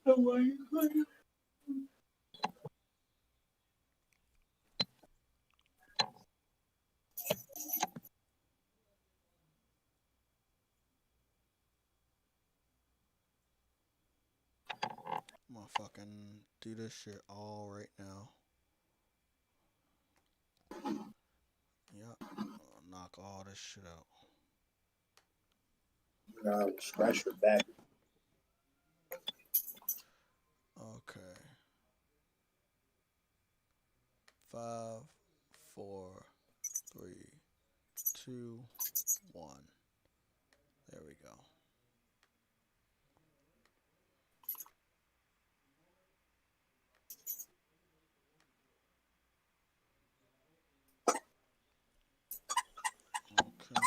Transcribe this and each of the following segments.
I'm gonna fucking do this shit all right now. Yep. I'll knock all this shit out. Scratch your back. Okay. 5, 4, 3, 2, 1. There we go. Okay.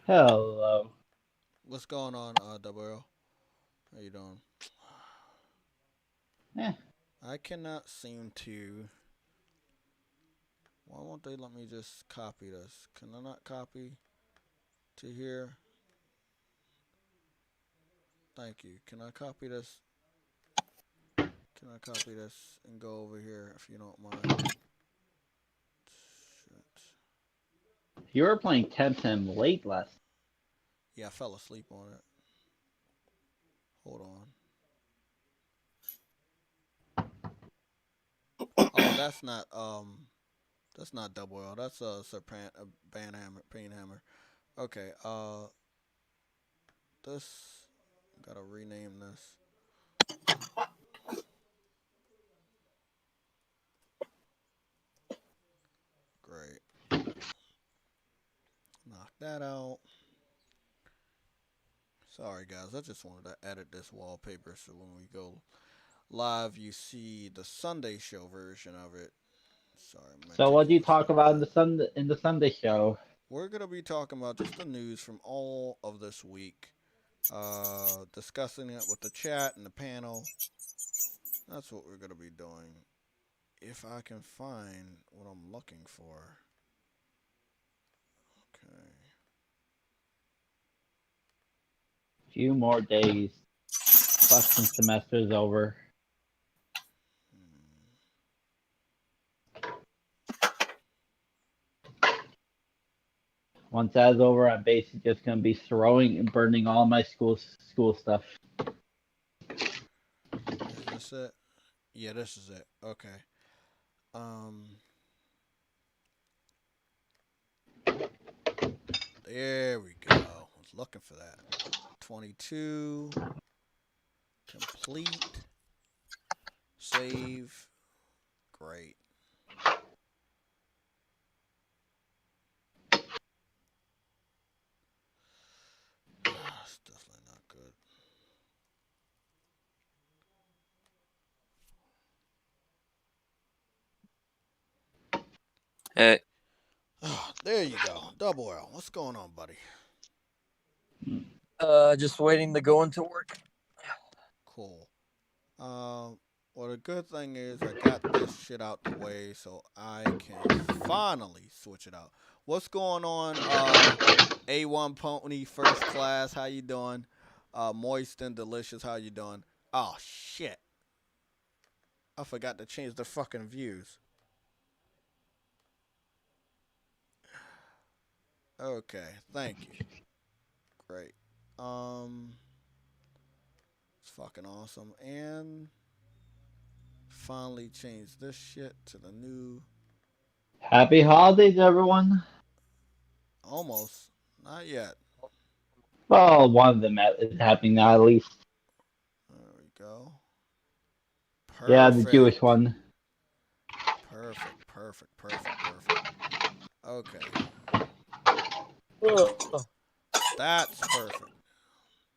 Hello. What's going on, Double L? How you doing? Yeah. I cannot seem to. Why won't they let me just copy this? Can I not copy to here? Thank you. Can I copy this? Can I copy this and go over here if you don't mind? Shit. You were playing Temtem late last. Yeah, I fell asleep on it. Hold on. Oh, that's not Double L. That's Pain Hammer. Okay, this gotta rename this. Great. Knock that out. Sorry guys, I just wanted to edit this wallpaper so when we go live you see the Sunday show version of it. Sorry. So what do you talk about in the Sunday show? We're gonna be talking about just the news from all of this week. Discussing it with the chat and the panel. That's what we're gonna be doing. If I can find what I'm looking for. Okay. Few more days. Question semester's over. Once that's over, I'm basically just gonna be throwing and burning all my school stuff. Is this it? Yeah, this is it. Okay. There we go. I was looking for that. 22. Complete. Save. Great. It's definitely not good. Hey. Oh, there you go. Double L. What's going on, buddy? Just waiting to go into work. Cool. Well, the good thing is I got this shit out the way so I can finally switch it out. What's going on, A1 Pony First Class? How you doing? Moist and Delicious, how you doing? Oh, shit. I forgot to change the fucking views. Okay, thank you. Great. It's fucking awesome. And finally changed this shit to the new. Happy holidays, everyone. Almost. Not yet. Well, one of them is happening now, at least. There we go. Perfect. Yeah, the Jewish one. Perfect. Okay. Ugh. That's perfect.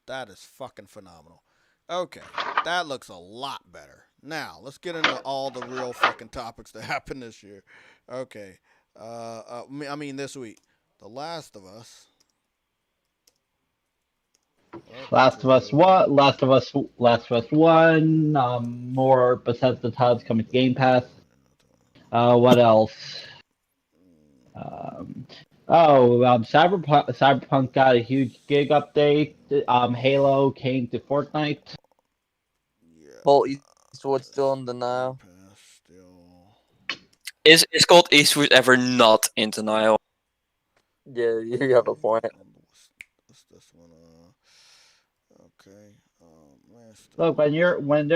That is fucking phenomenal. Okay, that looks a lot better. Now, let's get into all the real fucking topics that happened this year. Okay. I mean, this week. The Last of Us. Last of Us what? Last of Us 1. More Bethesda titles coming to Game Pass. What else? Cyberpunk got a huge gig update. Halo came to Fortnite. Yeah. Bolt Eastwood's still in denial. Is Colt Eastwood ever not in denial? Yeah, you have a point. What's this one? Okay. Look,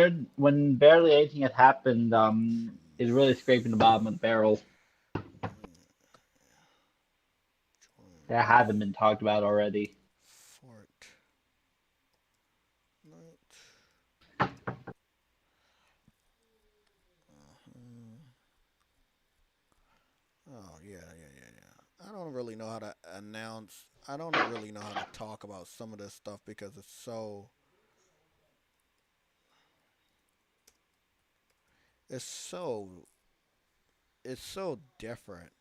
when barely anything had happened, it's really scraping the bottom of the barrel. That haven't been talked about already. Oh, yeah. I don't really know how to announce. I don't really know how to talk about some of this stuff because it's so different.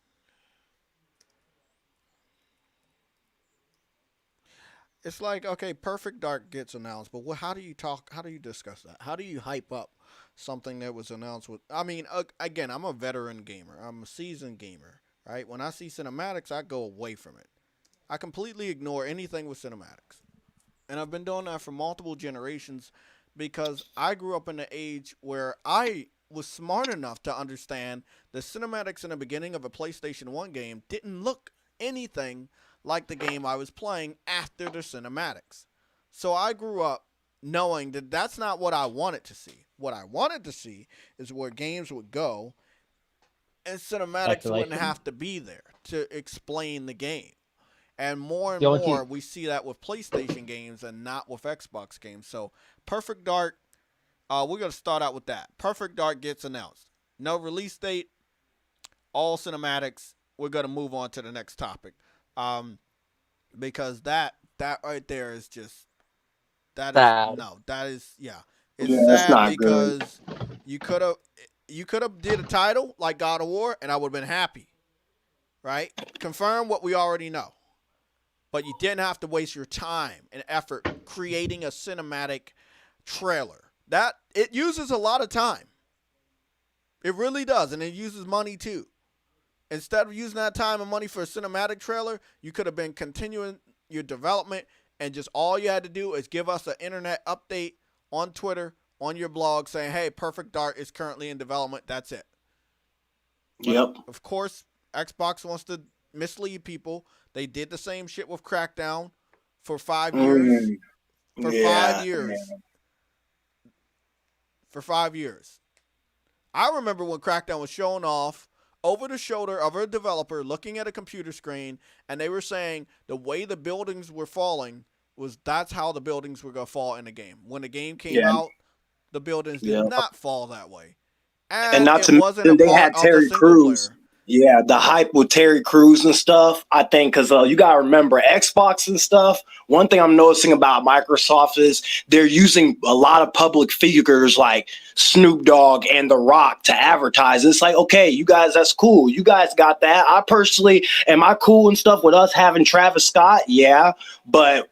It's like, okay, Perfect Dark gets announced, but how do you talk? How do you discuss that? How do you hype up something that was announced with? I mean, again, I'm a veteran gamer. I'm a seasoned gamer, right? When I see cinematics, I go away from it. I completely ignore anything with cinematics, and I've been doing that for multiple generations because I grew up in an age where I was smart enough to understand the cinematics in the beginning of a PlayStation 1 game didn't look anything like the game I was playing after the cinematics. So I grew up knowing that that's not what I wanted to see. What I wanted to see is where games would go and cinematics wouldn't have to be there to explain the game. And more we see that with PlayStation games and not with Xbox games. So Perfect Dark, we're going to start out with that. Perfect Dark gets announced. No release date, all cinematics. We're going to move on to the next topic. Because that right there is just that sad. it's sad because you could have did a title like God of War and I would have been happy, right? Confirm what we already know, but you didn't have to waste your time and effort creating a cinematic trailer. That it uses a lot of time. It really does, and it uses money too. Instead of using that time and money for a cinematic trailer, you could have been continuing your development and just all you had to do is give us an internet update on Twitter, on your blog saying, hey, Perfect Dark is currently in development. That's it. Yep. But of course, Xbox wants to mislead people. They did the same shit with Crackdown for 5 years. For 5 years. Yeah. For 5 years. I remember when Crackdown was showing off over the shoulder of a developer looking at a computer screen, and they were saying the way the buildings were falling was that's how the buildings were going to fall in the game. When the game came out, the buildings did not fall that way. And not it wasn't they had Terry Crews. Yeah, the hype with Terry Crews and stuff, I think, because you got to remember Xbox and stuff. One thing I'm noticing about Microsoft is they're using a lot of public figures like Snoop Dogg and The Rock to advertise. It's like, okay, you guys, that's cool. You guys got that. I personally, am I cool and stuff with us having Travis Scott? Yeah, but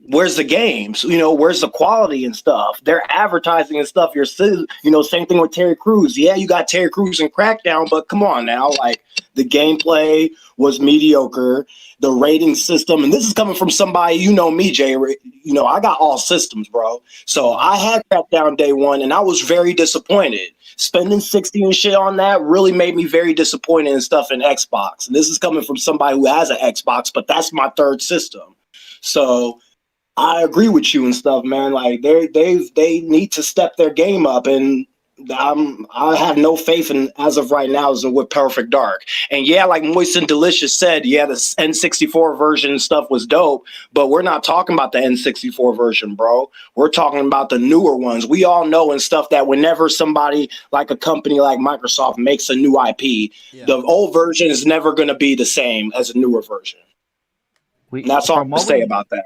where's the games? Where's the quality and stuff? They're advertising and stuff. Same thing with Terry Crews. Yeah, you got Terry Crews and Crackdown, but come on now. Like, the gameplay was mediocre. The rating system, and this is coming from somebody, me, Jay. I got all systems, bro. So I had Crackdown day one, and I was very disappointed. Spending 60 and shit on that really made me very disappointed in stuff in Xbox. And this is coming from somebody who has an Xbox, but that's my third system. So I agree with you and stuff, man. Like they need to step their game up, and I have no faith in as of right now with Perfect Dark. And yeah, like Moist and Delicious said, yeah, the N64 version and stuff was dope, but we're not talking about the N64 version, bro. We're talking about the newer ones. We all know and stuff that whenever somebody like a company like Microsoft makes a new IP, the old version is never going to be the same as a newer version. And that's all From to what say we about that.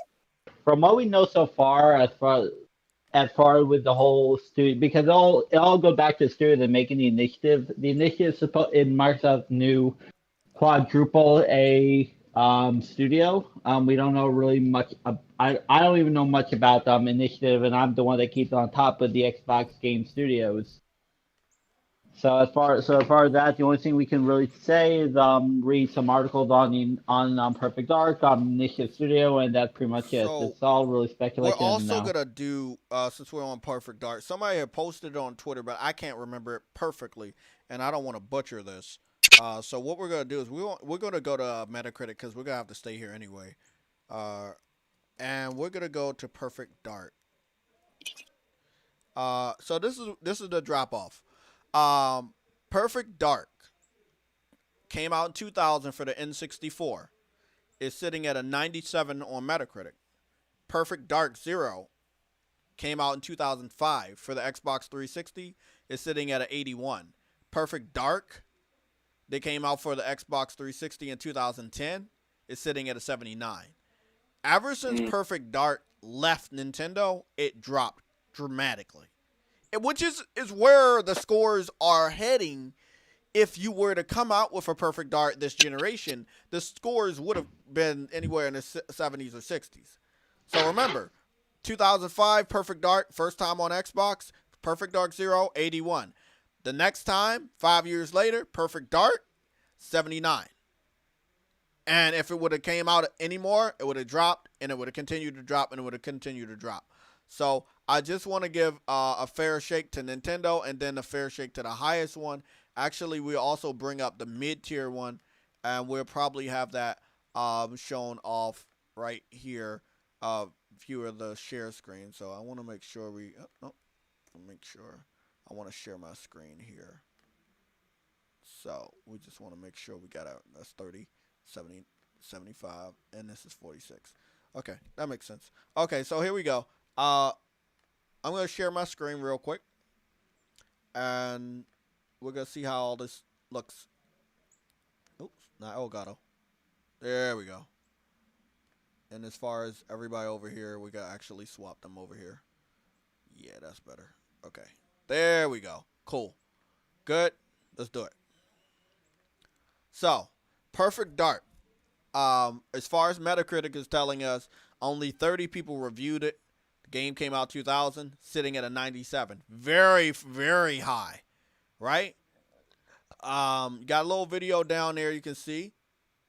know so far, as far with the whole studio, because it all go back to the studio that making the initiative. The initiative supposed in Microsoft's new quadruple A studio. We don't know really much. I don't even know much about initiative, and I'm the one that keeps on top of the Xbox Game Studios. So as far as that, the only thing we can really say is read some articles on Perfect Dark, Initiative Studio, and that's pretty much it. So It's all really we're speculation also now. gonna do since we're on Perfect Dark. Somebody had posted it on Twitter, but I can't remember it perfectly, and I don't want to butcher this. So what we're gonna do is we're gonna go to Metacritic because we're gonna have to stay here anyway, and we're gonna go to Perfect Dark. So this is the drop off. Perfect Dark came out in 2000 for the N64. It's sitting at a 97 on Metacritic. Perfect Dark Zero came out in 2005 for the Xbox 360. It's sitting at an 81. Perfect Dark, they came out for the Xbox 360 in 2010. It's sitting at a 79. Ever since Perfect Dark left Nintendo, it dropped dramatically. Which is where the scores are heading. If you were to come out with a Perfect Dark this generation, the scores would have been anywhere in the 70s or 60s. So remember, 2005 Perfect Dark, first time on Xbox, Perfect Dark Zero, 81. The next time, 5 years later, Perfect Dark, 79. And if it would have came out anymore, it would have dropped, and it would have continued to drop, and it would have continued to drop. So I just want to give a fair shake to Nintendo, and then a fair shake to the highest one. Actually, we also bring up the mid-tier one, and we'll probably have that shown off right here. View the share screen. So I want to make sure I want to share my screen here. So we just want to make sure we got that's 30, 70, 75, and this is 46. Okay, that makes sense. Okay, so here we go. I'm going to share my screen real quick, and we're going to see how all this looks. Oops, not Elgato. There we go. And as far as everybody over here, we got actually swap them over here. Yeah, that's better. Okay, there we go. Cool. Good. Let's do it. So, Perfect Dark. As far as Metacritic is telling us, only 30 people reviewed it. The game came out 2000, sitting at a 97. Very, very high, right? Got a little video down there you can see.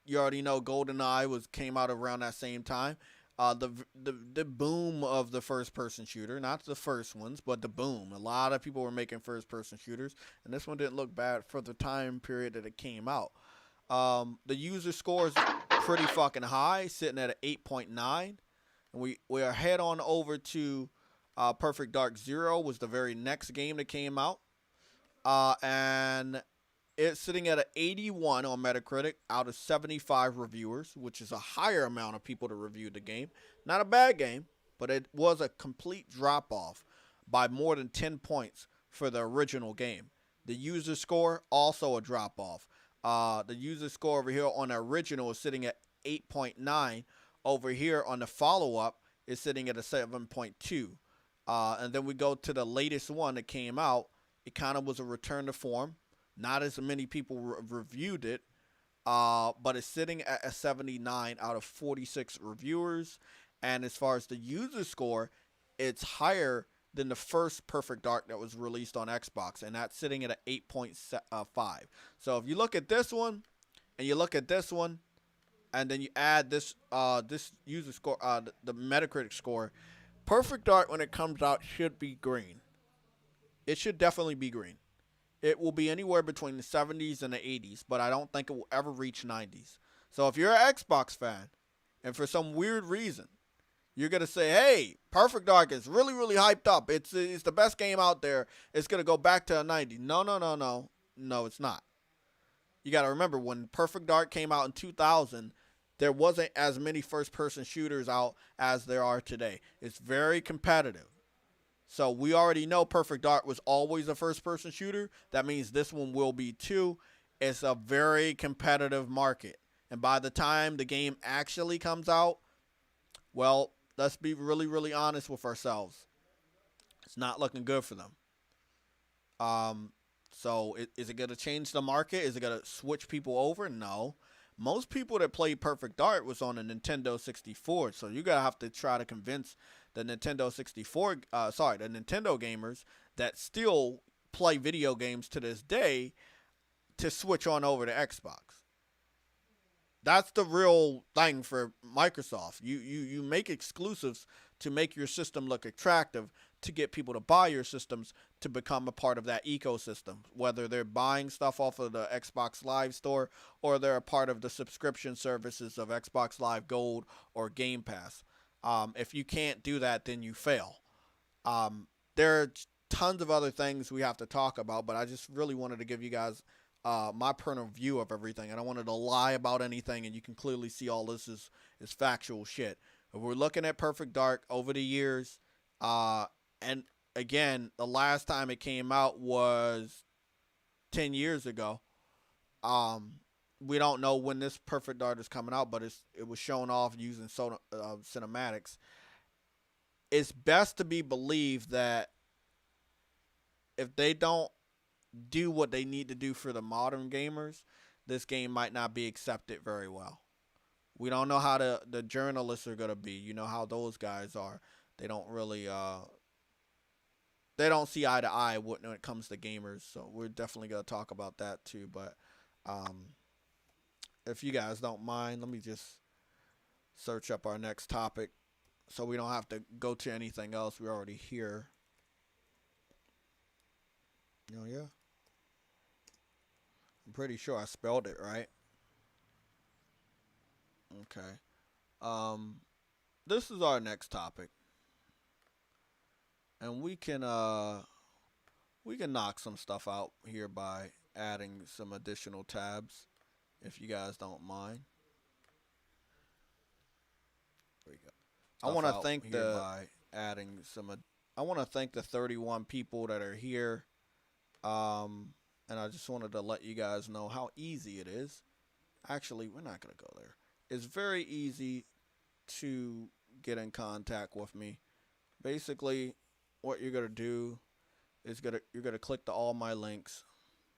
You already know GoldenEye came out around that same time. The boom of the first person shooter, not the first ones, but the boom. A lot of people were making first person shooters, and this one didn't look bad for the time period that it came out. The user score is pretty fucking high, sitting at an 8.9. And we are head on over to Perfect Dark Zero was the very next game that came out. And it's sitting at an 81 on Metacritic out of 75 reviewers, which is a higher amount of people to review the game. Not a bad game, but it was a complete drop-off by more than 10 points for the original game. The user score, also a drop-off. The user score over here on the original is sitting at 8.9. Over here on the follow-up is sitting at a 7.2. And then we go to the latest one that came out. It kind of was a return to form. Not as many people reviewed it, but it's sitting at a 79 out of 46 reviewers. And as far as the user score, it's higher than the first Perfect Dark that was released on Xbox, and that's sitting at an 8.5. So if you look at this one, and you look at this one, and then you add this this user score, the Metacritic score, Perfect Dark when it comes out should be green. It should definitely be green. It will be anywhere between the 70s and the 80s, but I don't think it will ever reach 90s. So if you're an Xbox fan, and for some weird reason, you're going to say, hey, Perfect Dark is really, really hyped up. It's the best game out there. It's going to go back to a 90. No. No, it's not. You got to remember, when Perfect Dark came out in 2000, there wasn't as many first-person shooters out as there are today. It's very competitive. So we already know Perfect Dark was always a first-person shooter. That means this one will be too. It's a very competitive market. And by the time the game actually comes out, well, let's be really, really honest with ourselves. It's not looking good for them. So is it going to change the market? Is it going to switch people over? No. Most people that played Perfect Dark was on a Nintendo 64, so you're going to have to try to convince the Nintendo gamers that still play video games to this day to switch on over to Xbox. That's the real thing for Microsoft. You make exclusives to make your system look attractive, to get people to buy your systems, to become a part of that ecosystem, whether they're buying stuff off of the Xbox Live store or they're a part of the subscription services of Xbox Live Gold or Game Pass. If you can't do that, then you fail. There are tons of other things we have to talk about, but I just really wanted to give you guys my point of view of everything. I don't want to lie about anything, and you can clearly see all this is factual shit. If we're looking at Perfect Dark over the years, and again, the last time it came out was 10 years ago. We don't know when this Perfect Dark is coming out, but it was shown off using cinematics. It's best to be believed that if they don't do what they need to do for the modern gamers, this game might not be accepted very well. We don't know how the journalists are going to be. You know how those guys are. They don't really they don't see eye to eye when it comes to gamers. So we're definitely going to talk about that too. But if you guys don't mind, let me just search up our next topic so we don't have to go to anything else. We're already here. Oh, yeah. I'm pretty sure I spelled it right. Okay. This is our next topic. And we can knock some stuff out here by adding some additional tabs, if you guys don't mind. There we go. I want to thank I want to thank the 31 people that are here. And I just wanted to let you guys know how easy it is. Actually, we're not going to go there. It's very easy to get in contact with me. Basically, what you're going to do is you're going to click the all my links.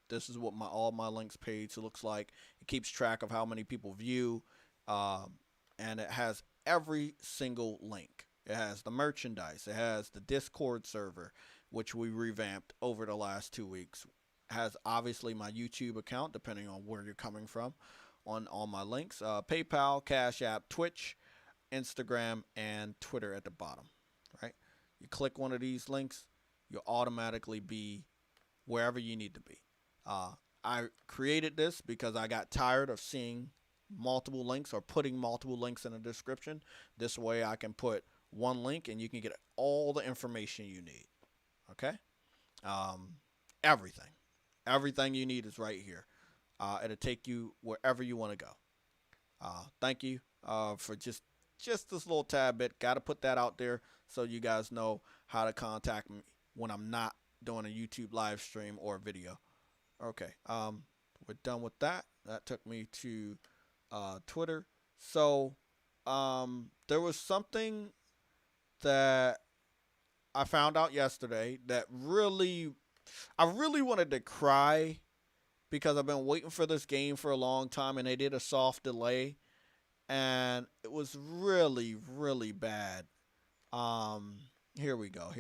This is what my all my links page looks like. It keeps track of how many people view, and it has every single link. It has the merchandise. It has the Discord server, which we revamped over the last 2 weeks. It has obviously my YouTube account, depending on where you're coming from, on all my links. PayPal, Cash App, Twitch, Instagram, and Twitter at the bottom. Right? You click one of these links, you'll automatically be wherever you need to be. I created this because I got tired of seeing multiple links or putting multiple links in the description. This way I can put one link and you can get all the information you need. Okay? Everything you need is right here. It'll take you wherever you want to go. Thank you for just this little tad bit. Got to put that out there so you guys know how to contact me when I'm not doing a YouTube live stream or video. Okay, we're done with that. That took me to Twitter. So there was something that I found out yesterday that I really wanted to cry because I've been waiting for this game for a long time, and they did a soft delay, and it was really, really bad. Here we go.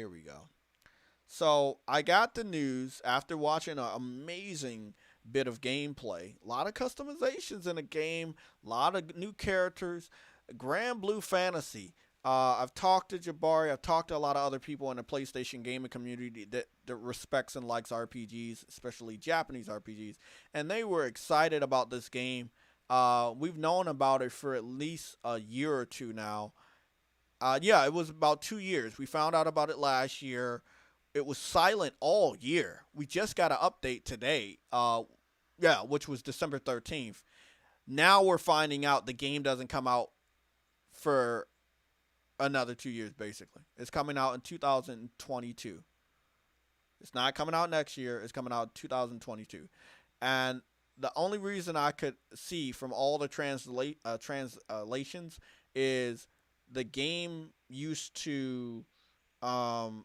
So I got the news after watching an amazing bit of gameplay. A lot of customizations in the game, a lot of new characters, Grand Blue Fantasy. I've talked to Jabari. I've talked to a lot of other people in the PlayStation gaming community that respects and likes RPGs, especially Japanese RPGs, and they were excited about this game. We've known about it for at least a year or two now. Yeah, it was about 2 years. We found out about it last year. It was silent all year. We just got an update today, which was December 13th. Now we're finding out the game doesn't come out for another 2 years, basically. It's coming out in 2022. It's not coming out next year. It's coming out in 2022. And the only reason I could see from all the translations is the game used to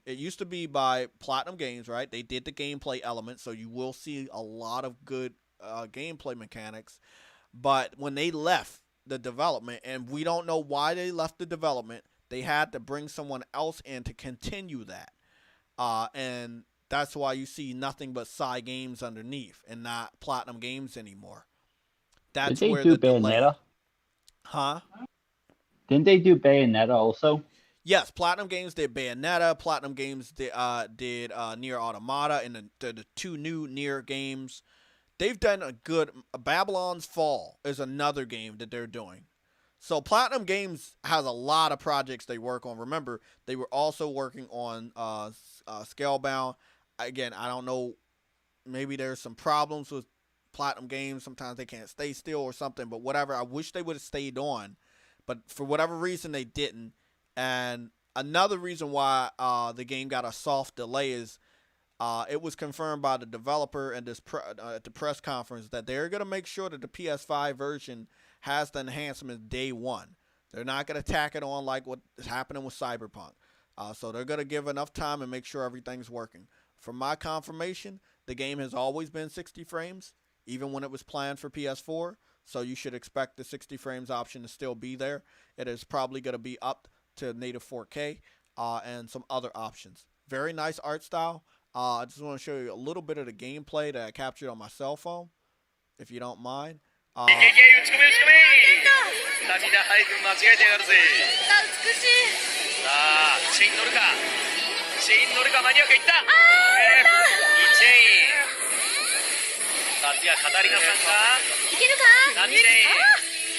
it used to be by Platinum Games, right? They did the gameplay element, so you will see a lot of good gameplay mechanics. But when they left the development, and we don't know why they left the development, they had to bring someone else in to continue that. And that's why you see nothing but Psy Games underneath and not Platinum Games anymore. That's Did they where do the delay. Bayonetta? Huh? Didn't they do Bayonetta also? Yes, Platinum Games did Bayonetta. Platinum Games did Nier Automata and the two new Nier games. They've done a good. Babylon's Fall is another game that they're doing. So Platinum Games has a lot of projects they work on. Remember, they were also working on Scalebound. Again, I don't know. Maybe there's some problems with Platinum Games. Sometimes they can't stay still or something. But whatever. I wish they would have stayed on. But for whatever reason, they didn't. And another reason why the game got a soft delay is it was confirmed by the developer at the press conference that they're going to make sure that the PS5 version has the enhancements day one. They're not going to tack it on like what is happening with Cyberpunk. So they're going to give enough time and make sure everything's working. From my confirmation, the game has always been 60 frames, even when it was planned for PS4. So you should expect the 60 frames option to still be there. It is probably going to be up to native 4K and some other options. Very nice art style. I just want to show you a little bit of the gameplay that I captured on my cell phone, if you don't mind. 打ち込め打ち込め涙配分間違えてやがるぜ美しいさあチェイン乗るかチェイン乗るか間に合うかいったいいチェインさあ次はカタリナさんかいけるか何チェイン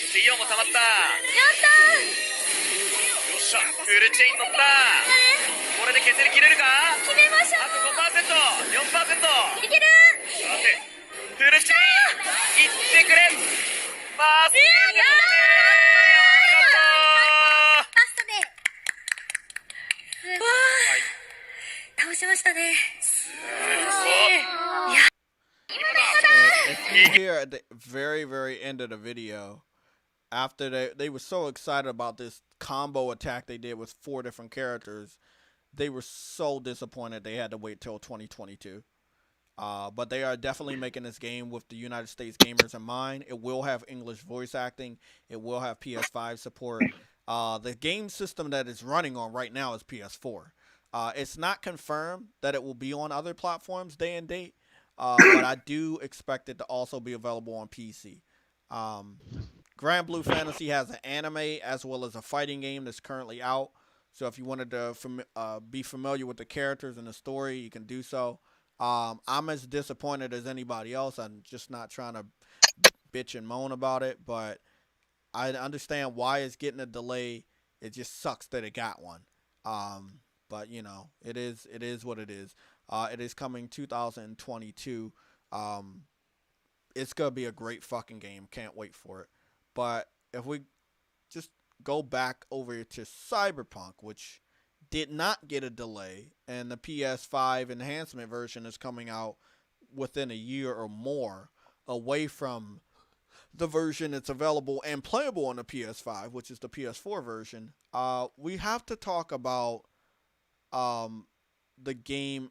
水曜も溜まったやったよっしゃフルチェイン乗ったこれで削り切れるか決めましょうあと 5%4% いけるさてフルチェインいってくれマスクラストでわー倒しましたねすごい If you hear at the very, very end of the video, after they were so excited about this combo attack they did with 4 different characters, they were so disappointed they had to wait till 2022. But they are definitely making this game with the United States gamers in mind. It will have English voice acting. It will have PS5 support. The game system that it's running on right now is PS4. It's not confirmed that it will be on other platforms day and date, but I do expect it to also be available on PC. Grand Blue Fantasy has an anime as well as a fighting game that's currently out. So if you wanted to be familiar with the characters and the story, you can do so. I'm as disappointed as anybody else. I'm just not trying to bitch and moan about it, but I understand why it's getting a delay. It just sucks that it got one. But you know, it is what it is. It is coming 2022. It's gonna be a great fucking game. Can't wait for it. But if we just go back over to Cyberpunk, which did not get a delay, and the PS5 enhancement version is coming out within a year or more away from the version that's available and playable on the PS5, which is the PS4 version. We have to talk about the game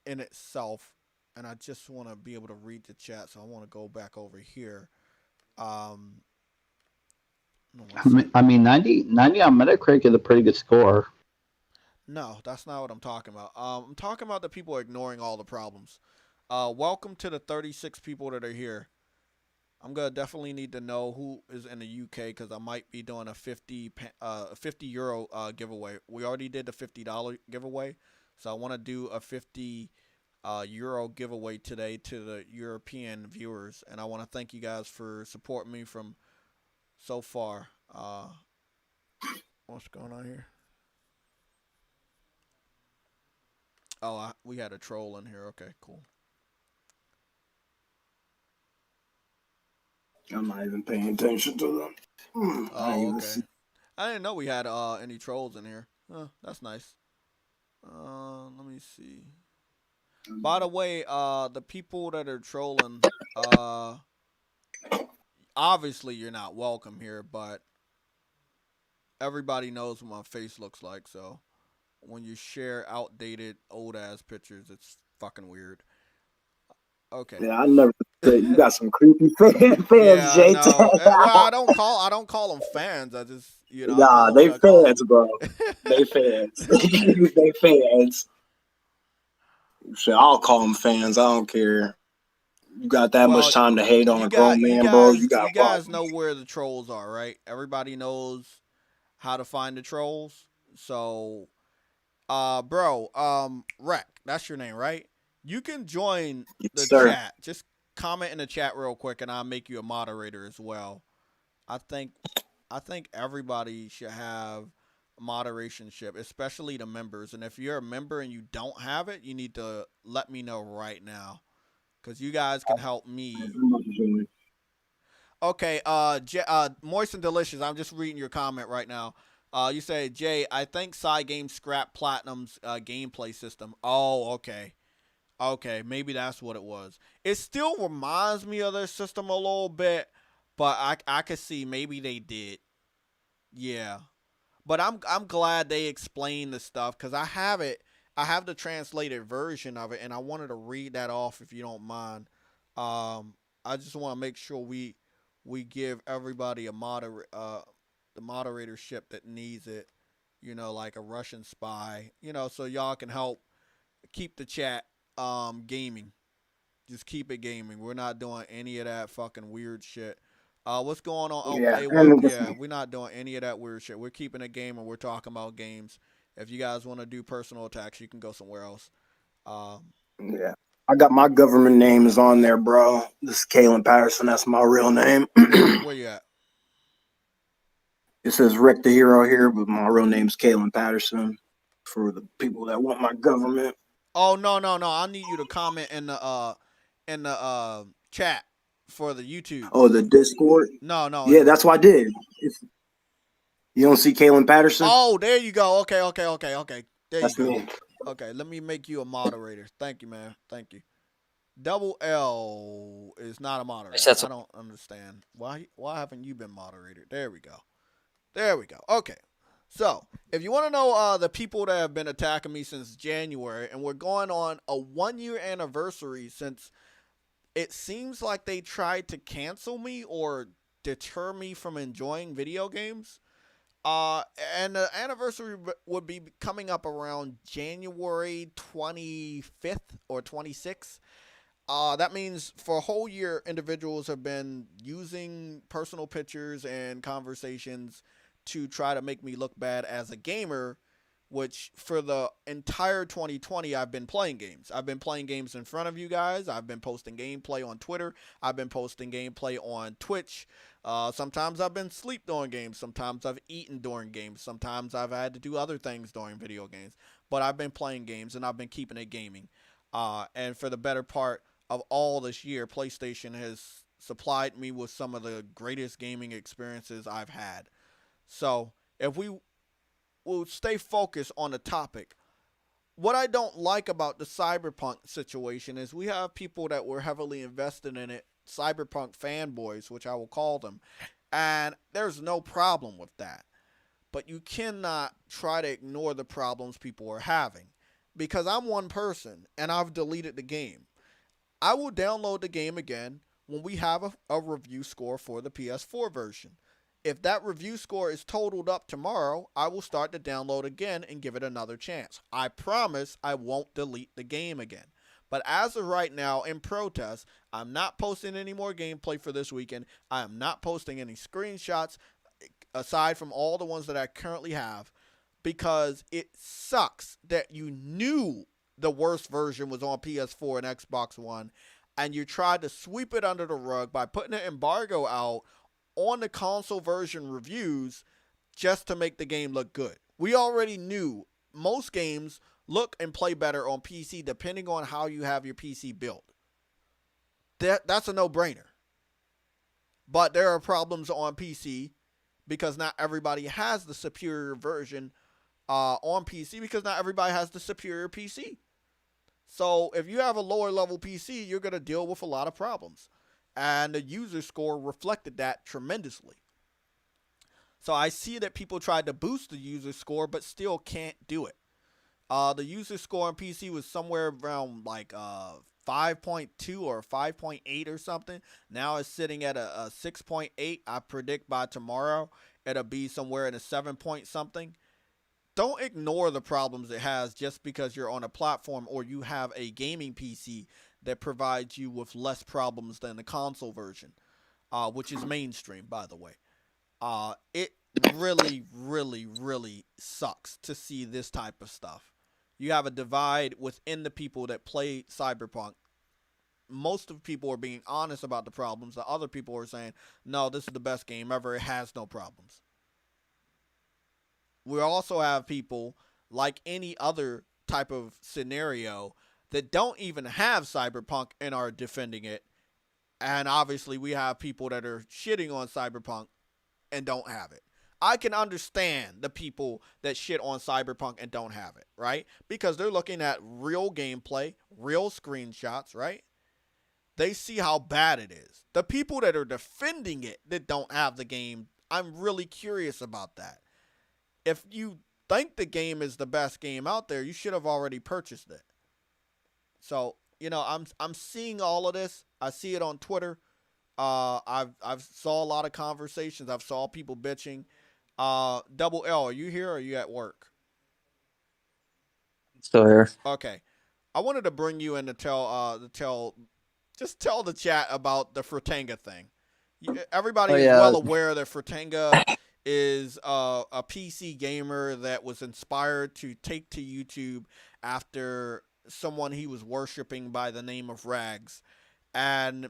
in itself, and I just want to be able to read the chat, so I want to go back over here. I mean 90 on Metacritic is a pretty good score. No, that's not what I'm talking about. I'm talking about the people ignoring all the problems. Welcome to the 36 people that are here. I'm gonna definitely need to know who is in the UK because I might be doing a 50 euro giveaway. We already did the $50 giveaway, so I want to do a 50 euro giveaway today to the European viewers, and I want to thank you guys for supporting me from so far. What's going on here? Oh, we had a troll in here. Okay, cool. I'm not even paying attention to them. Oh, okay. I didn't know we had any trolls in here. That's nice. Let me see. By the way, the people that are trolling, obviously you're not welcome here, but everybody knows what my face looks like, so when you share outdated old ass pictures, it's fucking weird. Okay. Yeah, I never said you got some creepy fans, Yeah, Jay. no. Well, I don't call them fans. I just I call Nah, them what they I call fans, bro. them. They fans. They fans. Shit, I'll call them fans. I don't care. You got that Well, much time to hate on you a grown got you man, bro? guys You got you guys problems. know where the trolls are, right? Everybody knows how to find the trolls. So, bro, Rec, that's your name, right? You can join Yes, the sir. chat. Just comment in the chat real quick, and I'll make you a moderator as well. I think I think everybody should have a moderationship, especially the members. And if you're a member and you don't have it, you need to let me know right now, because you guys can help me. I'm about to join. Okay, Moist and Delicious, I'm just reading your comment right now. You say, Jay, I think Cygames scrapped Platinum's gameplay system. Oh, okay. Okay, maybe that's what it was. It still reminds me of their system a little bit, but I could see maybe they did. Yeah. But I'm glad they explained the stuff, because I have it. I have the translated version of it, and I wanted to read that off if you don't mind. I just want to make sure we give everybody the moderatorship that needs it. Like a Russian spy. So y'all can help keep the chat gaming. Just keep it gaming. We're not doing any of that fucking weird shit. What's going on? Oh, Yeah, hey, woke. and Yeah, we're not doing any of that weird shit. We're keeping it game and we're talking about games. If you guys want to do personal attacks, you can go somewhere else. yeah. I got my government name is on there, bro. This is Kalen Patterson. That's my real name. Where you at? It says Rick the Hero here, but my real name's Kalen Patterson for the people that want my government. Oh, no, no, no. I need you to comment in the chat for the YouTube. Oh, the Discord? No, no. Yeah, that's what I did. You don't see Kalen Patterson? Oh, there you go. Okay, okay, okay, okay. There you That's go. me. Okay, let me make you a moderator. Thank you, man. Thank you. Double L is not a moderator. I don't understand. Why haven't you been moderated? There we go. There we go. Okay. So, if you want to know the people that have been attacking me since January, and we're going on a 1-year anniversary since it seems like they tried to cancel me or deter me from enjoying video games. And the anniversary would be coming up around January 25th or 26th. That means for a whole year, individuals have been using personal pictures and conversations to try to make me look bad as a gamer, which for the entire 2020, I've been playing games. I've been playing games in front of you guys. I've been posting gameplay on Twitter. I've been posting gameplay on Twitch. Sometimes I've been asleep during games. Sometimes I've eaten during games. Sometimes I've had to do other things during video games. But I've been playing games, and I've been keeping it gaming. And for the better part of all this year, PlayStation has supplied me with some of the greatest gaming experiences I've had. So if we will stay focused on the topic, what I don't like about the Cyberpunk situation is we have people that were heavily invested in it, Cyberpunk fanboys, which I will call them, and there's no problem with that. But you cannot try to ignore the problems people are having. Because I'm one person and I've deleted the game. I will download the game again when we have a review score for the PS4 version. If that review score is totaled up tomorrow, I will start to download again and give it another chance. I promise I won't delete the game again. But as of right now, in protest, I'm not posting any more gameplay for this weekend. I am not posting any screenshots aside from all the ones that I currently have, because it sucks that you knew the worst version was on PS4 and Xbox One, and you tried to sweep it under the rug by putting an embargo out on the console version reviews just to make the game look good. We already knew most games look and play better on PC depending on how you have your PC built. That's a no-brainer. But there are problems on PC because not everybody has the superior version on PC, because not everybody has the superior PC. So if you have a lower level PC, you're going to deal with a lot of problems. and the user score reflected that tremendously. So I see that people tried to boost the user score, but still can't do it. The user score on PC was somewhere around like 5.2 or 5.8 or something. Now it's sitting at a 6.8. I predict by tomorrow it'll be somewhere in a 7 point something. Don't ignore the problems it has just because you're on a platform or you have a gaming PC that provides you with less problems than the console version, which is mainstream, by the way. It really, really, really sucks to see this type of stuff. You have a divide within the people that play Cyberpunk. Most of the people are being honest about the problems. The other people are saying, no, this is the best game ever. It has no problems. We also have people, like any other type of scenario, that don't even have Cyberpunk and are defending it. And obviously we have people that are shitting on Cyberpunk and don't have it. I can understand the people that shit on Cyberpunk and don't have it, right? Because they're looking at real gameplay, real screenshots, right? They see how bad it is. The people that are defending it that don't have the game, I'm really curious about that. If you think the game is the best game out there, you should have already purchased it. So, I'm seeing all of this. I see it on Twitter. I've saw a lot of conversations. I've saw people bitching. Double L, are you here or are you at work? Still here. Okay. I wanted to bring you in to tell the chat about the Fratanga thing. Everybody is well aware that Fratanga is a PC gamer that was inspired to take to YouTube after someone he was worshiping by the name of Rags. And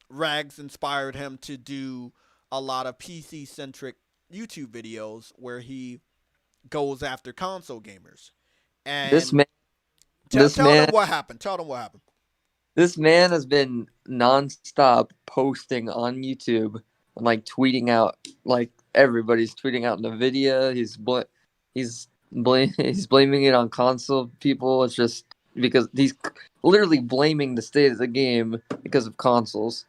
Rags inspired him to do a lot of PC-centric YouTube videos where he goes after console gamers. And tell them what happened. Tell them what happened. This man has been nonstop posting on YouTube and like tweeting out, like everybody's tweeting out NVIDIA. He's blaming it on console people. It's just because he's literally blaming the state of the game because of consoles.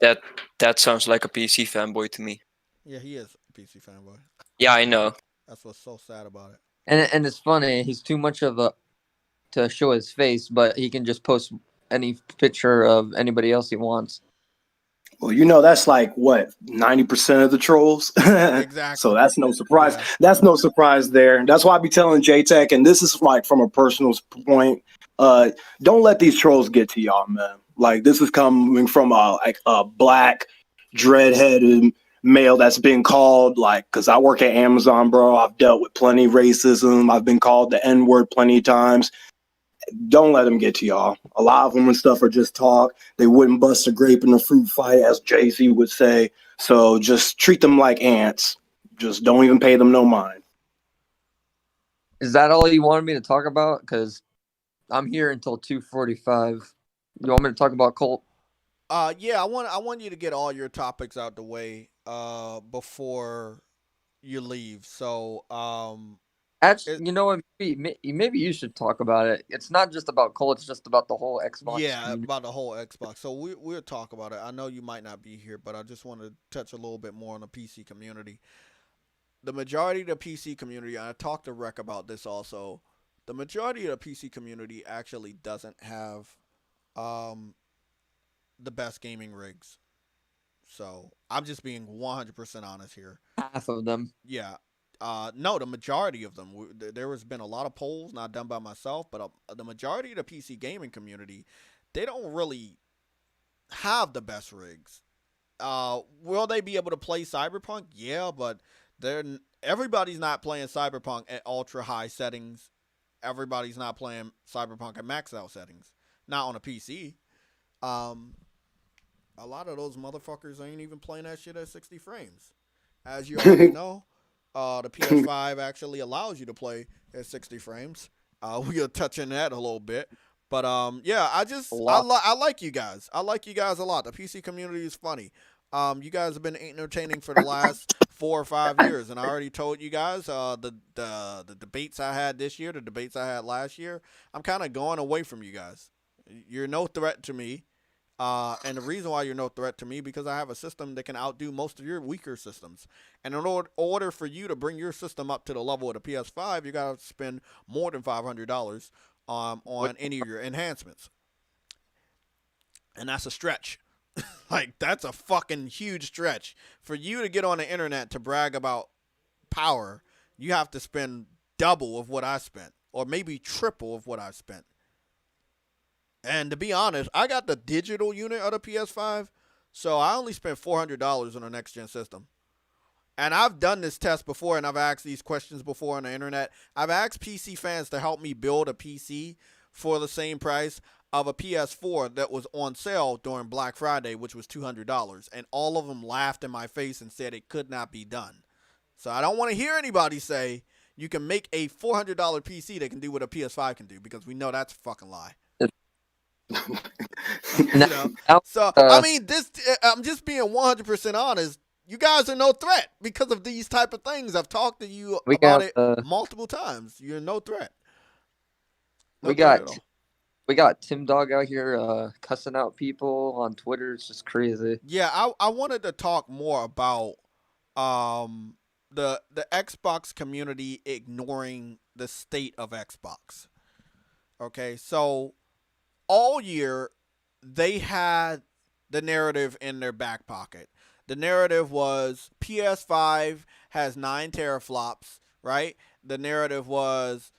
That sounds like a PC fanboy to me. Yeah, he is a PC fanboy. Yeah, I know. That's what's so sad about it. And it's funny. He's too much of a to show his face, but he can just post any picture of anybody else he wants. Well, that's like what 90% of the trolls. Exactly. So that's no surprise. Yeah. That's no surprise there. That's why I be telling JayTech, and this is like from a personal point. Don't let these trolls get to y'all, man. Like this is coming from a black dreadheaded male that's been called because I work at Amazon, bro. I've dealt with plenty of racism. I've been called the N-word plenty of times. Don't let them get to y'all. A lot of them and stuff are just talk. They wouldn't bust a grape in a fruit fight, as Jay-Z would say. So just treat them like ants. Just don't even pay them no mind. Is that all you wanted me to talk about? Because I'm here until 2:45. You want me to talk about Colt? Yeah, I want you to get all your topics out the way before you leave. So, actually, you know what? Maybe you should talk about it. It's not just about Colt. It's just about the whole Xbox. Yeah, community. about the whole Xbox. So we'll talk about it. I know you might not be here, but I just want to touch a little bit more on the PC community. The majority of the PC community, and I talked to Rec about this also, the majority of the PC community actually doesn't have the best gaming rigs. So I'm just being 100% honest here. Half of them. Yeah. No, the majority of them. There has been a lot of polls not done by myself, but the majority of the PC gaming community, they don't really have the best rigs. Will they be able to play Cyberpunk? Yeah, but everybody's not playing Cyberpunk at ultra high settings. Everybody's not playing Cyberpunk at max out settings. Not on a PC. A lot of those motherfuckers ain't even playing that shit at 60 frames. As you already know, the PS5 actually allows you to play at 60 frames. We'll touch on that a little bit. But yeah, I like you guys. I like you guys a lot. The PC community is funny. You guys have been entertaining for the last 4 or 5 years, and I already told you guys the debates I had this year, the debates I had last year. I'm kind of going away from you guys. You're no threat to me. And the reason why you're no threat to me because I have a system that can outdo most of your weaker systems. And in order for you to bring your system up to the level of the PS5, you gotta spend more than $500 on any of your enhancements, and that's a stretch. Like that's a fucking huge stretch for you to get on the internet to brag about power. You have to spend double of what I spent, or maybe triple of what I spent. And to be honest, I got the digital unit of the PS5, so I only spent $400 on a next gen system. And I've done this test before, and I've asked these questions before on the internet. I've asked PC fans to help me build a PC for the same price of a PS4 that was on sale during Black Friday, which was $200. And all of them laughed in my face and said it could not be done. So I don't want to hear anybody say you can make a $400 PC that can do what a PS5 can do, because we know that's a fucking lie. So I mean, I'm just being 100% honest. You guys are no threat because of these type of things. I've talked to you about it multiple times. You're no threat. We got Tim Dog out here cussing out people on Twitter. It's just crazy. Yeah, I wanted to talk more about the Xbox community ignoring the state of Xbox. Okay, so all year they had the narrative in their back pocket. The narrative was PS5 has 9 teraflops, right? The narrative was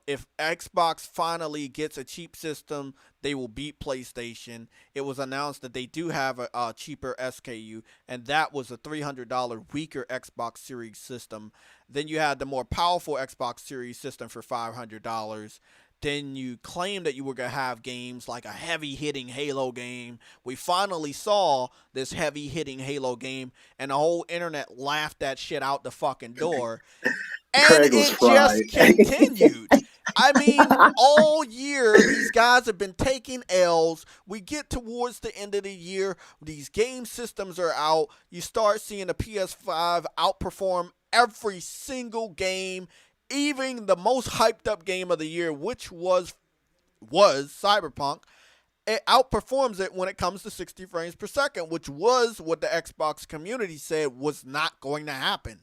if Xbox finally gets a cheap system, they will beat PlayStation. It was announced that they do have a cheaper SKU, and that was a $300 weaker Xbox Series system. Then you had the more powerful Xbox Series system for $500. Then you claimed that you were going to have games like a heavy-hitting Halo game. We finally saw this heavy-hitting Halo game, and the whole internet laughed that shit out the fucking door. And it just continued. I mean, all year, these guys have been taking L's. We get towards the end of the year. These game systems are out. You start seeing the PS5 outperform every single game, even the most hyped up game of the year, which was Cyberpunk. It outperforms it when it comes to 60 frames per second, which was what the Xbox community said was not going to happen.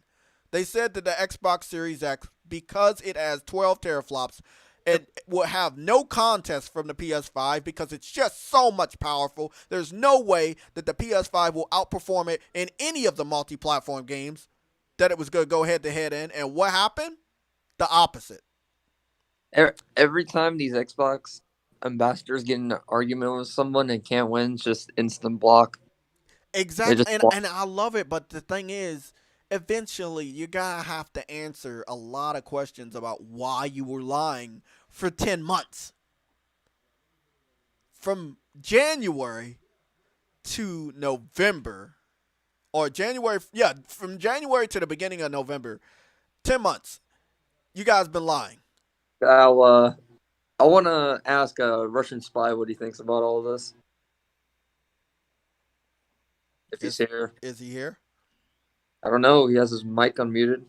They said that the Xbox Series X, because it has 12 teraflops, it will have no contest from the PS5 because it's just so much powerful. There's no way that the PS5 will outperform it in any of the multi-platform games that it was going to go head-to-head in. And what happened? The opposite. Every time these Xbox ambassadors get in an argument with someone and can't win, it's just instant block. Exactly, and I love it, but the thing is, eventually you're going to have to answer a lot of questions about why you were lying for 10 months. From January to November, or from January to the beginning of November, 10 months. You guys been lying. I want to ask a Russian spy what he thinks about all of this. If he's here. Is he here? I don't know. He has his mic unmuted.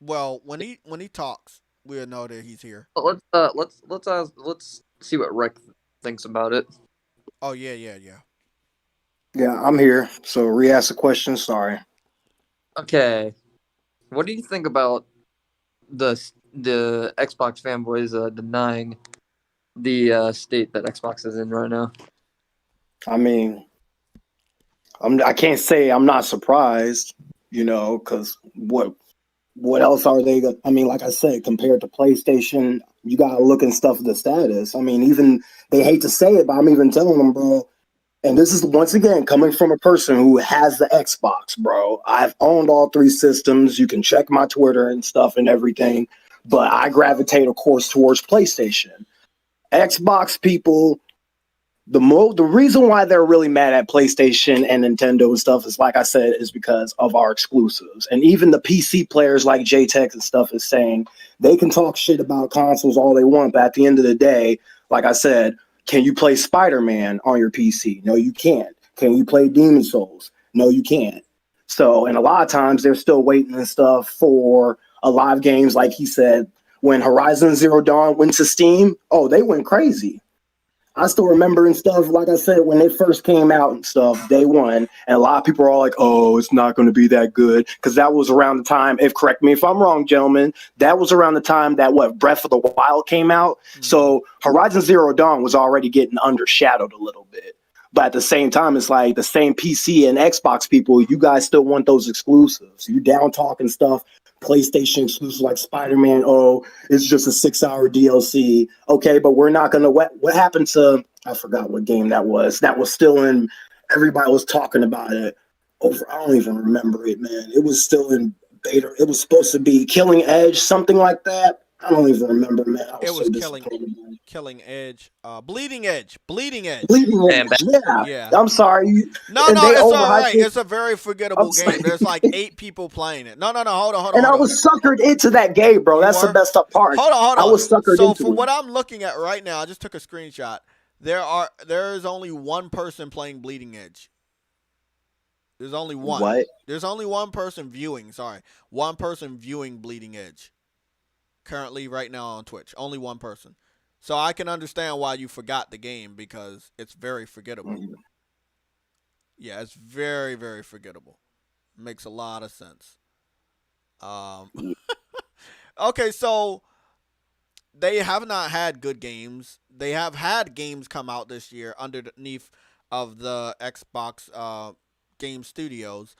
Well, when he talks, we'll know that he's here. Let's see what Rick thinks about it. Oh yeah. Yeah, I'm here. So re-ask the question. Sorry. Okay. What do you think about the Xbox fanboys denying the state that Xbox is in right now? I mean, I can't say I'm not surprised, because what else are they? I mean, like I said, compared to PlayStation, you gotta look and stuff the status. I mean, even they hate to say it, but I'm even telling them, bro. And this is once again coming from a person who has the Xbox, bro. I've owned all 3 systems. You can check my Twitter and stuff and everything, but I gravitate, of course, towards PlayStation. Xbox people. The reason why they're really mad at PlayStation and Nintendo and stuff is, like I said, is because of our exclusives. And even the PC players like JayTech and stuff is saying they can talk shit about consoles all they want, but at the end of the day, like I said, can you play Spider-Man on your PC? No, you can't. Can you play Demon Souls? No, you can't. So, and a lot of times they're still waiting and stuff for a lot of games, like he said, when Horizon Zero Dawn went to Steam, they went crazy. I still remember and stuff, like I said, when they first came out and stuff, day one, and a lot of people are all like, oh, it's not going to be that good. Because that was around the time, if correct me if I'm wrong, gentlemen, that was around the time that Breath of the Wild came out. So Horizon Zero Dawn was already getting undershadowed a little bit. But at the same time, it's like the same PC and Xbox people, you guys still want those exclusives. You down talking stuff, PlayStation exclusives like Spider-Man. Oh, it's just a 6-hour DLC. Okay, but we're not going to. What happened to, I forgot what game that was. That was still in, everybody was talking about it. I don't even remember it, man. It was still in beta. It was supposed to be Killing Edge, something like that. I don't even remember, man. I was It was so Killing Edge, Bleeding Edge. Bleeding Edge. Yeah. Yeah. I'm sorry. No, And they it's all overhyped right. it. It's a very forgettable game. There's like 8 people playing it. No, hold on. And I was suckered into that game, bro. That's the best part. Hold on. I was suckered so into for it. what I'm looking at right now, I just took a screenshot. There is only one person playing Bleeding Edge. There's only one. What? There's only one person viewing. Sorry, one person viewing Bleeding Edge. Currently, right now on Twitch, only one person. So I can understand why you forgot the game because it's very forgettable. Yeah, it's very, very forgettable. Makes a lot of sense. Okay, so they have not had good games. They have had games come out this year underneath of the Xbox game studios,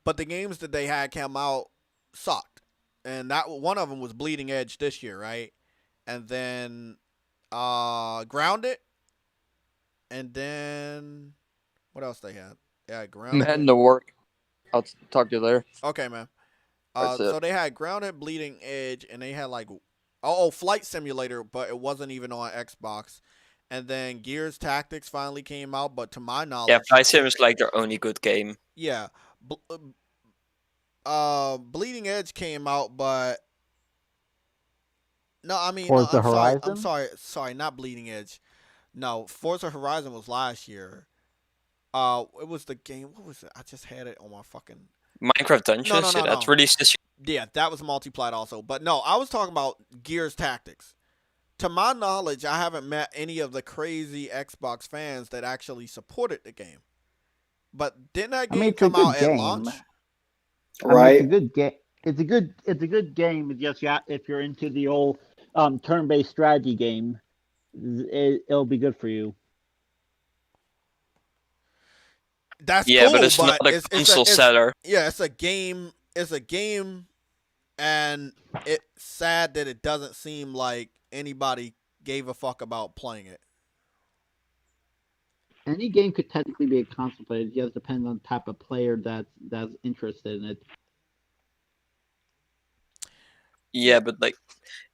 but the games that they had come out sucked. And that one of them was Bleeding Edge this year, right? And then Grounded, and then what else they had? Yeah, Grounded. I'm heading to work. I'll talk to you later. Okay, man. That's it. So they had Grounded, Bleeding Edge, and they had like Flight Simulator, but it wasn't even on Xbox. And then Gears Tactics finally came out, but to my knowledge, Yeah, Flight Sim is like their only good game. Yeah. Bleeding Edge came out, but no, I mean, Forza Horizon? I'm sorry, not Bleeding Edge. No, Forza Horizon was last year. It was the game. What was it? I just had it on my fucking Minecraft Dungeons, No. that's released this year. Yeah, that was multiplied also. But no, I was talking about Gears Tactics. To my knowledge, I haven't met any of the crazy Xbox fans that actually supported the game. But didn't that game come out at launch? Right. It's a good game. It's a good game. Just if you're into the old turn-based strategy game, it'll be good for you. That's Yeah, cool, but it's not a console seller. Yeah, it's a game. It's a game, and it's sad that it doesn't seem like anybody gave a fuck about playing it. Any game could technically be a console play. It just depends on the type of player that's interested in it. Yeah, but like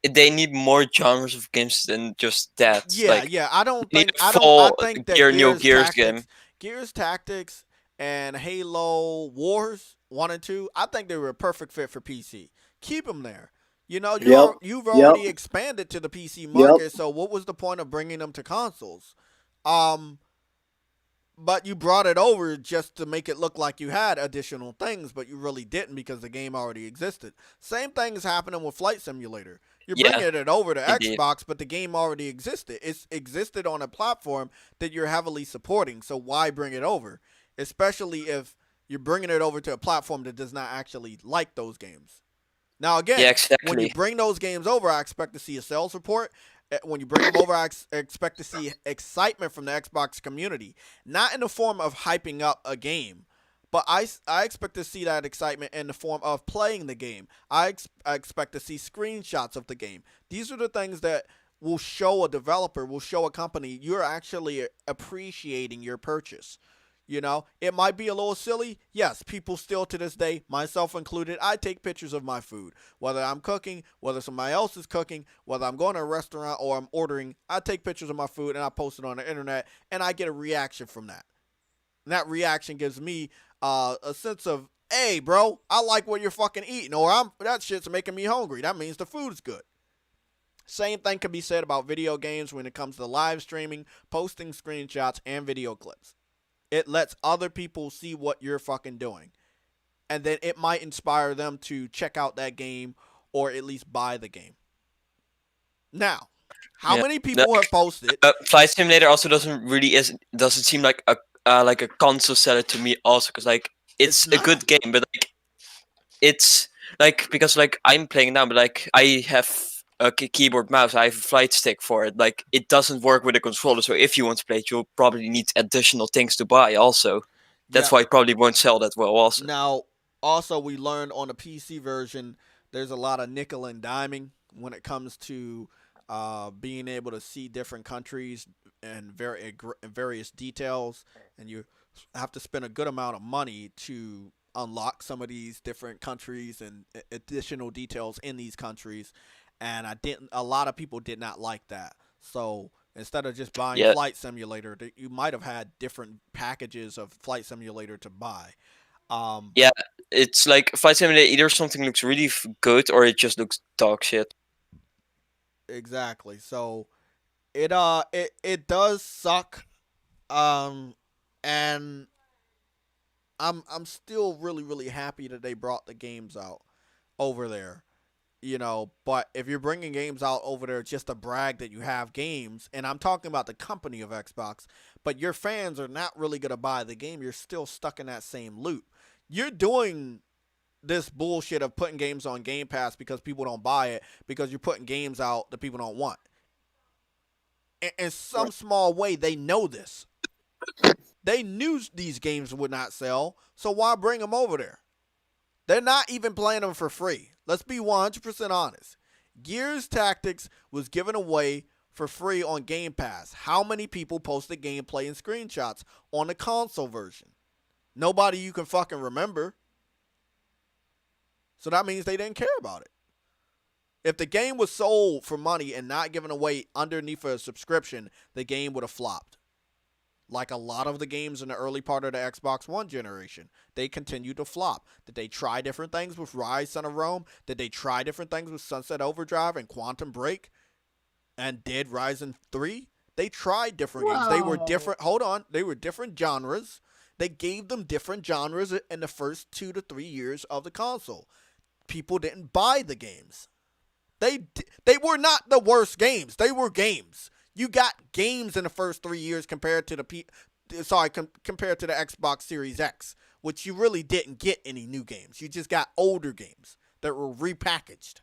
they need more genres of games than just that. Yeah, like, yeah. I don't they need think. a I full think that new Gears game. Gears Tactics and Halo Wars 1 and 2. I think they were a perfect fit for PC. Keep them there. You know, you've already expanded to the PC market. So what was the point of bringing them to consoles? But you brought it over just to make it look like you had additional things, but you really didn't because the game already existed. Same thing is happening with Flight Simulator. You're bringing it over to Xbox, but the game already existed. It's existed on a platform that you're heavily supporting, so why bring it over? Especially if you're bringing it over to a platform that does not actually like those games. Now, again, when you bring those games over, I expect to see a sales report. When you bring them over, I expect to see excitement from the Xbox community. Not in the form of hyping up a game, but I expect to see that excitement in the form of playing the game. I expect to see screenshots of the game. These are the things that will show a developer, will show a company, you're actually appreciating your purchase. You know, it might be a little silly. Yes, people still to this day, myself included, I take pictures of my food. Whether I'm cooking, whether somebody else is cooking, whether I'm going to a restaurant or I'm ordering, I take pictures of my food and I post it on the internet and I get a reaction from that. And that reaction gives me a sense of, hey, bro, I like what you're fucking eating, or that shit's making me hungry. That means the food's good. Same thing can be said about video games when it comes to live streaming, posting screenshots, and video clips. It lets other people see what you're fucking doing. And then it might inspire them to check out that game or at least buy the game. Now, How Yeah. many people have posted? Flight Simulator also doesn't seem like a console seller to me also, because like it's a not. good game, but like it's like, because like I'm playing now, but like I have a keyboard mouse, I have a flight stick for it. Like it doesn't work with a controller, so if you want to play it, you'll probably need additional things to buy. Also, Yeah. that's why it probably won't sell that well. Also, Now, also we learned on the PC version, there's a lot of nickel and diming when it comes to being able to see different countries and various details, and you have to spend a good amount of money to unlock some of these different countries and additional details in these countries. And a lot of people did not like that. So instead of just buying yeah, Flight Simulator, you might have had different packages of Flight Simulator to buy. yeah, it's like Flight Simulator. Either something looks really good, or it just looks dog shit. Exactly. So it does suck. And I'm still really happy that they brought the games out over there. But if you're bringing games out over there just to brag that you have games, and I'm talking about the company of Xbox, but your fans are not really going to buy the game, you're still stuck in that same loop. You're doing this bullshit of putting games on Game Pass because people don't buy it, because you're putting games out that people don't want. In some small way, they know this. They knew these games would not sell, so why bring them over there? They're not even playing them for free. Let's be 100% honest. Gears Tactics was given away for free on Game Pass. How many people posted gameplay and screenshots on the console version? Nobody you can fucking remember. So that means they didn't care about it. If the game was sold for money and not given away underneath a subscription, the game would have flopped. Like a lot of the games in the early part of the Xbox One generation, they continued to flop. Did they try different things with Rise, Son of Rome? Did they try different things with Sunset Overdrive and Quantum Break and Dead Rising 3? They tried different games. They were different. Hold on. They were different genres. They gave them different genres in the first 2 to 3 years of the console. People didn't buy the games. They were not the worst games. They were games. You got games in the first 3 years compared to compared to the Xbox Series X, which you really didn't get any new games. You just got older games that were repackaged.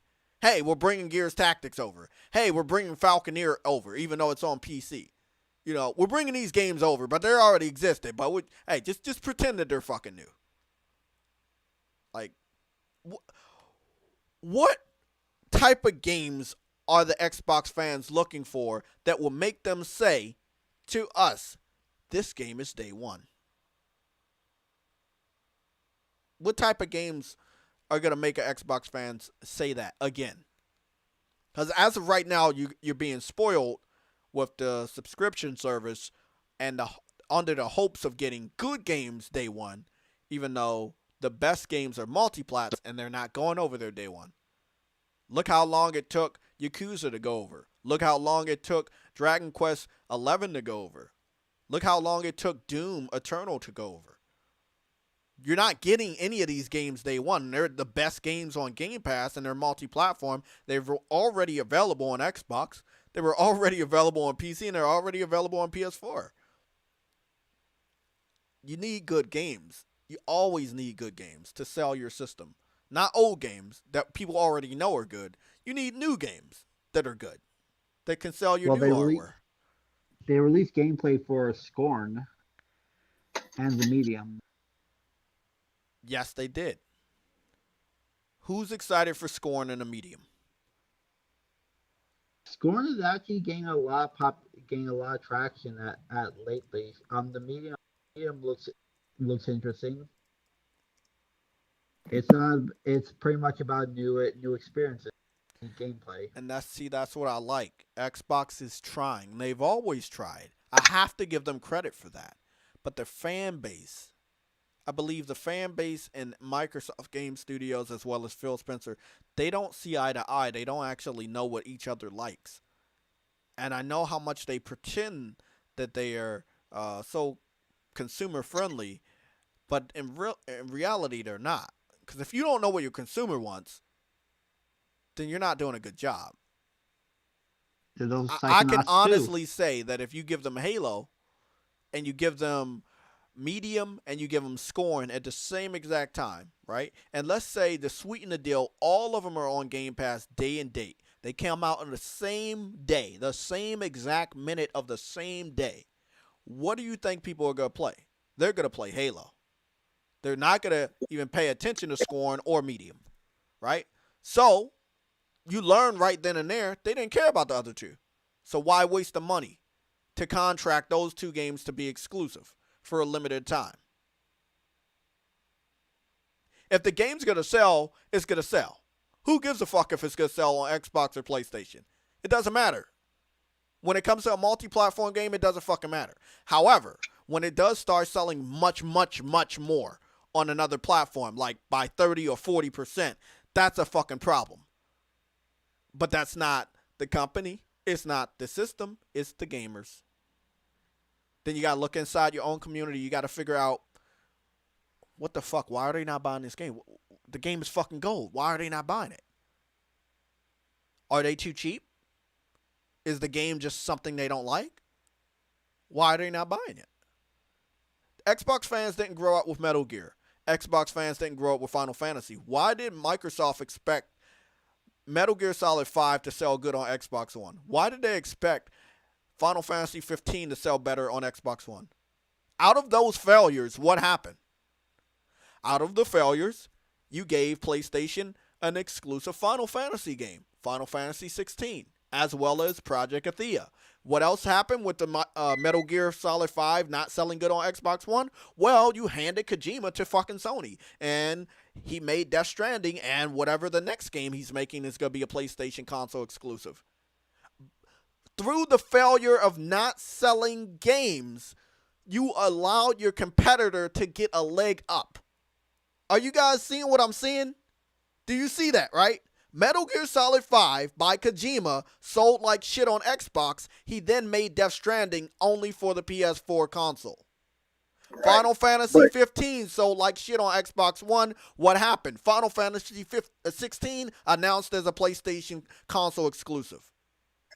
Hey, we're bringing Gears Tactics over. Hey, we're bringing Falconeer over, even though it's on PC. We're bringing these games over, but they're already existed. But hey, just pretend that they're fucking new. Like, what type of games are the Xbox fans looking for that will make them say to us, this game is day one? What type of games are going to make an Xbox fans say that again? Because as of right now, you're being spoiled with the subscription service and under the hopes of getting good games day one, even though the best games are multiplats and they're not going over there day one. Look how long it took Yakuza to go over. Look how long it took Dragon Quest XI to go over. Look how long it took Doom Eternal to go over. You're not getting any of these games day one. They're the best games on Game Pass and they're multi-platform. They were already available on Xbox. They were already available on PC and they're already available on PS4. You need good games. You always need good games to sell your system. Not old games that people already know are good. You need new games that are good, that can sell your new hardware. They released gameplay for Scorn and the Medium. Yes, they did. Who's excited for Scorn and the Medium? Scorn is actually getting a lot of traction at lately. The Medium looks interesting. It's pretty much about new experiences and gameplay. And that's what I like. Xbox is trying. They've always tried. I have to give them credit for that. But the fan base, I believe the fan base in Microsoft Game Studios as well as Phil Spencer, they don't see eye to eye. They don't actually know what each other likes. And I know how much they pretend that they are so consumer friendly, but in reality they're not. Because if you don't know what your consumer wants, then you're not doing a good job. those I can Psychonauts too. honestly say that if you give them Halo and you give them medium and you give them scoring at the same exact time, right? And let's say to sweeten the deal, all of them are on Game Pass day and date. They come out on the same day, the same exact minute of the same day. What do you think people are going to play? They're going to play Halo. They're not going to even pay attention to scoring or medium, right? So you learn right then and there they didn't care about the other two. So why waste the money to contract those two games to be exclusive for a limited time? If the game's going to sell, it's going to sell. Who gives a fuck if it's going to sell on Xbox or PlayStation? It doesn't matter. When it comes to a multi-platform game, it doesn't fucking matter. However, when it does start selling much, much, much more on another platform, like by 30 or 40%, that's a fucking problem. But that's not the company. It's not the system. It's the gamers. Then you got to look inside your own community. You got to figure out, what the fuck? Why are they not buying this game? The game is fucking gold. Why are they not buying it? Are they too cheap? Is the game just something they don't like? Why are they not buying it? Xbox fans didn't grow up with Metal Gear. Xbox fans didn't grow up with Final Fantasy. Why did Microsoft expect Metal Gear Solid 5 to sell good on Xbox One? Why did they expect Final Fantasy 15 to sell better on Xbox One? Out of those failures, what happened? Out of the failures, you gave PlayStation an exclusive Final Fantasy game, Final Fantasy 16, as well as Project Athea. What else happened with the Metal Gear Solid 5 not selling good on Xbox One? Well, you handed Kojima to fucking Sony, and he made Death Stranding, and whatever the next game he's making is going to be a PlayStation console exclusive. Through the failure of not selling games, you allowed your competitor to get a leg up. Are you guys seeing what I'm seeing? Do you see that, right? Metal Gear Solid 5 by Kojima sold like shit on Xbox. He then made Death Stranding only for the PS4 console. Right. Final Fantasy 15 sold like shit on Xbox One. What happened? Final Fantasy 16 announced as a PlayStation console exclusive.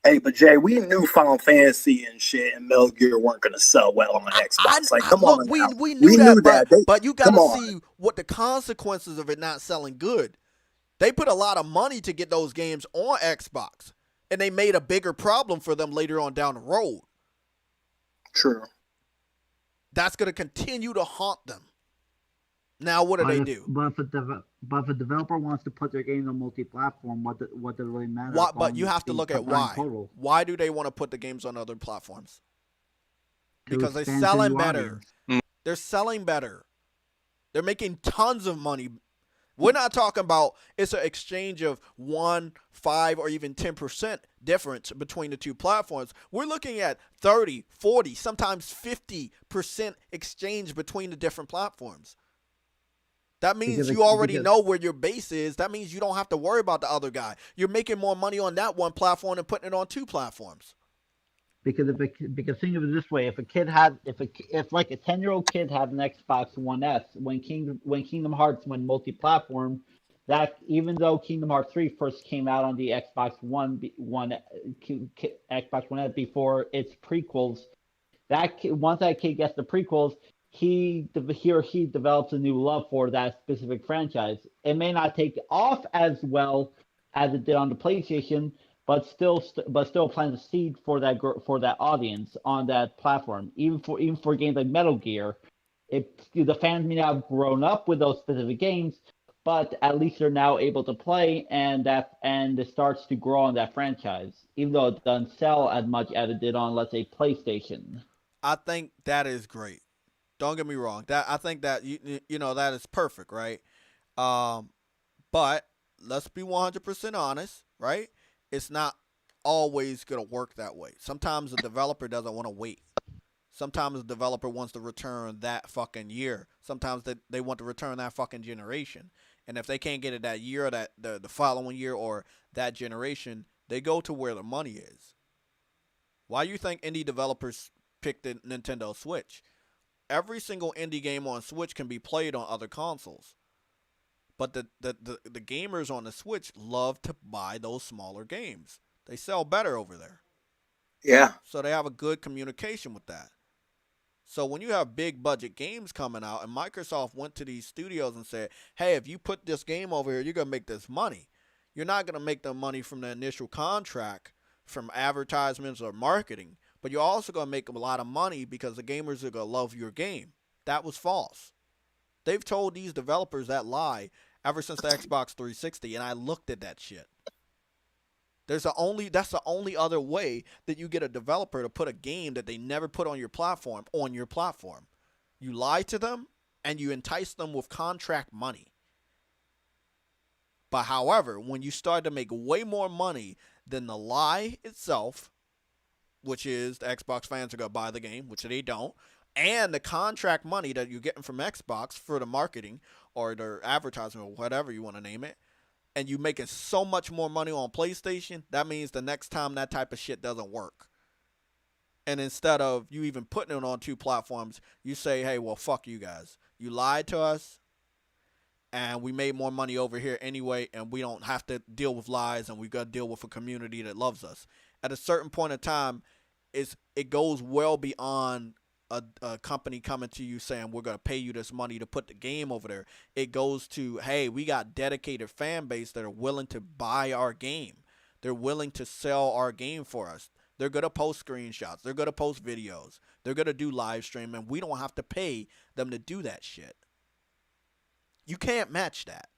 Hey, but Jay, we knew Final Fantasy and shit and Metal Gear weren't going to sell well on Xbox. Come on, we knew that, but you got to see what the consequences of it not selling good. They put a lot of money to get those games on Xbox, and they made a bigger problem for them later on down the road. True. That's going to continue to haunt them. Now, what do they do? But if a developer wants to put their game on multi-platform, what does it really matter? But you have to look at why. Total? Why do they want to put the games on other platforms? Because they're selling better. They're selling better. They're making tons of money. We're not talking about it's an exchange of 1, 5, or even 10% difference between the two platforms. We're looking at 30, 40, sometimes 50% exchange between the different platforms. That means you already know where your base is. That means you don't have to worry about the other guy. You're making more money on that one platform and putting it on two platforms. Because think of it this way: if like a 10-year-old kid had an Xbox One S, when Kingdom Hearts went multi-platform, that even though Kingdom Hearts 3 first came out on the Xbox One S before its prequels, once that kid gets the prequels, he or she develops a new love for that specific franchise. It may not take off as well as it did on the PlayStation, but still plant a seed for that audience on that platform. Even for games like Metal Gear, the fans may not have grown up with those specific games, but at least they're now able to play, and it starts to grow on that franchise, even though it doesn't sell as much as it did on, let's say, PlayStation. I think that is great. Don't get me wrong. I think that you know that is perfect, right? But let's be 100% honest, right? It's not always going to work that way. Sometimes the developer doesn't want to wait. Sometimes the developer wants to return that fucking year. Sometimes they want to return that fucking generation. And if they can't get it that year or the following year or that generation, they go to where the money is. Why do you think indie developers pick the Nintendo Switch? Every single indie game on Switch can be played on other consoles. But the gamers on the Switch love to buy those smaller games. They sell better over there. Yeah. So they have a good communication with that. So when you have big budget games coming out, and Microsoft went to these studios and said, hey, if you put this game over here, you're going to make this money. You're not going to make the money from the initial contract, from advertisements or marketing, but you're also going to make a lot of money because the gamers are going to love your game. That was false. They've told these developers that lie ever since the Xbox 360, and I looked at that shit. That's the only other way that you get a developer to put a game that they never put on your platform on your platform. You lie to them and you entice them with contract money. But however, when you start to make way more money than the lie itself, which is the Xbox fans are going to buy the game, which they don't, and the contract money that you're getting from Xbox for the marketing or their advertisement or whatever you want to name it, and you making so much more money on PlayStation, that means the next time that type of shit doesn't work. And instead of you even putting it on two platforms, you say, hey, well, fuck you guys. You lied to us, and we made more money over here anyway, and we don't have to deal with lies, and we got to deal with a community that loves us. At a certain point in time, it goes well beyond a company coming to you saying we're going to pay you this money to put the game over there. It goes to, hey, we got dedicated fan base that are willing to buy our game. They're willing to sell our game for us. They're going to post screenshots. They're going to post videos. They're going to do live stream, and we don't have to pay them to do that shit. You can't match that.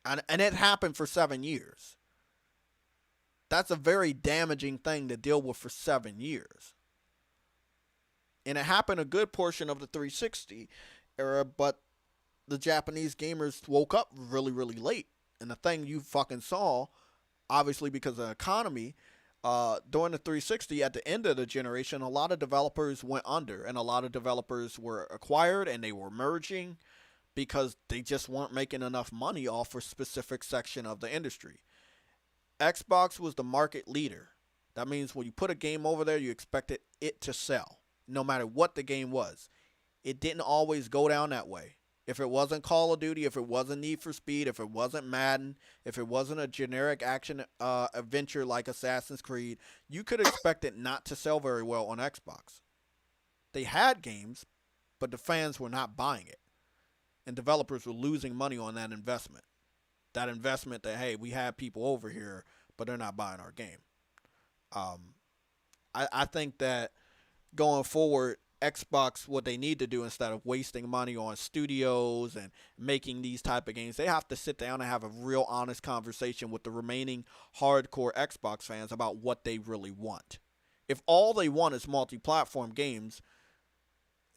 And it happened for 7 years. That's a very damaging thing to deal with for 7 years. And it happened a good portion of the 360 era, but the Japanese gamers woke up really, really late. And the thing you fucking saw, obviously because of the economy, during the 360, at the end of the generation, a lot of developers went under, and a lot of developers were acquired, and they were merging because they just weren't making enough money off a specific section of the industry. Xbox was the market leader. That means when you put a game over there, you expected it to sell, no matter what the game was. It didn't always go down that way. If it wasn't Call of Duty, if it wasn't Need for Speed, if it wasn't Madden, if it wasn't a generic action adventure like Assassin's Creed, you could expect it not to sell very well on Xbox. They had games, but the fans were not buying it. And developers were losing money on that investment. That investment that, hey, we have people over here, but they're not buying our game. I think that going forward, Xbox, what they need to do instead of wasting money on studios and making these type of games, they have to sit down and have a real honest conversation with the remaining hardcore Xbox fans about what they really want. If all they want is multi-platform games,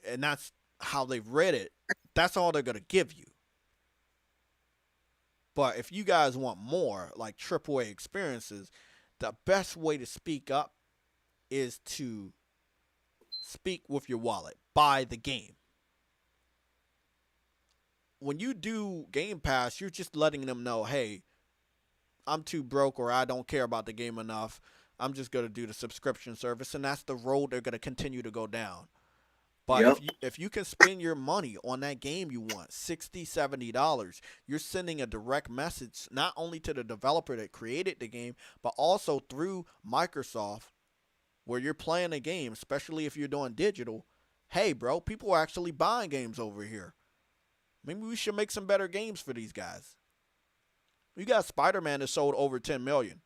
and that's how they've read it, that's all they're going to give you. But if you guys want more, like AAA experiences, the best way to speak up is to speak with your wallet. Buy the game. When you do Game Pass, you're just letting them know, hey, I'm too broke, or I don't care about the game enough. I'm just going to do the subscription service, and that's the road they're going to continue to go down. But if you can spend your money on that game you want, $60, $70, you're sending a direct message not only to the developer that created the game, but also through Microsoft, where you're playing a game, especially if you're doing digital. Hey, bro, people are actually buying games over here. Maybe we should make some better games for these guys. You got Spider-Man that sold over 10 million.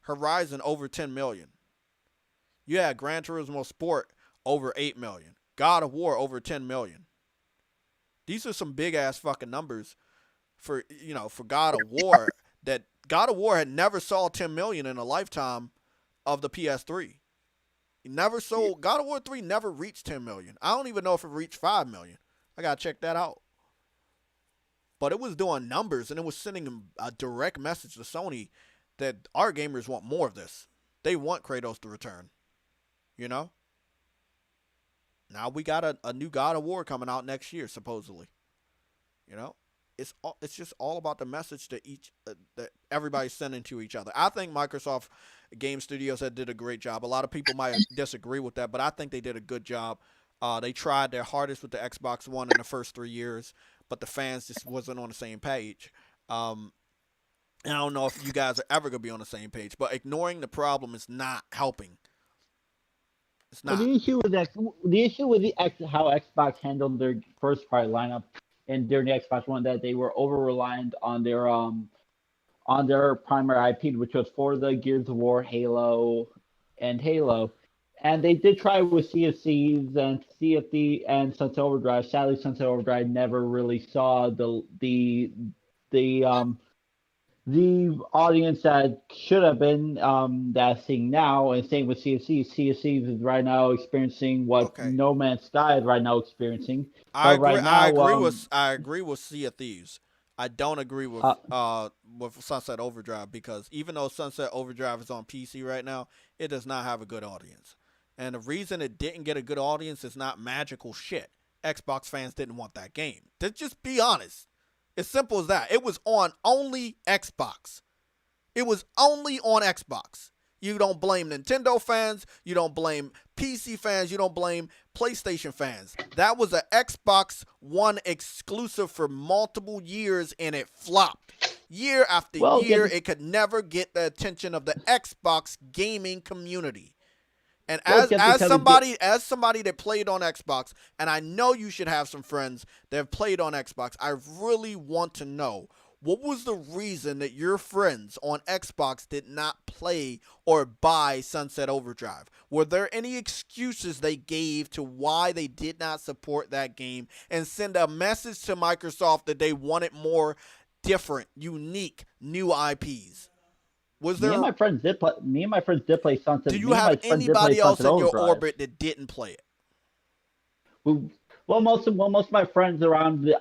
Horizon over 10 million. You had Gran Turismo Sport over 8 million. God of War over 10 million. These are some big ass fucking numbers for God of War, that God of War had never saw 10 million in a lifetime of the PS3. He never sold. God of War 3 never reached 10 million. I don't even know if it reached 5 million. I gotta check that out. But it was doing numbers, and it was sending a direct message to Sony that our gamers want more of this. They want Kratos to return. You know? Now we got a new God of War coming out next year, supposedly. You know? It's just all about the message that that everybody's sending to each other. I think Microsoft Game Studios did a great job. A lot of people might disagree with that, but I think they did a good job. They tried their hardest with the Xbox One in the first 3 years, but the fans just wasn't on the same page. And I don't know if you guys are ever gonna be on the same page, but ignoring the problem is not helping. It's Well, not. the issue with how Xbox handled their first party lineup and during the Xbox One, that they were over reliant on their primary IP, which was Forza, Gears of War, Halo. And they did try with Sea of Thieves and CFD and Sunset Overdrive. Sadly, Sunset Overdrive never really saw the audience that should have been that's seeing now, and same with CFC. CFC is right now experiencing what Okay. No Man's Sky is right now experiencing. I But agree. right now, I agree with Sea of Thieves. I don't agree uh, with Sunset Overdrive, because even though Sunset Overdrive is on PC right now, it does not have a good audience. And the reason it didn't get a good audience is not magical shit. Xbox fans didn't want that game. To just be honest. As simple as that. It was on only Xbox. It was only on Xbox. You don't blame Nintendo fans. You don't blame PC fans. You don't blame PlayStation fans. That was an Xbox One exclusive for multiple years, and it flopped. Year after year, it could never get the attention of the Xbox gaming community. And as somebody that played on Xbox, and I know you should have some friends that have played on Xbox, I really want to know, what was the reason that your friends on Xbox did not play or buy Sunset Overdrive? Were there any excuses they gave to why they did not support that game and send a message to Microsoft that they wanted more different, unique, new IPs? Was there? Me and my friends did play Sunset. Do you have anybody else in your orbit that didn't play it? Well, most of my friends around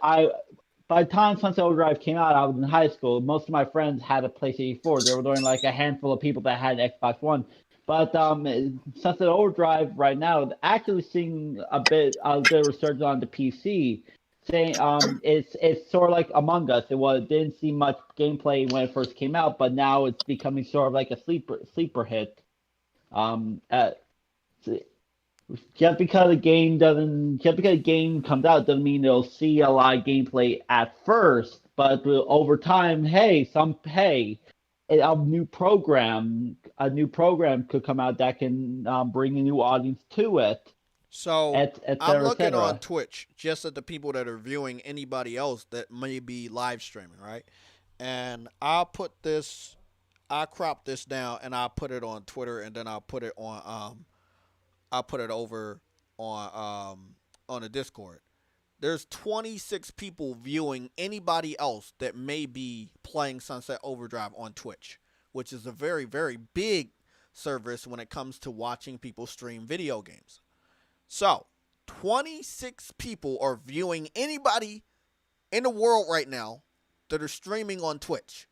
by the time Sunset Overdrive came out, I was in high school. Most of my friends had a PlayStation 4. There were only like a handful of people that had Xbox One. But Sunset Overdrive right now actually seeing a bit of resurgence on the PC. Saying it's sort of like Among Us. Didn't see much gameplay when it first came out, but now it's becoming sort of like a sleeper hit. Just because a game comes out doesn't mean you'll see a lot of gameplay at first, but over time, a new program could come out that can bring a new audience to it. So I'm looking on Twitch just at the people that are viewing anybody else that may be live streaming, right? And I crop this down and I'll put it on Twitter, and then I'll put it on over on the Discord. There's 26 people viewing anybody else that may be playing Sunset Overdrive on Twitch, which is a very, very big service when it comes to watching people stream video games. So, 26 people are viewing anybody in the world right now that are streaming on Twitch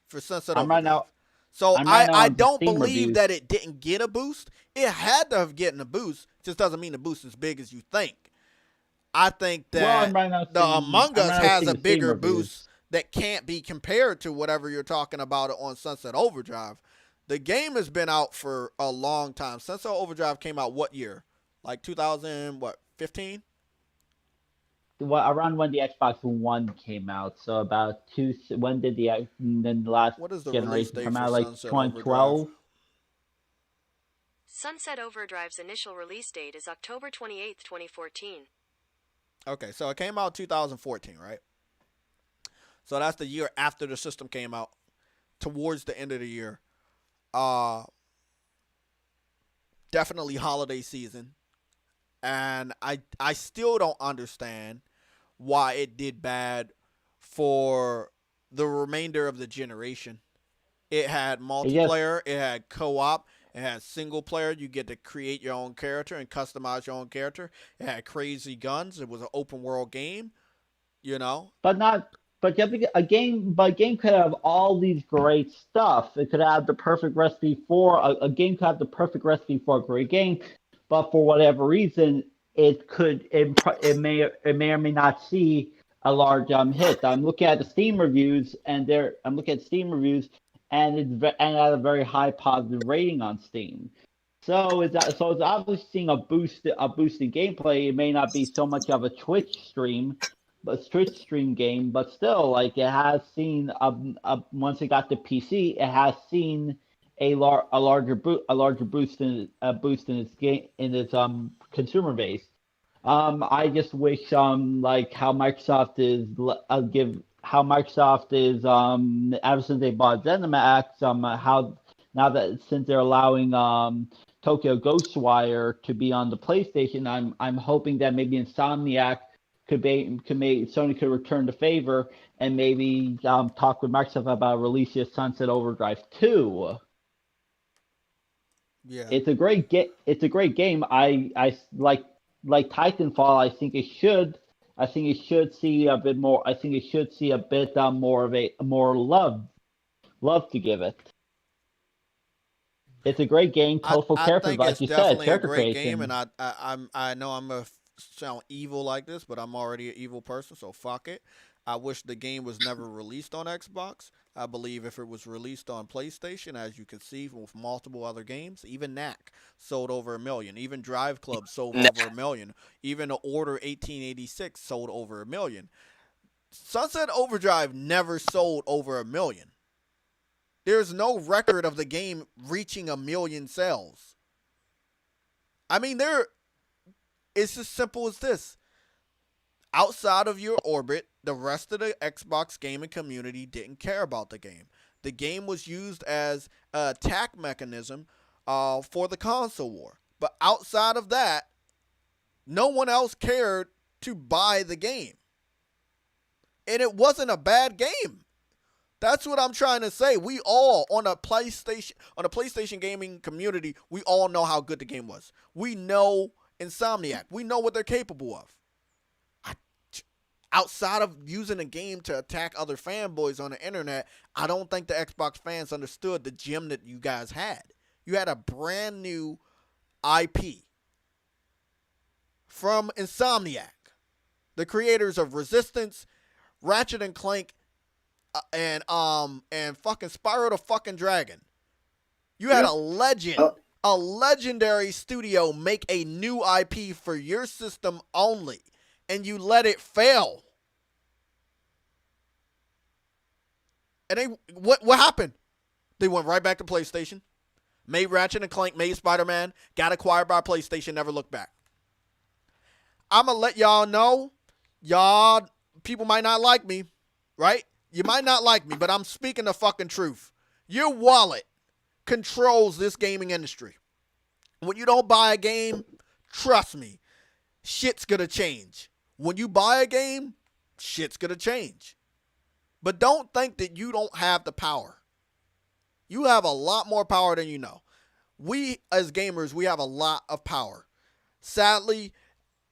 for Sunset Overdrive. So I don't believe that it didn't get a boost. It had to have gotten a boost. Just doesn't mean the boost is as big as you think. I think that the Among Us has a bigger boost that can't be compared to whatever you're talking about on Sunset Overdrive. The game has been out for a long time. Sunset Overdrive came out what year? Like 2015? Well, around when the Xbox One came out, so about when did the last generation come out? Like 2012. Sunset Overdrive's initial release date is October 28th, 2014. Okay, so it came out 2014, right? So that's the year after the system came out, towards the end of the year. Definitely holiday season. And I still don't understand why it did bad for the remainder of the generation. It had multiplayer, it had co-op, it had single player. You get to create your own character and customize your own character. It had crazy guns. It was an open world game, you know. But a game could have all these great stuff. It could have the perfect recipe for a game. Could have the perfect recipe for a great game. But for whatever reason, it may or may not see a large hit. I'm looking at the Steam reviews, and it had a very high positive rating on Steam. So it's obviously seeing a boost in gameplay. It may not be so much of a Twitch stream, Twitch stream game, but still, like it has seen once it got to PC, it has seen a larger boost in its game in its consumer base. I just wish like how Microsoft is give how Microsoft is ever since they bought ZeniMax how now that since they're allowing Tokyo Ghostwire to be on the PlayStation, I'm hoping that maybe Insomniac Sony could return the favor and maybe talk with Microsoft about releasing Sunset Overdrive 2. Yeah. It's a great game. I like Titanfall. I think it should see a bit more. I think it should see a bit more of a more love to give it. It's a great game, colorful characters, think like it's you said, definitely a character great creation. game, and I know I'm gonna sound evil like this, but I'm already an evil person, so fuck it. I wish the game was never released on Xbox. I believe if it was released on PlayStation, as you can see with multiple other games, even Knack sold over 1 million. Even Drive Club sold over 1 million. Even the Order 1886 sold over 1 million. Sunset Overdrive never sold over 1 million. There's no record of the game reaching 1 million sales. I mean, it's as simple as this. Outside of your orbit, the rest of the Xbox gaming community didn't care about the game. The game was used as an attack mechanism for the console war. But outside of that, no one else cared to buy the game. And it wasn't a bad game. That's what I'm trying to say. We all on a PlayStation gaming community, we all know how good the game was. We know Insomniac. We know what they're capable of. Outside of using a game to attack other fanboys on the internet, I don't think the Xbox fans understood the gem that you guys had. You had a brand new IP from Insomniac, the creators of Resistance, Ratchet and Clank, and fucking Spyro the fucking Dragon. You had a legendary studio make a new IP for your system only, and you let it fail. And what happened? They went right back to PlayStation, made Ratchet and Clank, made Spider-Man, got acquired by PlayStation, never looked back. I'm gonna let y'all know, people might not like me, right? You might not like me, but I'm speaking the fucking truth. Your wallet controls this gaming industry. When you don't buy a game, trust me, shit's gonna change. When you buy a game, shit's gonna change. But don't think that you don't have the power. You have a lot more power than you know. We, as gamers, we have a lot of power. Sadly,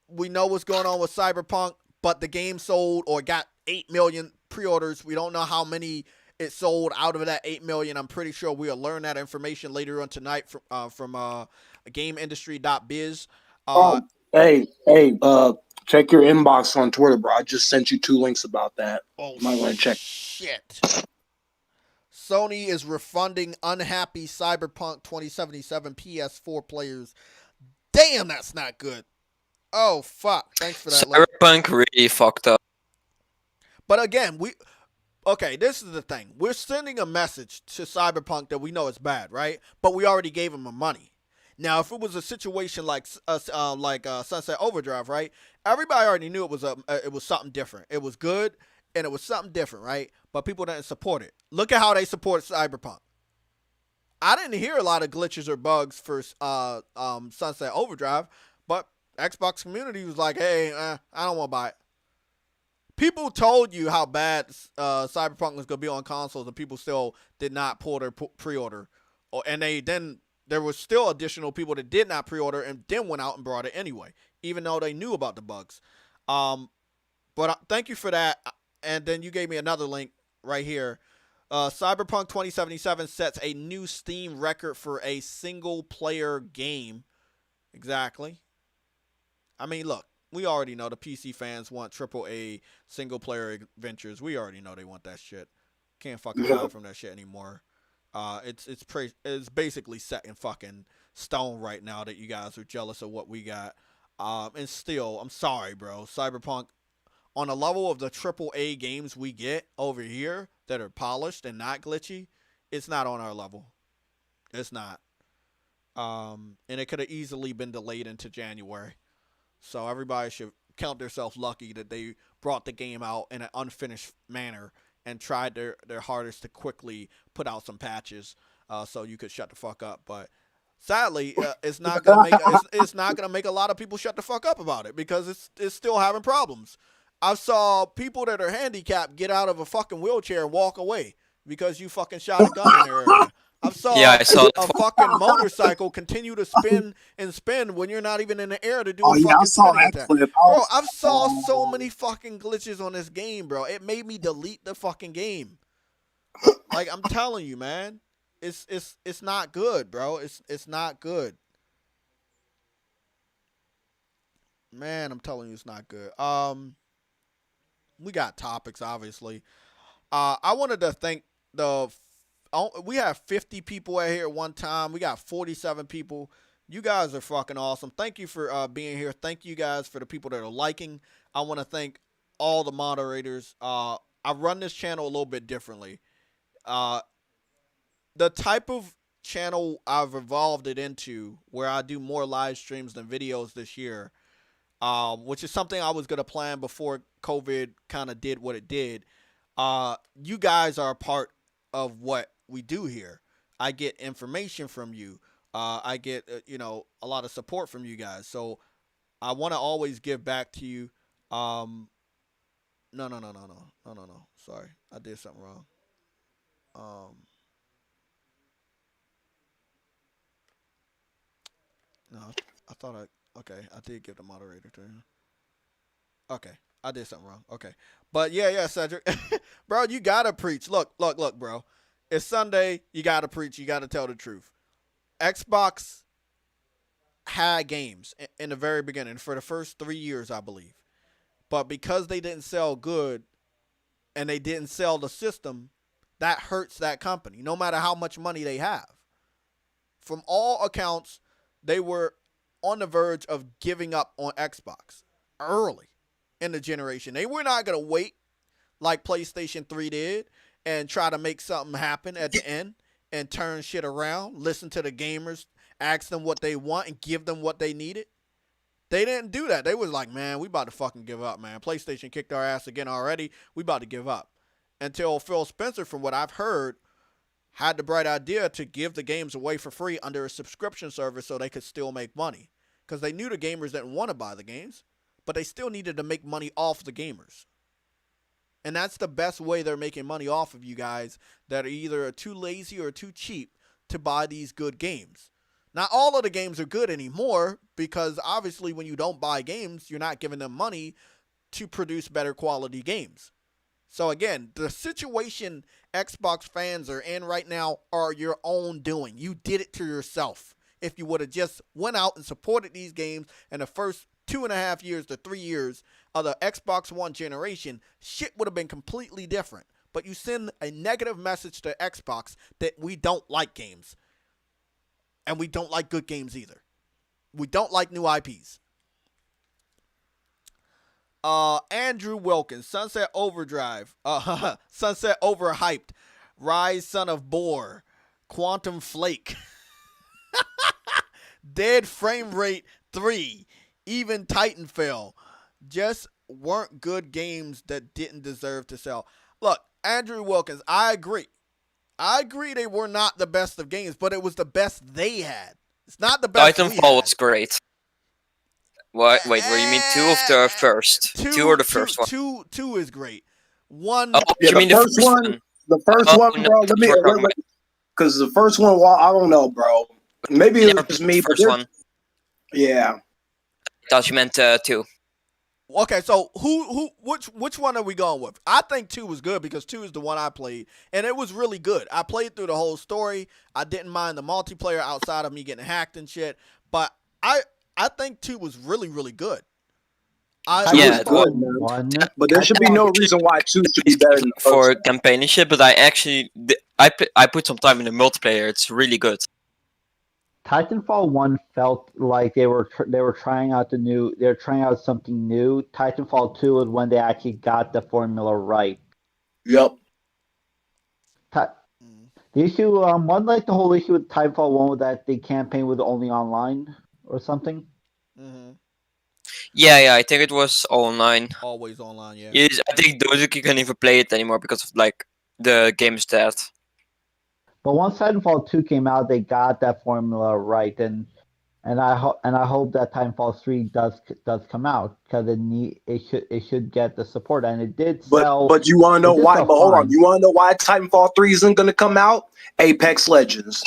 we know what's going on with Cyberpunk, but the game sold or got 8 million pre-orders. We don't know how many it sold out of that 8 million. I'm pretty sure we'll learn that information later on tonight from GameIndustry.biz. Hey, check your inbox on Twitter, bro. I just sent you 2 links about that. Oh, you might want to check. Shit. Sony is refunding unhappy Cyberpunk 2077 PS4 players. Damn, that's not good. Oh, fuck. Thanks for that. Cyberpunk really fucked up. But again, this is the thing. We're sending a message to Cyberpunk that we know is bad, right? But we already gave them the money. Now, if it was a situation like Sunset Overdrive, right? Everybody already knew it was something different. It was good, and it was something different, right? But people didn't support it. Look at how they support Cyberpunk. I didn't hear a lot of glitches or bugs for Sunset Overdrive, but Xbox community was like, hey, I don't want to buy it. People told you how bad Cyberpunk was going to be on consoles, and people still did not pull their pre-order. And there was still additional people that did not pre-order and then went out and brought it anyway, even though they knew about the bugs. But thank you for that. And then you gave me another link right here. Cyberpunk 2077 sets a new Steam record for a single-player game. Exactly. I mean, look, we already know the PC fans want AAA single-player adventures. We already know they want that shit. Can't fucking hide from that shit anymore. It's basically set in fucking stone right now that you guys are jealous of what we got. And still, I'm sorry, bro. Cyberpunk on the level of the AAA games we get over here that are polished and not glitchy, it's not on our level. It's not. And it could have easily been delayed into January. So everybody should count themselves lucky that they brought the game out in an unfinished manner and tried their hardest to quickly put out some patches so you could shut the fuck up. But sadly, it's not gonna make a lot of people shut the fuck up about it because it's still having problems. I saw people that are handicapped get out of a fucking wheelchair and walk away because you fucking shot a gun in their area. I saw a fucking motorcycle continue to spin and spin when you're not even in the air to do a fucking spinning attack. Bro, I've saw so many fucking glitches on this game, bro. It made me delete the fucking game. Like, I'm telling you, man. It's not good, bro. It's not good. Man, I'm telling you, it's not good. We got topics, obviously. I wanted to thank we have 50 people out here at one time. We got 47 people. You guys are fucking awesome. Thank you for being here. Thank you guys for the people that are liking. I want to thank all the moderators. I run this channel a little bit differently. The type of channel I've evolved it into where I do more live streams than videos this year, which is something I was going to plan before COVID kind of did what it did. You guys are a part of what we do here. I get information from you. I get, a lot of support from you guys. So I want to always give back to you. No. Sorry. I did something wrong. No, I thought okay, I did give the moderator to him. Okay, I did something wrong. Okay. But yeah, Cedric. Bro, you gotta preach. Look, bro. It's Sunday. You gotta preach. You gotta tell the truth. Xbox had games in the very beginning for the first 3 years, I believe. But because they didn't sell good and they didn't sell the system, that hurts that company, no matter how much money they have. From all accounts, they were on the verge of giving up on Xbox early in the generation. They were not going to wait like PlayStation 3 did and try to make something happen at the end and turn shit around, listen to the gamers, ask them what they want and give them what they needed. They didn't do that. They was like, man, we about to fucking give up, man. PlayStation kicked our ass again already. We about to give up. Until Phil Spencer, from what I've heard, had the bright idea to give the games away for free under a subscription service so they could still make money. Because they knew the gamers didn't want to buy the games, but they still needed to make money off the gamers. And that's the best way they're making money off of you guys that are either too lazy or too cheap to buy these good games. Not all of the games are good anymore because obviously when you don't buy games, you're not giving them money to produce better quality games. So again, the situation Xbox fans are in right now are your own doing. You did it to yourself. If you would have just went out and supported these games in the first 2.5 years to 3 years of the Xbox One generation, shit would have been completely different. But you send a negative message to Xbox that we don't like games. And we don't like good games either. We don't like new IPs. Andrew Wilkins, Sunset Overdrive, Sunset Overhyped, Rise Son of Boar, Quantum Flake, Dead Frame Rate 3, even Titanfall, just weren't good games that didn't deserve to sell. Look, Andrew Wilkins, I agree. I agree they were not the best of games, but it was the best they had. It's not the best Titanfall was great. What? Wait, what do you mean? Two of the first? Two or the first one? Two is great. One. Oh, you mean the first one? The first one, bro. Let me, because the first one, well, I don't know, bro. Maybe it was just me. First one. Yeah. Thought you meant two. Okay, so which one are we going with? I think 2 was good because 2 is the one I played, and it was really good. I played through the whole story. I didn't mind the multiplayer outside of me getting hacked and shit, but I think 2 was really, really good. Yeah, good, man. But there should be no reason why 2 should be better than the first for companionship. But I actually I put some time in the multiplayer. It's really good. Titanfall 1 felt like they were trying out something new. Titanfall 2 was when they actually got the formula right. Yep. The issue, one like the whole issue with Titanfall 1 was that the campaign was only online or something. Mm-hmm. Yeah, I think it was online. Always online, yeah. Yes, I think Dozuki can't even play it anymore because of like the game's death. But once Titanfall 2 came out, they got that formula right, and I hope that Titanfall 3 does come out because it should get the support, and it did sell. But you want to know why? But hold on, fine. you want to know why Titanfall 3 isn't going to come out? Apex Legends.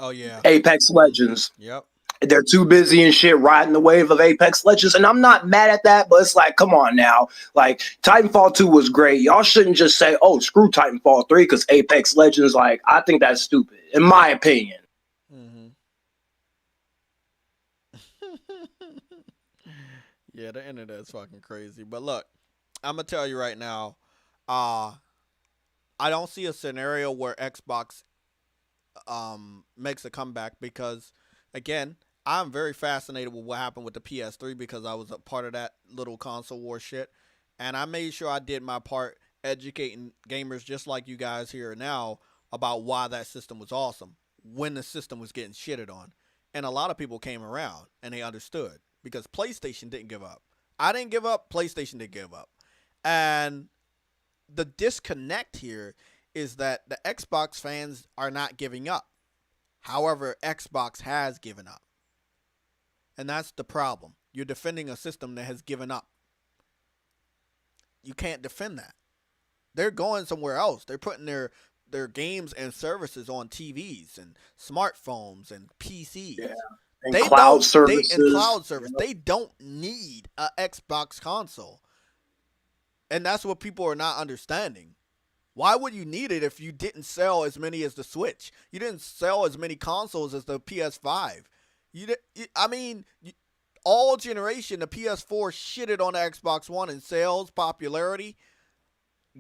Oh yeah. Apex Legends. Yep. They're too busy and shit riding the wave of Apex Legends, and I'm not mad at that, but it's like, come on now. Like, Titanfall 2 was great. Y'all shouldn't just say, oh, screw Titanfall 3 because Apex Legends, like, I think that's stupid, in my opinion. Mm-hmm. Yeah, the internet's fucking crazy. But look, I'm gonna tell you right now, I don't see a scenario where Xbox makes a comeback because, again, I'm very fascinated with what happened with the PS3 because I was a part of that little console war shit, and I made sure I did my part educating gamers just like you guys here now about why that system was awesome when the system was getting shitted on. And a lot of people came around and they understood because PlayStation didn't give up. I didn't give up. PlayStation didn't give up. And the disconnect here is that the Xbox fans are not giving up. However, Xbox has given up. And that's the problem. You're defending a system that has given up. You can't defend that. They're going somewhere else. They're putting their games and services on TVs and smartphones and PCs. Yeah. And cloud services. They don't need an Xbox console. And that's what people are not understanding. Why would you need it if you didn't sell as many as the Switch? You didn't sell as many consoles as the PS5. All generation, the PS4 shitted on the Xbox One in sales, popularity,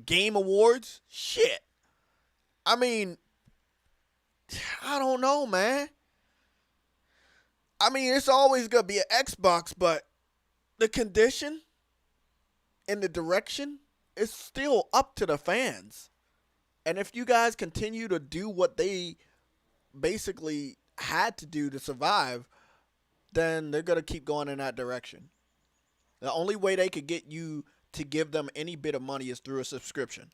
game awards, shit. I mean, I don't know, man. I mean, it's always going to be an Xbox, but the condition and the direction is still up to the fans. And if you guys continue to do what they basically had to do to survive, then they're going to keep going in that direction. The only way they could get you to give them any bit of money is through a subscription.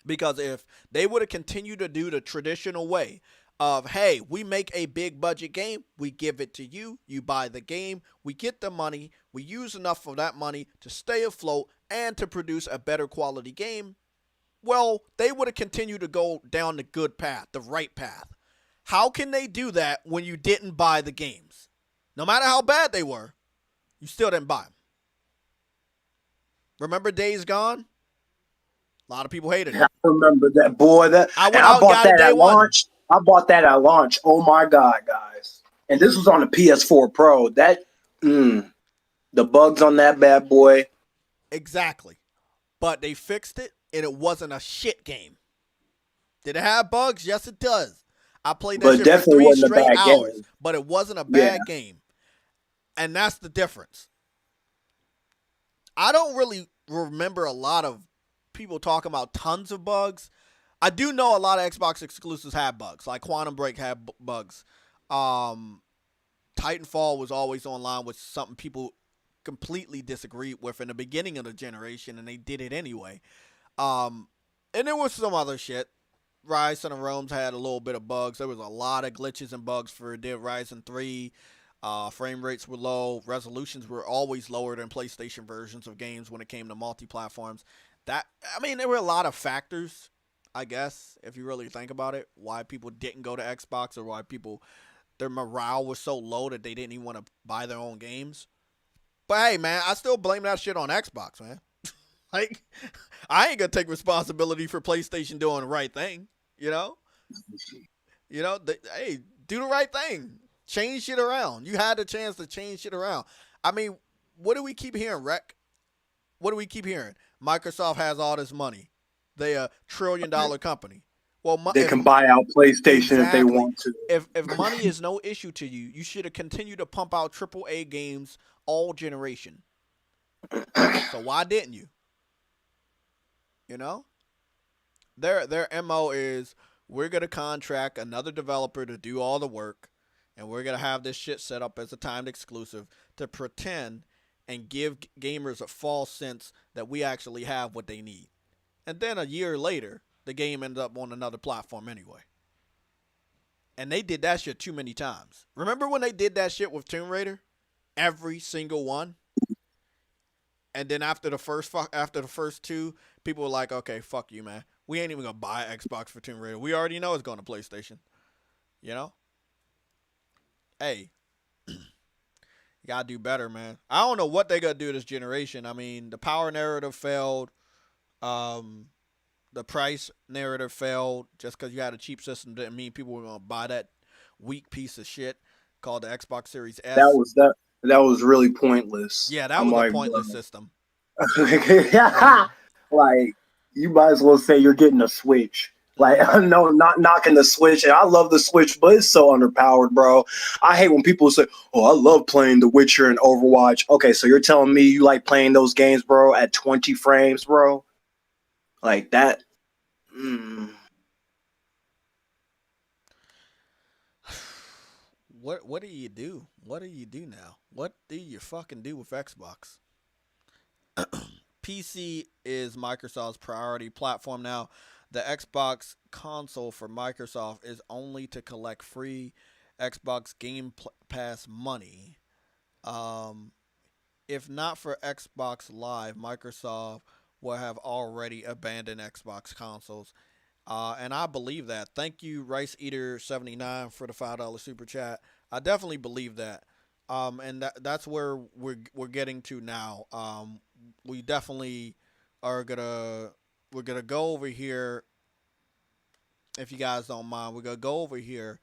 Because if they would have continued to do the traditional way of, hey, we make a big budget game, we give it to you, you buy the game, we get the money, we use enough of that money to stay afloat and to produce a better quality game, well, they would have continued to go down the good path, the right path. How can they do that when you didn't buy the games? No matter how bad they were, you still didn't buy them. Remember Days Gone? A lot of people hated it. I remember that, boy. I bought that at launch. I bought that at launch. Oh my god, guys! And this was on the PS4 Pro. The bugs on that bad boy. Exactly, but they fixed it, and it wasn't a shit game. Did it have bugs? Yes, it does. I played that shit for 3 straight hours, game. But it wasn't a bad game, and that's the difference. I don't really remember a lot of people talking about tons of bugs. I do know a lot of Xbox exclusives have bugs, like Quantum Break had bugs. Titanfall was always online with something people completely disagreed with in the beginning of the generation, and they did it anyway. And there was some other shit. Rise of the Realms had a little bit of bugs. There was a lot of glitches and bugs for Dead Rising 3. Frame rates were low. Resolutions were always lower than PlayStation versions of games when it came to multi-platforms. There were a lot of factors, I guess, if you really think about it, why people didn't go to Xbox or why their morale was so low that they didn't even want to buy their own games. But hey, man, I still blame that shit on Xbox, man. Like, I ain't gonna take responsibility for PlayStation doing the right thing, you know? Hey, do the right thing. Change shit around. You had the chance to change shit around. I mean, what do we keep hearing, Rec? What do we keep hearing? Microsoft has all this money. They're a $1 trillion company. They can buy out PlayStation if they want to. If money is no issue to you, you should have continued to pump out AAA games all generation. So why didn't you? You know, their MO is we're gonna contract another developer to do all the work, and we're gonna have this shit set up as a timed exclusive to pretend and give gamers a false sense that we actually have what they need. And then a year later, the game ended up on another platform anyway. And they did that shit too many times. Remember when they did that shit with Tomb Raider? Every single one. And then after the first two, people were like, okay, fuck you, man. We ain't even gonna buy an Xbox for Tomb Raider. We already know it's going to PlayStation. You know? Hey. You gotta do better, man. I don't know what they gonna do this generation. I mean, the power narrative failed. The price narrative failed. Just because you had a cheap system didn't mean people were gonna buy that weak piece of shit called the Xbox Series S. That was really pointless. Yeah, that was a pointless system. Like, you might as well say you're getting a Switch. Like, no, not knocking the Switch. And I love the Switch, but it's so underpowered, bro. I hate when people say, oh, I love playing The Witcher and Overwatch. Okay, so you're telling me you like playing those games, bro, at 20 frames, bro? Like that. What do you do? What do you do now? What do you fucking do with Xbox? PC is Microsoft's priority platform now. The Xbox console for Microsoft is only to collect free Xbox Game Pass money. If not for Xbox Live, Microsoft will have already abandoned Xbox consoles. And I believe that. Thank you, Rice Eater 79 for the $5 super chat. I definitely believe that. And that's where we're getting to now. We definitely are we're gonna go over here. If you guys don't mind, we're gonna go over here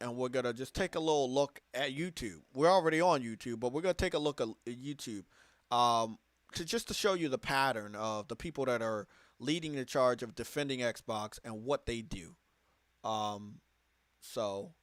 and we're gonna just take a little look at YouTube. We're already on YouTube, but we're gonna take a look at YouTube, to show you the pattern of the people that are leading the charge of defending Xbox and what they do. So,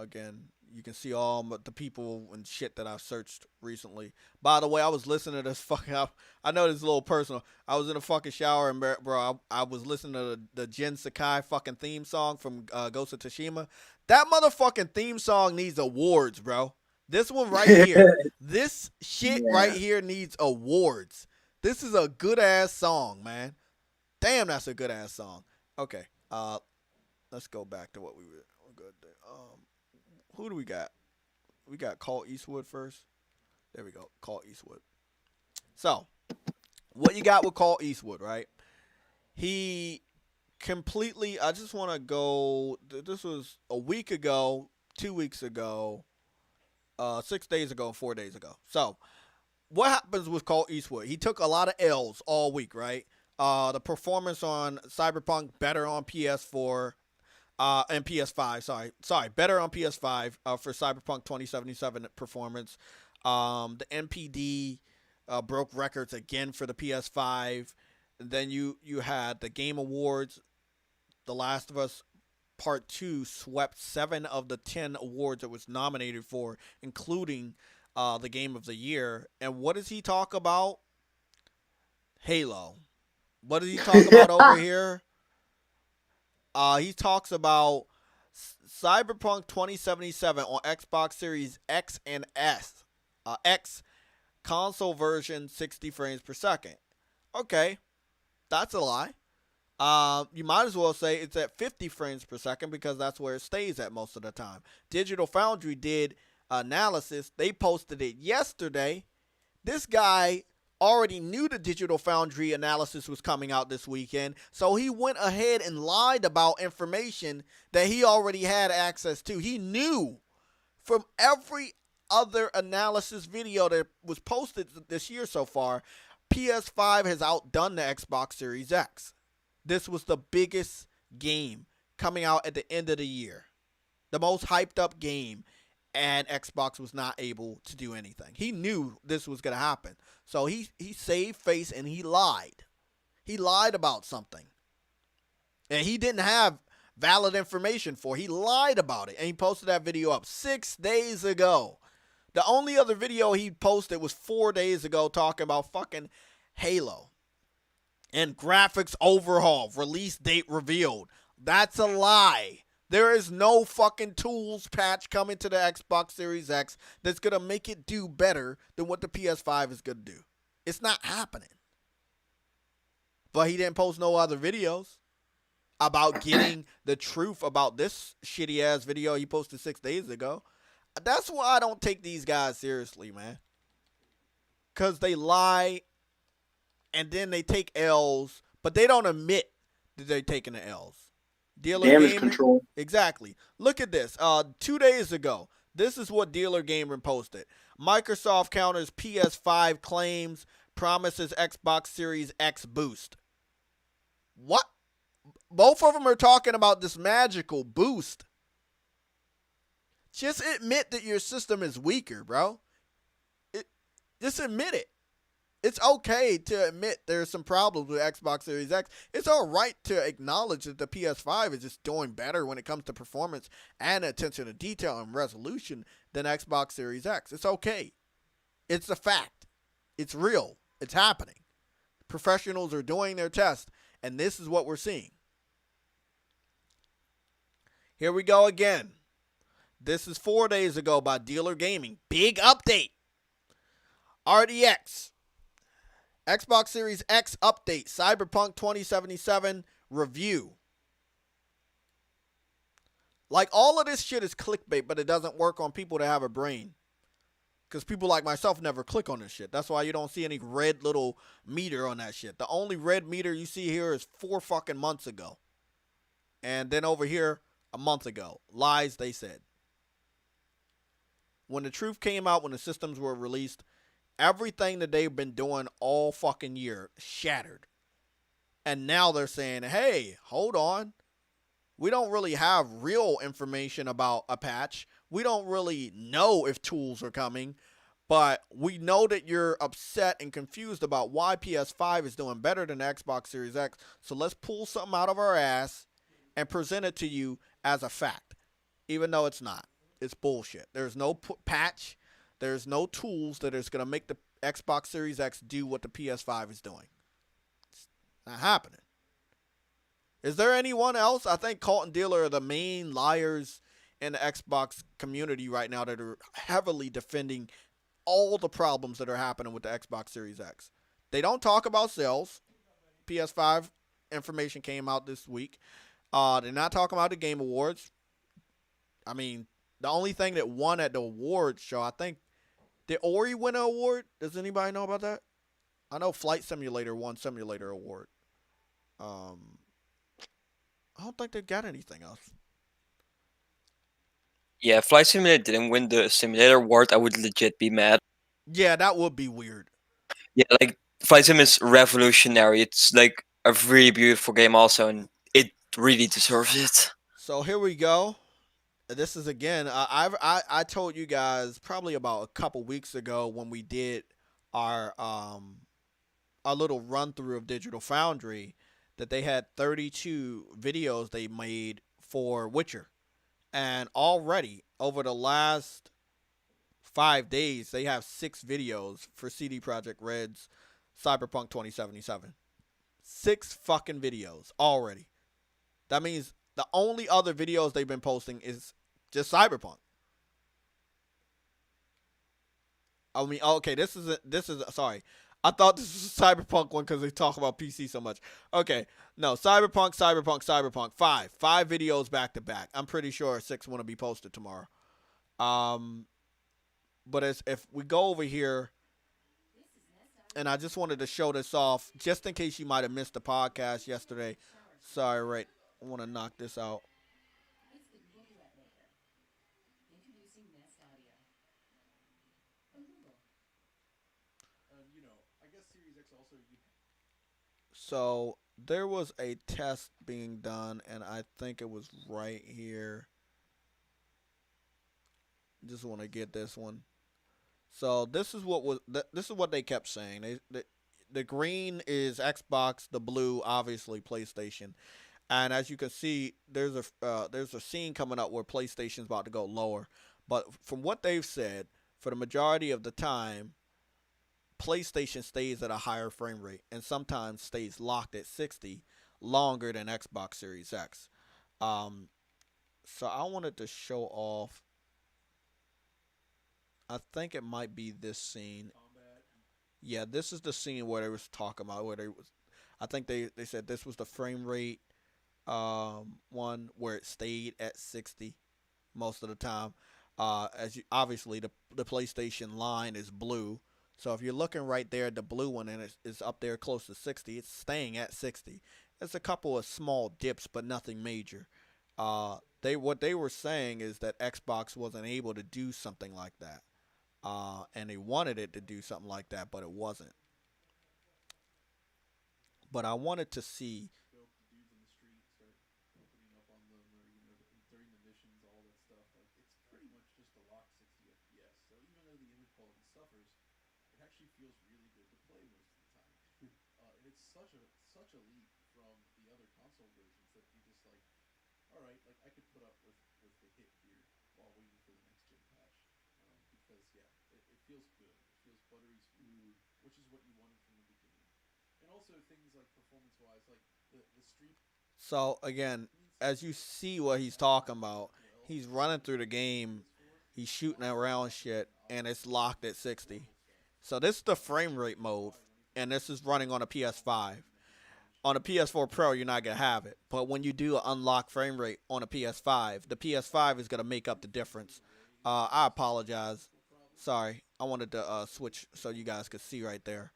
again, you can see all the people and shit that I've searched recently. By the way, I was listening to this fucking. I know this is a little personal. I was in a fucking shower and bro, I was listening to the Jin Sakai fucking theme song from Ghost of Tsushima. That motherfucking theme song needs awards, bro. This one right here, this shit right here needs awards. This is a good ass song, man. Damn, that's a good ass song. Okay, let's go back to what we were good. Who do we got? We got Call Eastwood first. There we go, Call Eastwood. So, what you got with Call Eastwood, right? He completely. I just want to go. This was a week ago, 2 weeks ago, 6 days ago, 4 days ago. So, what happens with Call Eastwood? He took a lot of L's all week, right? The performance on Cyberpunk better on PS4 and PS5. Sorry, better on PS5 for Cyberpunk 2077 performance. The NPD broke records again for the PS5. And then you had the Game Awards. The Last of Us Part 2 swept 7 of the 10 awards it was nominated for, including the Game of the Year. And what does he talk about? Halo. What does he talk about over here? He talks about Cyberpunk 2077 on Xbox Series X and S. X console version 60 frames per second. Okay, that's a lie. You might as well say it's at 50 frames per second because that's where it stays at most of the time. Digital Foundry did analysis. They posted it yesterday. This guy already knew the Digital Foundry analysis was coming out this weekend, so he went ahead and lied about information that he already had access to. He knew from every other analysis video that was posted this year so far, PS5 has outdone the Xbox Series X. This was the biggest game coming out at the end of the year. The most hyped up game, and Xbox was not able to do anything. He knew this was going to happen. So he saved face and he lied. He lied about something. And he didn't have valid information for. He lied about it, and he posted that video up 6 days ago. The only other video he posted was 4 days ago talking about fucking Halo. And graphics overhaul, release date revealed. That's a lie. There is no fucking tools patch coming to the Xbox Series X that's going to make it do better than what the PS5 is going to do. It's not happening. But he didn't post no other videos about getting the truth about this shitty ass video he posted 6 days ago. That's why I don't take these guys seriously, man. Because they lie and then they take L's, but they don't admit that they're taking the L's. Dealer Damage Gamer, control. exactly. Look at this. 2 days ago, this is what Dealer Gamer posted. Microsoft counters PS5 claims, promises Xbox Series X boost. What? Both of them are talking about this magical boost. Just admit that your system is weaker, bro. Just admit it. It's okay to admit there's some problems with Xbox Series X. It's all right to acknowledge that the PS5 is just doing better when it comes to performance and attention to detail and resolution than Xbox Series X. It's okay. It's a fact. It's real. It's happening. Professionals are doing their test, and this is what we're seeing. Here we go again. This is 4 days ago by Dealer Gaming. Big update. RDX. Xbox Series X update. Cyberpunk 2077 review. Like, all of this shit is clickbait, but it doesn't work on people that have a brain. Because people like myself never click on this shit. That's why you don't see any red little meter on that shit. The only red meter you see here is 4 fucking months ago. And then over here, a month ago. Lies, they said. When the truth came out, when the systems were released, everything that they've been doing all fucking year shattered. And now they're saying, hey, hold on. We don't really have real information about a patch. We don't really know if tools are coming. But we know that you're upset and confused about why PS5 is doing better than the Xbox Series X. So let's pull something out of our ass and present it to you as a fact. Even though it's not. It's bullshit. There's no patch. There's no tools that is going to make the Xbox Series X do what the PS5 is doing. It's not happening. Is there anyone else? I think Cult and Dealer are the main liars in the Xbox community right now that are heavily defending all the problems that are happening with the Xbox Series X. They don't talk about sales. PS5 information came out this week. They're not talking about the Game Awards. I mean, the only thing that won at the awards show, I think, did Ori win an award? Does anybody know about that? I know Flight Simulator won Simulator Award. I don't think they got anything else. Yeah, Flight Simulator didn't win the Simulator Award. I would legit be mad. Yeah, that would be weird. Yeah, like, Flight Sim is revolutionary. It's like a really beautiful game also, and it really deserves it. So here we go. This is again. I told you guys probably about a couple weeks ago when we did our little run through of Digital Foundry that they had 32 videos they made for Witcher, and already over the last 5 days they have 6 videos for CD Projekt Red's Cyberpunk 2077. 6 fucking videos already. That means the only other videos they've been posting is just Cyberpunk. I mean, okay, this is sorry. I thought this was a Cyberpunk one because they talk about PC so much. Okay, no, Cyberpunk. 5 videos back to back. I'm pretty sure 6 want to be posted tomorrow. But if we go over here, and I just wanted to show this off, just in case you might have missed the podcast yesterday. Sorry, right. I want to knock this out. So there was a test being done, and I think it was right here. Just want to get this one. So this is what they kept saying. The green is Xbox, the blue obviously PlayStation. And as you can see, there's a scene coming up where PlayStation's about to go lower. But from what they've said, for the majority of the time, PlayStation stays at a higher frame rate and sometimes stays locked at 60 longer than Xbox Series X. Um, so I wanted to show off. I think it might be this scene. Yeah, this is the scene where they was talking about where they was. I think they said this was the frame rate one where it stayed at 60 most of the time. As you, obviously the PlayStation line is blue, so if you're looking right there at the blue one and it's up there close to 60, it's staying at 60. There's a couple of small dips, but nothing major. They what they were saying is that Xbox wasn't able to do something like that, and they wanted it to do something like that, but it wasn't. But I wanted to see. So again, as you see what he's talking about, he's running through the game, he's shooting around shit, and it's locked at 60. So this is the frame rate mode, and this is running on a PS5. On a PS4 Pro, you're not gonna have it, but when you do an unlock frame rate on a PS5, the PS5 is gonna make up the difference. I apologize. Sorry, I wanted to switch so you guys could see right there.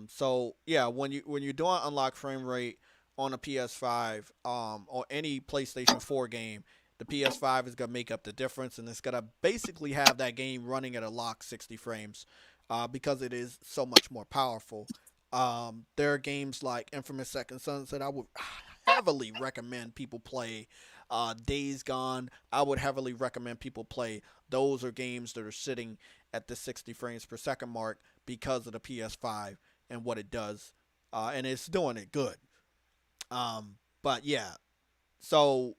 So yeah, when you're doing unlock frame rate on a PS5 or any PlayStation 4 game, the PS5 is gonna make up the difference, and it's gonna basically have that game running at a lock 60 frames, because it is so much more powerful. There are games like Infamous Second Sons that I would heavily recommend people play. Days Gone, I would heavily recommend people play. Those are games that are sitting at the 60 frames per second mark because of the PS5 and what it does, and it's doing it good. But yeah, so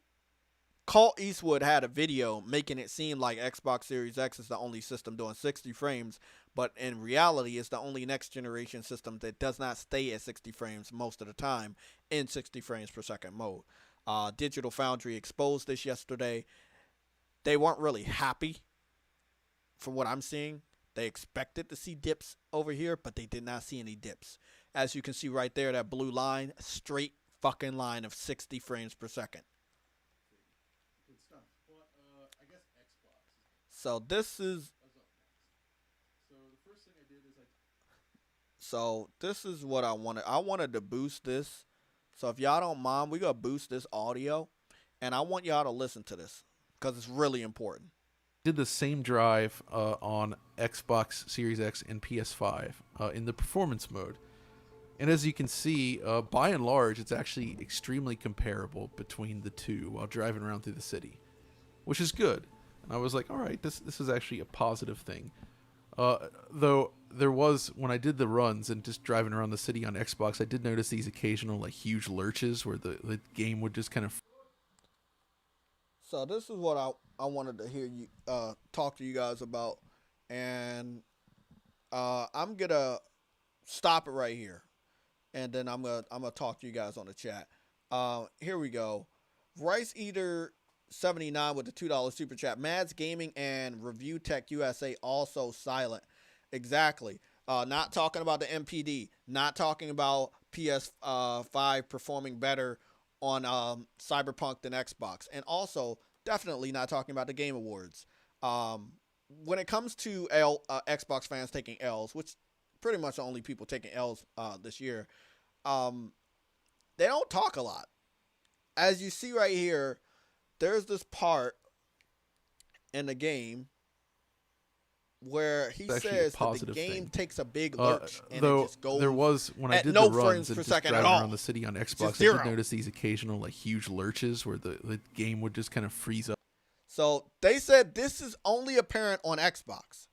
Colt Eastwood had a video making it seem like Xbox Series X is the only system doing 60 frames, but in reality, it's the only next generation system that does not stay at 60 frames most of the time in 60 frames per second mode. Digital Foundry exposed this yesterday. They weren't really happy from what I'm seeing. They expected to see dips over here, but they did not see any dips. As you can see right there, that blue line, straight fucking line of 60 frames per second. So this is what I wanted. I wanted to boost this. So if y'all don't mind, we're gonna boost this audio, and I want y'all to listen to this because it's really important. Did the same drive on Xbox Series X and PS5 in the performance mode. And as you can see, by and large, it's actually extremely comparable between the two while driving around through the city, which is good. And I was like, all right, this is actually a positive thing. Though there was, when I did the runs and just driving around the city on Xbox, I did notice these occasional like huge lurches where the game would just kind of. So this is what I wanted to hear you talk to you guys about, and I'm gonna stop it right here, and then I'm gonna talk to you guys on the chat. Here we go. Rice Eater 79 with the $2 super chat. Mads Gaming and Review Tech USA also silent. Exactly. Not talking about the MPD. Not talking about PS5 performing better on Cyberpunk than Xbox. And also, definitely not talking about the Game Awards. When it comes to Xbox fans taking L's, which pretty much the only people taking L's this year, they don't talk a lot. As you see right here, there's this part in the game where he says that the game takes a big lurch and it just goes. There was, when I did the runs and just driving around the city on Xbox, I did notice these occasional like huge lurches where the game would just kind of freeze up. So they said this is only apparent on Xbox,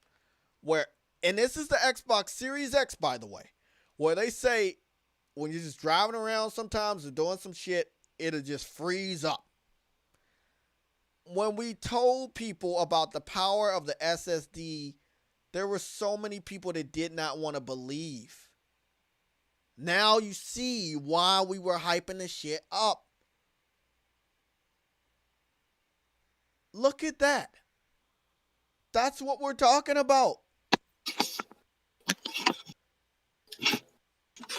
and this is the Xbox Series X, by the way, where they say when you're just driving around sometimes or doing some shit, it'll just freeze up. When we told people about the power of the SSD, there were so many people that did not want to believe. Now you see why we were hyping the shit up. Look at that. That's what we're talking about.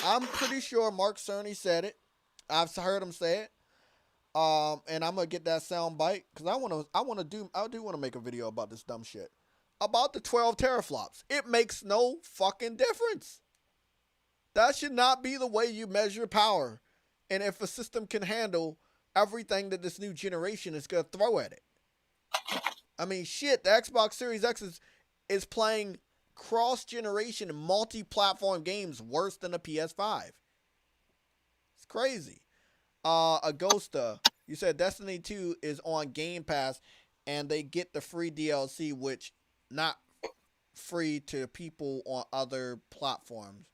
I'm pretty sure Mark Cerny said it. I've heard him say it. And I'm gonna get that sound bite because I do want to make a video about this dumb shit. About the 12 teraflops. It makes no fucking difference. That should not be the way you measure power. And if a system can handle everything that this new generation is gonna throw at it. I mean, shit, the Xbox Series X is playing cross-generation multi-platform games worse than the PS5. It's crazy. Agosta, you said Destiny 2 is on Game Pass and they get the free DLC, which not free to people on other platforms.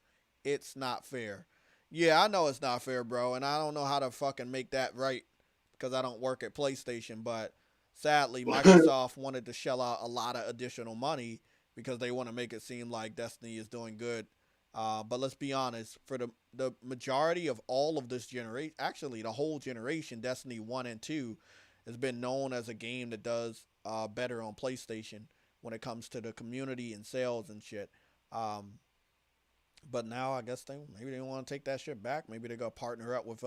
It's not fair. Yeah, I know it's not fair, bro, and I don't know how to fucking make that right because I don't work at PlayStation, but sadly, Microsoft wanted to shell out a lot of additional money because they want to make it seem like Destiny is doing good. But let's be honest, for the majority of all of this generation, actually the whole generation, Destiny 1 and 2 has been known as a game that does better on PlayStation when it comes to the community and sales and shit. But now I guess maybe they want to take that shit back. Maybe they're going to partner up with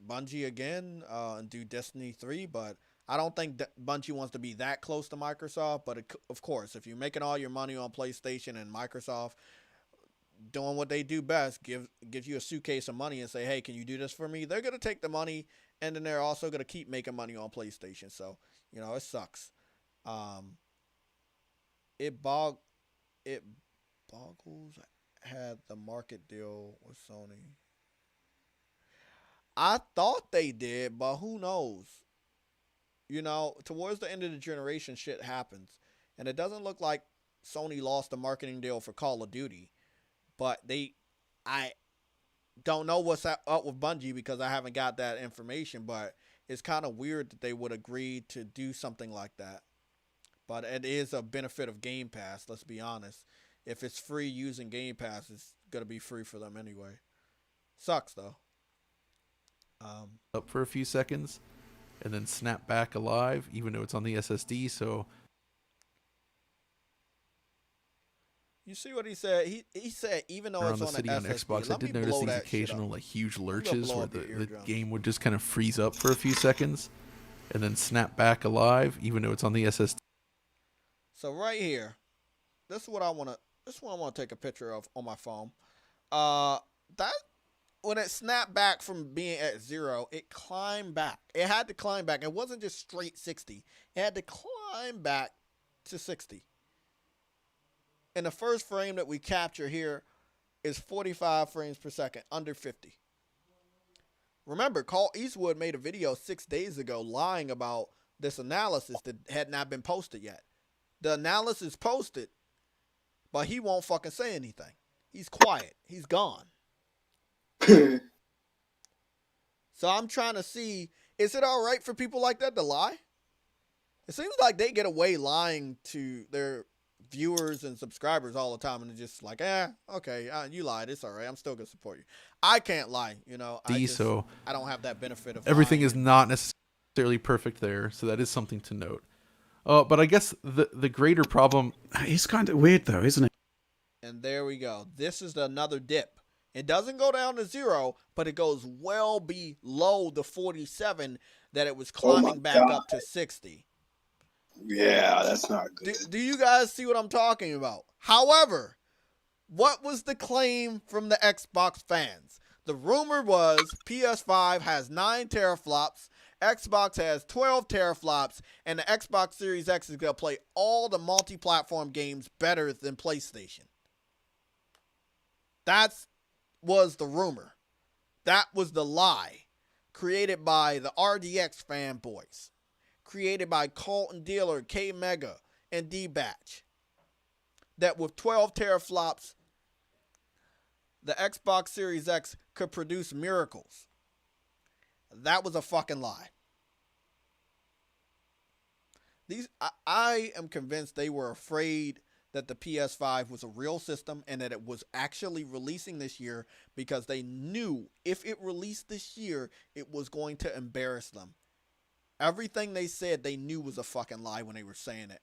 Bungie again and do Destiny 3, but I don't think Bungie wants to be that close to Microsoft, but of course, if you're making all your money on PlayStation and Microsoft doing what they do best, gives you a suitcase of money and say, hey, can you do this for me? They're going to take the money, and then they're also going to keep making money on PlayStation. So, it sucks. It boggles had the market deal with Sony. I thought they did, but who knows? Towards the end of the generation, shit happens. And it doesn't look like Sony lost the marketing deal for Call of Duty. But I don't know what's up with Bungie because I haven't got that information. But it's kind of weird that they would agree to do something like that. But it is a benefit of Game Pass, let's be honest. If it's free using Game Pass, it's going to be free for them anyway. Sucks, though. Up for a few seconds and then snap back alive, even though it's on the SSD. So you see what he said? He said even though it's on on the City SSD, on Xbox, I did notice these occasional huge lurches where the game would just kind of freeze up for a few seconds and then snap back alive, even though it's on the SSD. So right here, this is what I want to take a picture of on my phone. That when it snapped back from being at 0, it climbed back. It had to climb back. It wasn't just straight 60. It had to climb back to 60. And the first frame that we capture here is 45 frames per second, under 50. Remember, Carl Eastwood made a video 6 days ago lying about this analysis that had not been posted yet. The analysis posted, but he won't fucking say anything. He's quiet. He's gone. So I'm trying to see, is it all right for people like that to lie? It seems like they get away lying to their viewers and subscribers all the time, and they're just like, okay, you lied. It's all right. I'm still going to support you. I can't lie, I don't have that benefit of everything lying. is not necessarily perfect there, so that is something to note. But I guess the greater problem... It's kind of weird, though, isn't it? And there we go. This is another dip. It doesn't go down to 0, but it goes well below the 47 that it was climbing back up to 60. Yeah, that's not good. Do you guys see what I'm talking about? However, what was the claim from the Xbox fans? The rumor was PS5 has 9 teraflops, Xbox has 12 teraflops, and the Xbox Series X is going to play all the multi-platform games better than PlayStation. That was the rumor. That was the lie created by the RDX fanboys, created by Colton Dealer, K Mega, and D Batch. That with 12 teraflops, the Xbox Series X could produce miracles. That was a fucking lie. I am convinced they were afraid that the PS5 was a real system and that it was actually releasing this year because they knew if it released this year, it was going to embarrass them. Everything they said they knew was a fucking lie when they were saying it.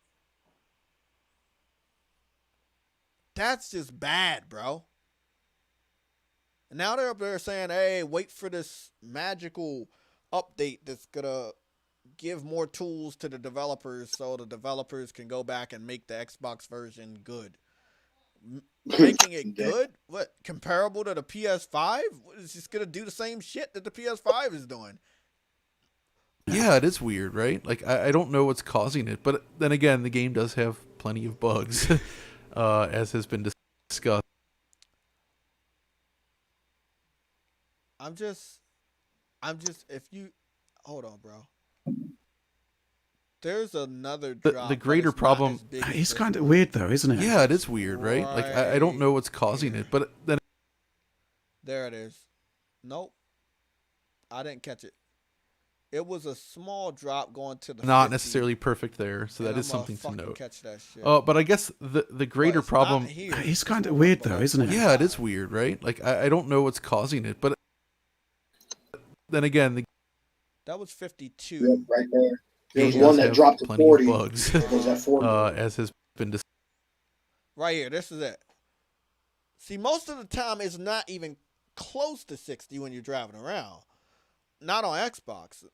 That's just bad, bro. And now they're up there saying, hey, wait for this magical update that's going to give more tools to the developers so the developers can go back and make the Xbox version good. Making it good? What? Comparable to the PS5? It's just going to do the same shit that the PS5 is doing. Yeah, it is weird, right? Like, I don't know what's causing it, but then again, the game does have plenty of bugs, as has been discussed. I'm just, if you, hold on, bro. There's another drop. The greater problem. It's kind of weird, though, isn't it? Yeah, it is weird, right? Like, I don't know what's causing it, but then. There it is. Nope. I didn't catch it. It was a small drop going to the Not 50, necessarily perfect there, so that and is I'm gonna something to fucking note. catch that shit. But I guess the greater it's problem. not here. It's kind of weird, though, isn't it? Yeah, it is weird, right? Like, I don't know what's causing it, but then again, That was 52. Yep, right there. There was game one does that have dropped to plenty 40. of bugs, It was at 40. as has been discussed. Right here. This is it. See, most of the time it's not even close to 60 when you're driving around. Not on Xbox.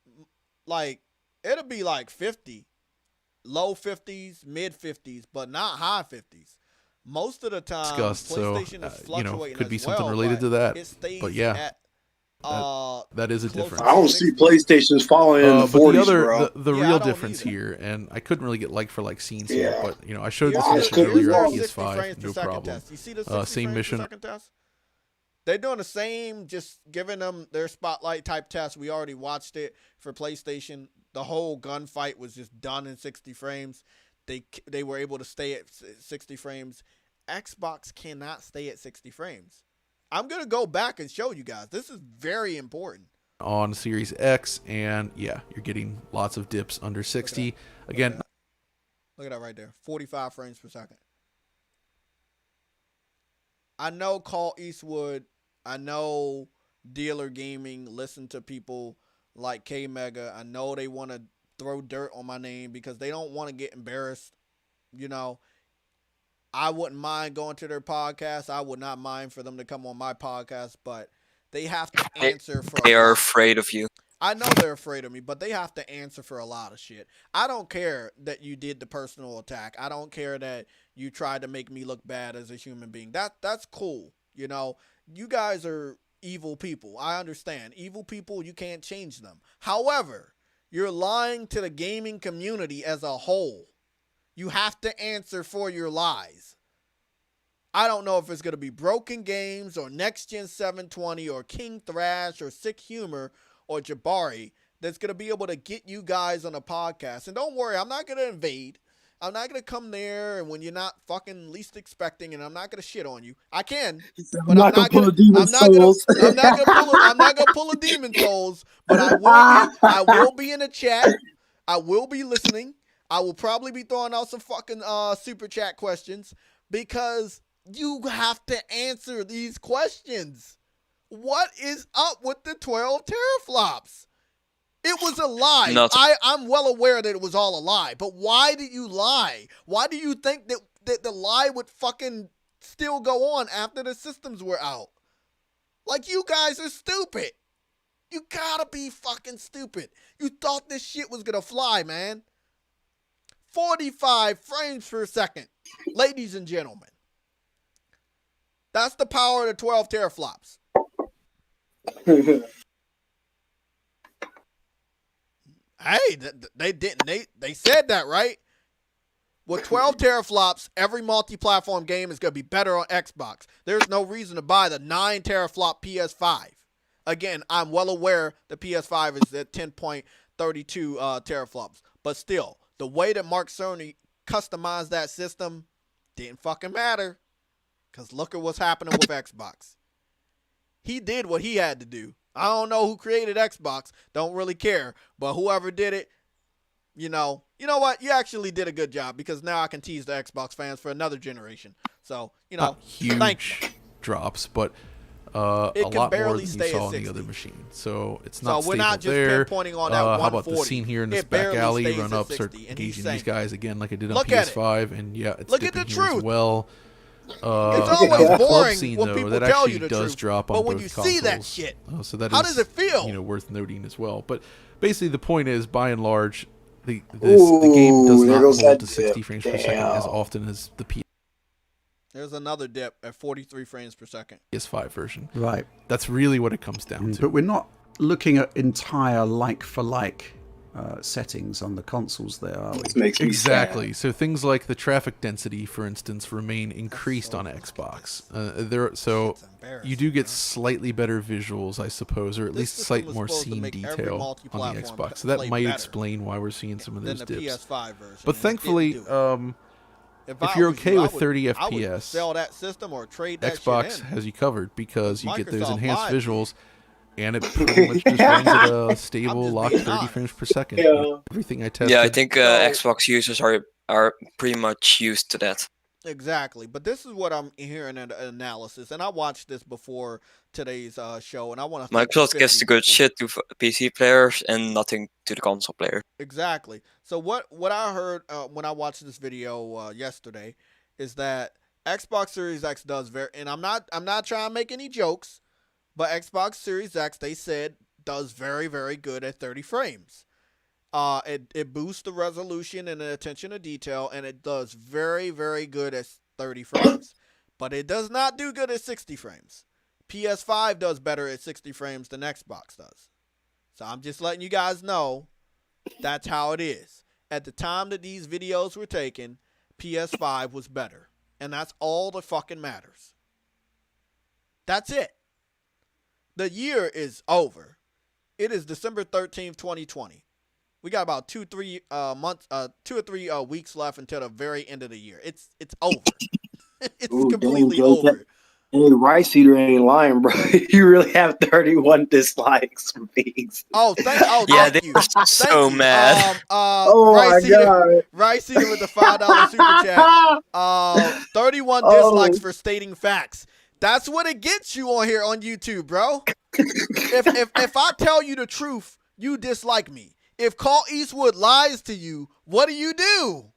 Like, it'll be like 50. Low 50s, mid 50s, but not high 50s. Most of the time, PlayStation is fluctuating could be as something well, related to that. It stays But yeah, at, that is a close difference. to I don't see 60. PlayStation's falling in the But 40s, the other, bro. the Yeah, I real don't difference either. here, and I couldn't really get like for like scenes Yeah. here, but I showed this Why mission could we earlier go on 60 frames PS5, per no second problem. test. You see the 60 Same frames mission. per second test? They're doing the same, just giving them their spotlight type test. We already watched it for PlayStation. The whole gunfight was just done in 60 frames. They were able to stay at 60 frames. Xbox cannot stay at 60 frames. I'm going to go back and show you guys. This is very important. On Series X, and yeah, you're getting lots of dips under 60. Again, Look at that right there. 45 frames per second. I know Call Eastwood. I know Dealer Gaming. Listen to people like K Mega. I know they want to throw dirt on my name because they don't want to get embarrassed. I wouldn't mind going to their podcast. I would not mind for them to come on my podcast, but they have to answer for They a are lot. afraid of you. I know they're afraid of me, but they have to answer for a lot of shit. I don't care that you did the personal attack. I don't care that you tried to make me look bad as a human being. That's cool. You guys are evil people. I understand. Evil people, you can't change them. However, you're lying to the gaming community as a whole. You have to answer for your lies. I don't know if it's going to be Broken Games or Next Gen 720 or King Thrash or Sick Humor or Jabari that's going to be able to get you guys on a podcast. And don't worry, I'm not going to invade. I'm not going to come there and when you're not fucking least expecting, and I'm not going to shit on you. I can, but I'm not going to pull a Demon Souls, but I will be in the chat. I will be listening. I will probably be throwing out some fucking super chat questions because you have to answer these questions. What is up with the 12 teraflops? It was a lie. I'm well aware that it was all a lie, but why did you lie? Why do you think that the lie would fucking still go on after the systems were out? Like, you guys are stupid. You gotta be fucking stupid. You thought this shit was gonna fly, man. 45 frames per second, ladies and gentlemen. That's the power of the 12 teraflops. Hey, they didn't. They said that, right? With 12 teraflops, every multi-platform game is going to be better on Xbox. There's no reason to buy the 9 teraflop PS5. Again, I'm well aware the PS5 is at 10.32 teraflops. But still, the way that Mark Cerny customized that system didn't fucking matter. Because look at what's happening with Xbox. he did what he had to do. I don't know who created Xbox. Don't really care. But whoever did it, you know what? You actually did a good job, because now I can tease the Xbox fans for another generation. So, Not huge drops, but a lot more than you saw on the other machine. So it's not we're not just pinpointing on that How 140. about the scene here in this back alley? Run up, start engaging these guys again like I did on PS5, and yeah, it's look at the here as well. It's always the club boring scene, when though, people that tell actually you the does truth. drop on But when both you consoles. see that shit, So that how is, does it feel? worth noting as well. But basically, the point is, by and large, the game does not hold to 60 frames per second as often as the There's another dip at 43 frames per second. PS5 version. Right. That's really what it comes down to. But we're not looking at entire like-for-like settings on the consoles there, are we? Exactly. So things like the traffic density, for instance, remain increased on Xbox. So you do get slightly better visuals, I suppose, or at least slight more scene detail on the Xbox. So that might explain why we're seeing some of those dips. But thankfully, if you're okay with 30 FPS, sell that system or trade that Xbox shit in. has you covered, because you get those Microsoft enhanced lied. visuals, and it pretty much just runs at a stable locked 30 frames per second. Everything I tested. Yeah, I think Xbox users are pretty much used to that. Exactly, but this is what I'm hearing in the analysis, and I watched this before today's show, and I want to. Microsoft gives the good shit to PC players and nothing to the console player. Exactly. So what I heard when I watched this video yesterday is that Xbox Series X does and I'm not trying to make any jokes, but Xbox Series X, they said, does very, very good at 30 frames. It boosts the resolution and the attention to detail, and it does very, very good at 30 frames. But it does not do good at 60 frames. PS5 does better at 60 frames than Xbox does. So I'm just letting you guys know that's how it is. At the time that these videos were taken, PS5 was better. And that's all that fucking matters. That's it. The year is over. It is December 13th, 2020. We got about 2 or 3 weeks left until the very end of the year. It's over. It's completely over. Hey, Rice Eater ain't lying, bro. You really have 31 dislikes for these. Thank you. So mad. My God. Rice Eater with the $5 super chat. 31 dislikes for stating facts. That's what it gets you on here on YouTube, bro. If I tell you the truth, you dislike me. If Clint Eastwood lies to you, what do?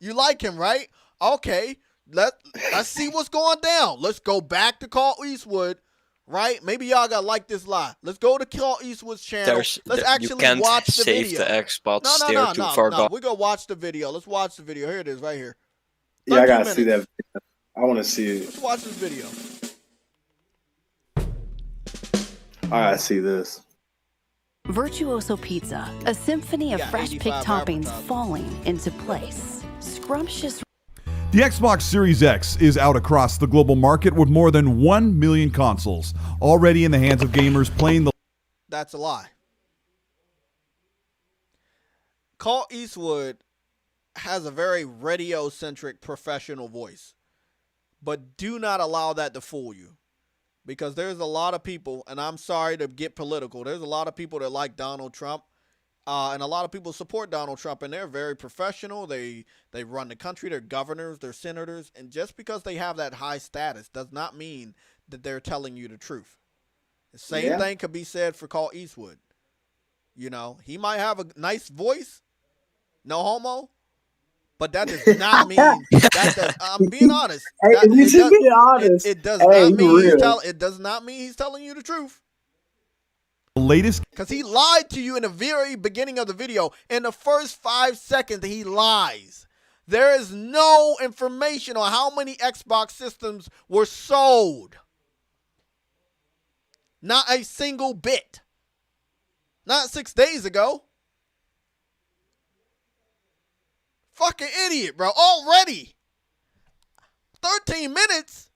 You like him, right? Okay. Let's see what's going down. Let's go back to Clint Eastwood, right? Maybe y'all gotta like this lie. Let's go to Clint Eastwood's channel. Let's actually watch the video. You can't save the Xbox. No. Too far gone. We're gonna watch the video. Let's watch the video. Here it is, right here. Yeah, I gotta see that. I want to see it. Let's watch this video. I gotta see this. Virtuoso Pizza, a symphony of fresh pig toppings falling into place. Scrumptious. The Xbox Series X is out across the global market with more than 1 million consoles already in the hands of gamers playing the... That's a lie. Clint Eastwood has a very radio-centric professional voice. But do not allow that to fool you. Because there's a lot of people, and I'm sorry to get political, there's a lot of people that like Donald Trump. And a lot of people support Donald Trump, and they're very professional. They run the country. They're governors. They're senators. And just because they have that high status does not mean that they're telling you the truth. The same thing could be said for Clint Eastwood. You know, he might have a nice voice, no homo, but that does not mean I'm being honest. It does not mean it does not mean he's telling you the truth. Latest, because he lied to you in the very beginning of the video. In the first 5 seconds, he lies. There is no information on how many Xbox systems were sold. Not a single bit. Not 6 days ago. Fucking idiot, bro. Already. 13 minutes?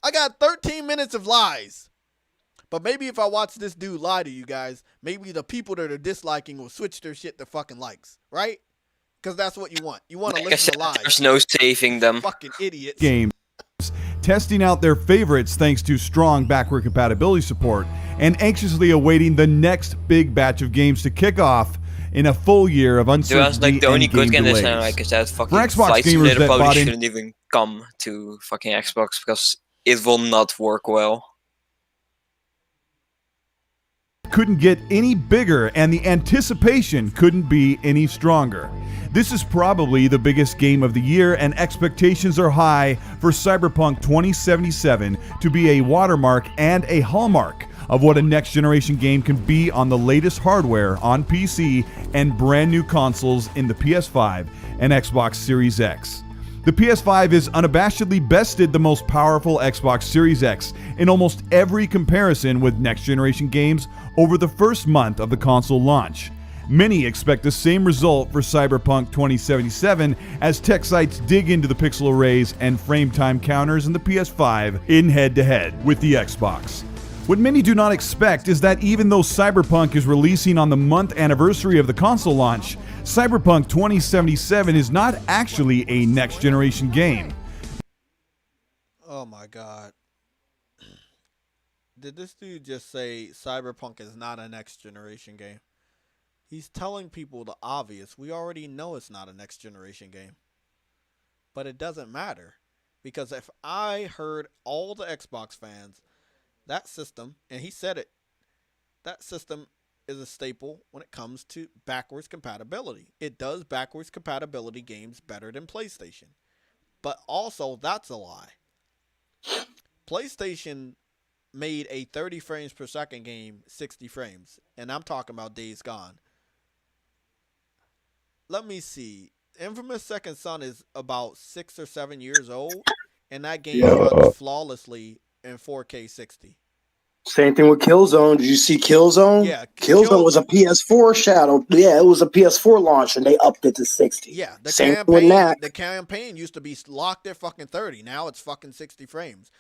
I got 13 minutes of lies. But maybe if I watch this dude lie to you guys, maybe the people that are disliking will switch their shit to fucking likes, right? Because that's what you want. You want to listen to lies. There's no saving them. Fucking idiots. Games testing out their favorites thanks to strong backward compatibility support, and anxiously awaiting the next big batch of games to kick off in a full year of uncertainty The only and good game game is delays. like is that fucking For Xbox Flight gamers Simulator that probably bought in, shouldn't even come to fucking Xbox because it will not work well. couldn't get any bigger, and the anticipation couldn't be any stronger. This is probably the biggest game of the year, and expectations are high for Cyberpunk 2077 to be a watermark and a hallmark of what a next-generation game can be on the latest hardware on PC and brand new consoles in the PS5 and Xbox Series X. The PS5 is unabashedly bested the most powerful Xbox Series X in almost every comparison with next-generation games over the first month of the console launch. Many expect the same result for Cyberpunk 2077 as tech sites dig into the pixel arrays and frame time counters in the PS5 in head-to-head with the Xbox. What many do not expect is that even though Cyberpunk is releasing on the month anniversary of the console launch, Cyberpunk 2077 is not actually a next-generation game. Oh my god. Did this dude just say Cyberpunk is not a next-generation game? He's telling people the obvious. We already know it's not a next-generation game. But it doesn't matter. Because if I heard all the Xbox fans, that system, and he said it, that system is a staple when it comes to backwards compatibility. It does backwards compatibility games better than PlayStation. But also, that's a lie. PlayStation made a 30 frames per second game 60 frames. And I'm talking about Days Gone. Let me see. Infamous Second Son is about 6 or 7 years old. And that game runs flawlessly in 4K 60. Same thing with Killzone. Did you see Killzone? Yeah. Killzone was a PS4 shadow. Yeah, it was a PS4 launch, and they upped it to 60. Yeah, the campaign used to be locked at fucking 30. Now it's fucking 60 frames.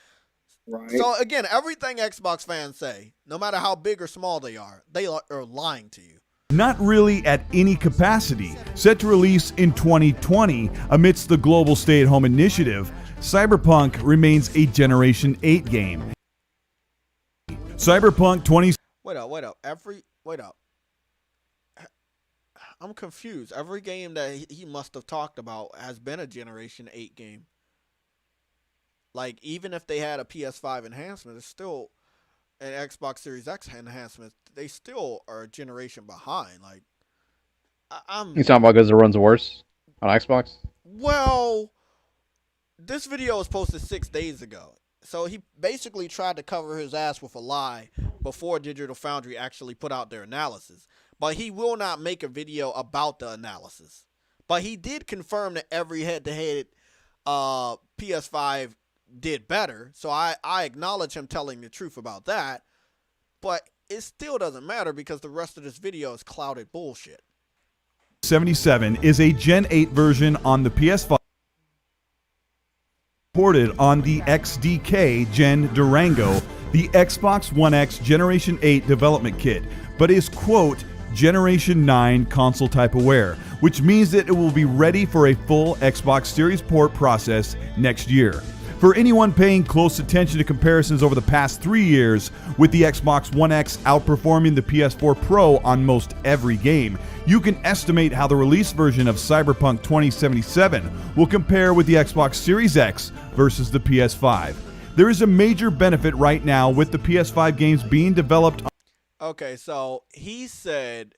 Right. So again, everything Xbox fans say, no matter how big or small they are lying to you. Not really at any capacity. Set to release in 2020 amidst the global stay-at-home initiative, Cyberpunk remains a Generation 8 game. Cyberpunk 20... Wait up. I'm confused. Every game that he must have talked about has been a Generation 8 game. Like, even if they had a PS5 enhancement, it's still an Xbox Series X enhancement. They still are a generation behind. Like, You talking about because it runs worse on Xbox? Well, this video was posted 6 days ago. So he basically tried to cover his ass with a lie before Digital Foundry actually put out their analysis. But he will not make a video about the analysis. But he did confirm that every head-to-head PS5 did better. So I acknowledge him telling the truth about that. But it still doesn't matter because the rest of this video is clouded bullshit. 77 is a Gen 8 version on the PS5. Ported on the XDK Gen Durango, the Xbox One X Generation 8 development kit, but is, quote, Generation 9 console type aware, which means that it will be ready for a full Xbox Series port process next year. For anyone paying close attention to comparisons over the past 3 years, with the Xbox One X outperforming the PS4 Pro on most every game, you can estimate how the release version of Cyberpunk 2077 will compare with the Xbox Series X versus the PS5. There is a major benefit right now with the PS5 games being developed. Okay, so he said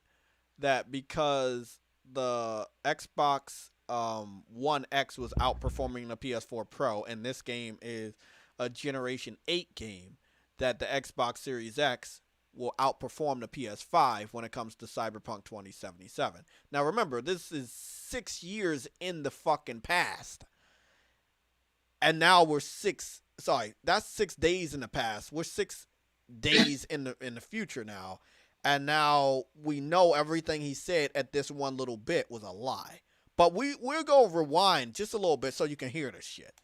that because the Xbox One X was outperforming the PS4 Pro, and this game is a Generation 8 game, that the Xbox Series X will outperform the PS5 when it comes to Cyberpunk 2077. Now remember, this is 6 years in the fucking past. And now we're that's 6 days in the past. We're 6 days in the future now. And now we know everything he said at this one little bit was a lie. But we're going to rewind just a little bit so you can hear this shit.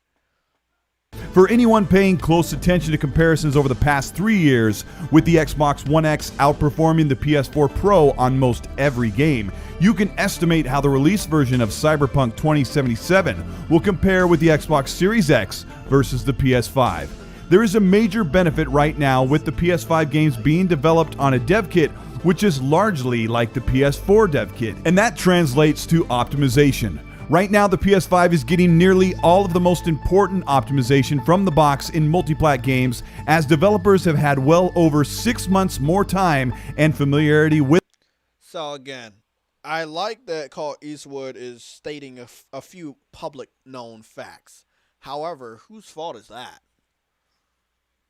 For anyone paying close attention to comparisons over the past 3 years, with the Xbox One X outperforming the PS4 Pro on most every game, you can estimate how the release version of Cyberpunk 2077 will compare with the Xbox Series X versus the PS5. There is a major benefit right now with the PS5 games being developed on a dev kit which is largely like the PS4 dev kit, and that translates to optimization. Right now, the PS5 is getting nearly all of the most important optimization from the box in multiplat games, as developers have had well over 6 months more time and familiarity with. So again, I like that Carl Eastwood is stating a few public known facts. However, whose fault is that?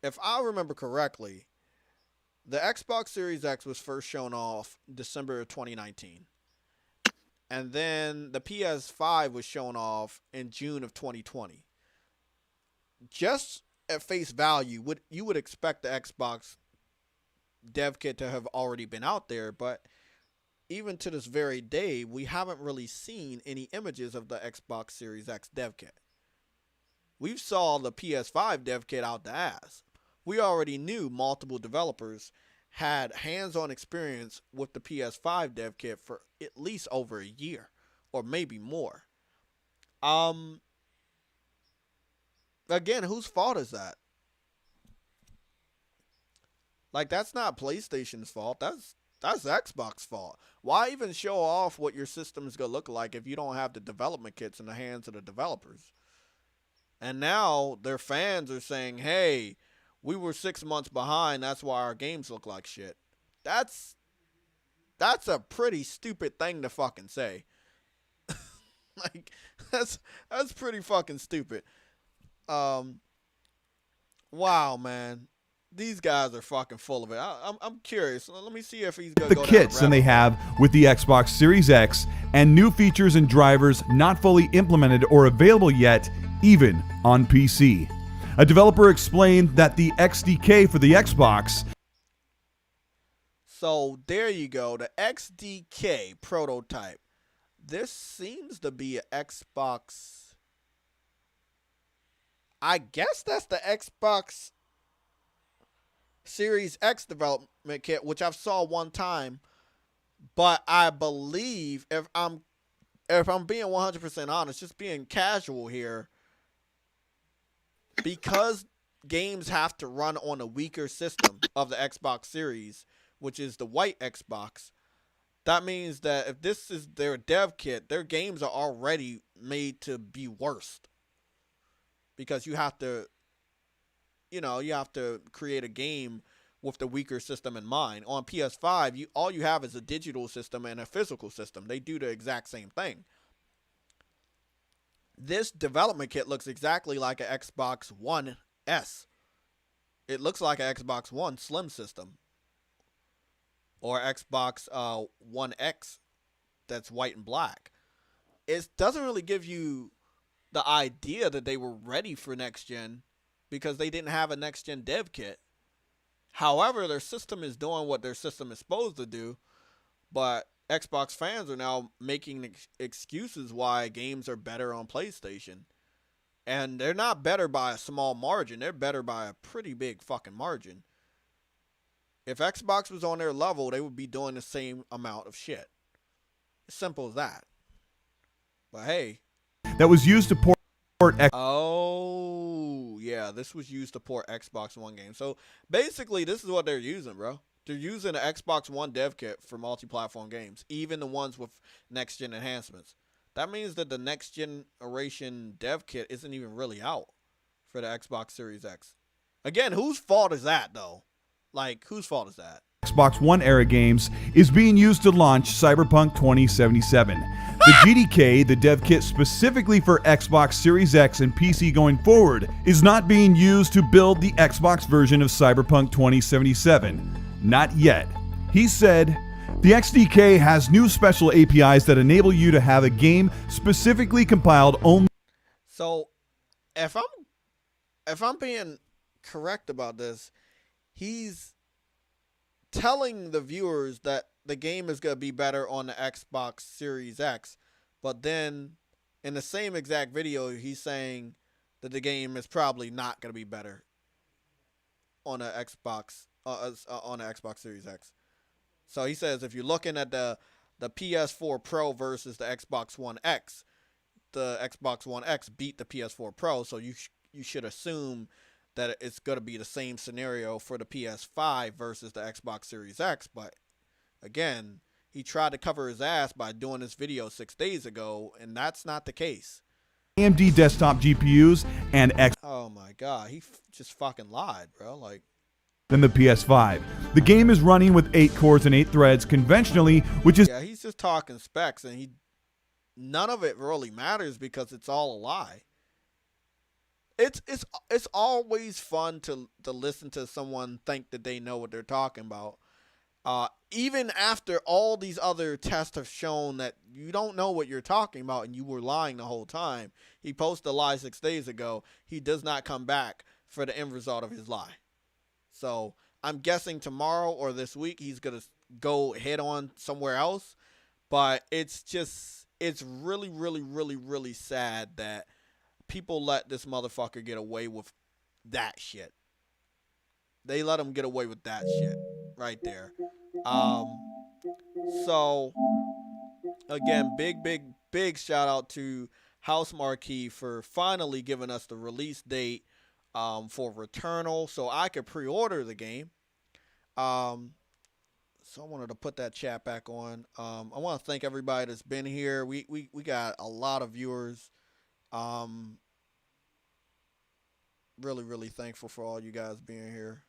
If I remember correctly, the Xbox Series X was first shown off December of 2019. And then the PS5 was shown off in June of 2020. Just at face value, you would expect the Xbox dev kit to have already been out there, but even to this very day, we haven't really seen any images of the Xbox Series X dev kit. We saw the PS5 dev kit out the ass. We already knew multiple developers had hands-on experience with the PS5 dev kit for at least over a year, or maybe more. Again, whose fault is that? Like, that's not PlayStation's fault. That's Xbox's fault. Why even show off what your system is going to look like if you don't have the development kits in the hands of the developers? And now their fans are saying, hey, we were 6 months behind, that's why our games look like shit. That's a pretty stupid thing to fucking say. Like, that's pretty fucking stupid. Wow, man. These guys are fucking full of it. I'm curious. Let me see if he's going to go the kits than they have with the Xbox Series X, and new features and drivers not fully implemented or available yet, even on PC. A developer explained that the XDK for the Xbox. So there you go, the XDK prototype. This seems to be an Xbox. I guess that's the Xbox Series X development kit, which I've saw one time. But I believe, if I'm being 100% honest, just being casual here, because games have to run on a weaker system of the Xbox Series, which is the white Xbox, that means that if this is their dev kit, their games are already made to be worse. Because you have to, create a game with the weaker system in mind. On PS5, all you have is a digital system and a physical system. They do the exact same thing. This development kit looks exactly like an Xbox One S. It looks like an Xbox One Slim system. Or Xbox One X that's white and black. It doesn't really give you the idea that they were ready for next gen because they didn't have a next gen dev kit. However, their system is doing what their system is supposed to do, but Xbox fans are now making excuses why games are better on PlayStation. And they're not better by a small margin. They're better by a pretty big fucking margin. If Xbox was on their level, they would be doing the same amount of shit. As simple as that. But hey. That was used to port Oh, yeah. This was used to port Xbox One games. So basically, this is what they're using, bro. They're using the Xbox One dev kit for multi-platform games, even the ones with next-gen enhancements. That means that the next generation dev kit isn't even really out for the Xbox Series X. Again, whose fault is that, though? Like, whose fault is that? Xbox One era games is being used to launch Cyberpunk 2077. The GDK, the dev kit specifically for Xbox Series X and PC going forward, is not being used to build the Xbox version of Cyberpunk 2077. Not yet. He said, the XDK has new special APIs that enable you to have a game specifically compiled only. So, if I'm being correct about this, he's telling the viewers that the game is going to be better on the Xbox Series X, but then in the same exact video, he's saying that the game is probably not going to be better on a Xbox on the Xbox Series X. So he says if you're looking at the PS4 Pro versus the Xbox One X, the Xbox One X beat the PS4 Pro, so you should assume that it's going to be the same scenario for the PS5 versus the Xbox Series X. But again, he tried to cover his ass by doing this video 6 days ago, and that's not the case. AMD desktop GPUs and X. Oh my god, he just fucking lied, bro. Like, than the PS5. The game is running with 8 cores and 8 threads conventionally, which is yeah, he's just talking specs, and none of it really matters because it's all a lie. It's always fun to listen to someone think that they know what they're talking about. Even after all these other tests have shown that you don't know what you're talking about and you were lying the whole time. He posted a lie 6 days ago. He does not come back for the end result of his lie. So I'm guessing tomorrow or this week he's going to go head on somewhere else. But it's really, really, really, really sad that people let this motherfucker get away with that shit. They let him get away with that shit right there. So again, big shout out to House Marquee for finally giving us the release date for Returnal, so I could pre-order the game. So I wanted to put that chat back on. I want to thank everybody that's been here. We got a lot of viewers. Really, really thankful for all you guys being here.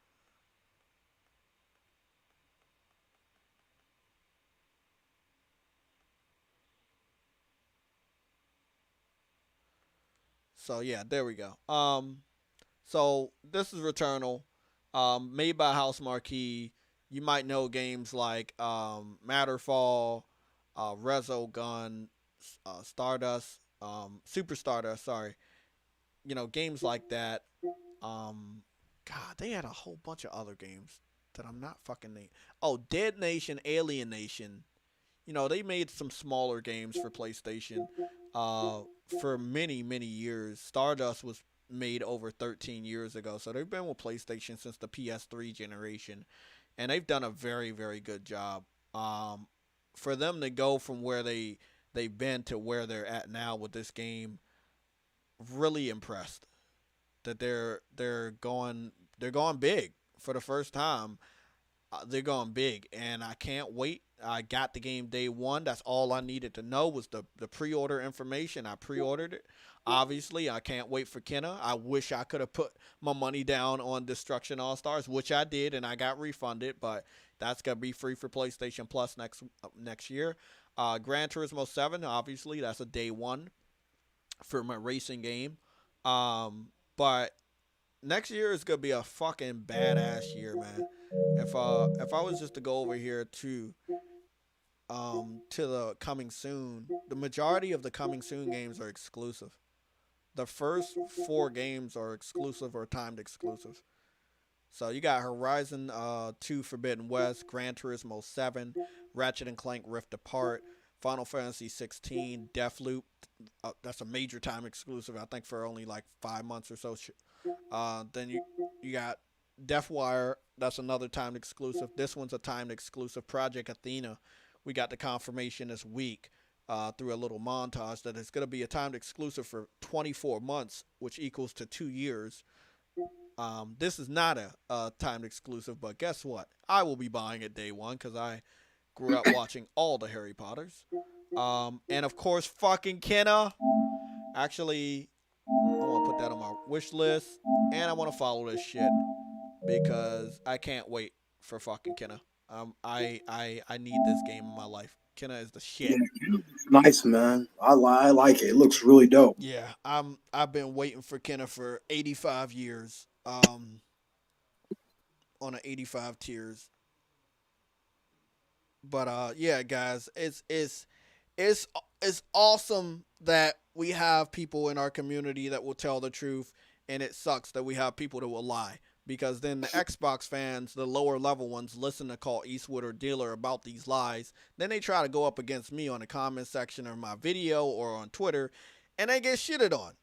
So yeah, there we go. So this is Returnal, made by House Marquee. You might know games like Matterfall, Resogun, Stardust, Super Stardust. Sorry, you know, games like that. God, they had a whole bunch of other games that I'm not fucking naming. Oh, Dead Nation, Alien Nation. You know, they made some smaller games for PlayStation for many, many years. Stardust was made over 13 years ago, so they've been with PlayStation since the PS3 generation, and they've done a very, very good job. For them to go from where they've been to where they're at now with this game, really impressed that they're going big for the first time. They're going big, and I can't wait. I got the game day one. That's all I needed to know was the pre-order information. I pre-ordered it. Obviously, I can't wait for Kenna. I wish I could have put my money down on Destruction All-Stars, which I did, and I got refunded, but that's going to be free for PlayStation Plus next year. Gran Turismo 7, obviously, that's a day one for my racing game. But next year is going to be a fucking badass year, man. If I was just to go over here to the coming soon, the majority of the coming soon games are exclusive. The first 4 games are exclusive or timed exclusive. So you got Horizon 2 Forbidden West, Gran Turismo 7, Ratchet & Clank Rift Apart, Final Fantasy 16, Deathloop. That's a major time exclusive, I think, for only like 5 months or so. Then you got Deathwire. That's another timed exclusive. This one's a timed exclusive. Project Athena. We got the confirmation this week through a little montage that it's going to be a timed exclusive for 24 months, which equals to 2 years. This is not a timed exclusive, but guess what? I will be buying it day one because I grew up watching all the Harry Potters. And of course, fucking Kenna. Actually, I want to put that on my wish list, and I want to follow this shit because I can't wait for fucking Kenna. I need this game in my life. Kenna is the shit. Yeah, nice, man. I like it. It looks really dope. Yeah, I've been waiting for Kenna for 85 years. On an 85 tiers. But yeah, guys, it's awesome that we have people in our community that will tell the truth, and it sucks that we have people that will lie. Because then the Xbox fans, the lower level ones, listen to Call Eastwood or Dealer about these lies. Then they try to go up against me on the comment section of my video or on Twitter, and they get shitted on.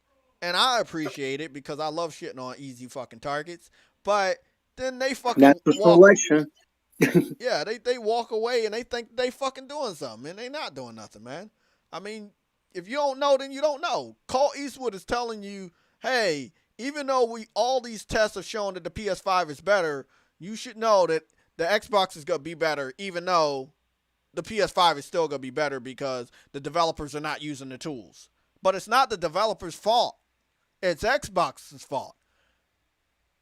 And I appreciate it because I love shitting on easy fucking targets. But then they fucking Natural walk. selection. Yeah, they walk away and they think they fucking doing something, and they not doing nothing, man. I mean, if you don't know, then you don't know. Cole Eastwood is telling you, hey, even though all these tests have shown that the PS5 is better, you should know that the Xbox is gonna be better, even though the PS5 is still gonna be better because the developers are not using the tools. But it's not the developers' fault. It's Xbox's fault.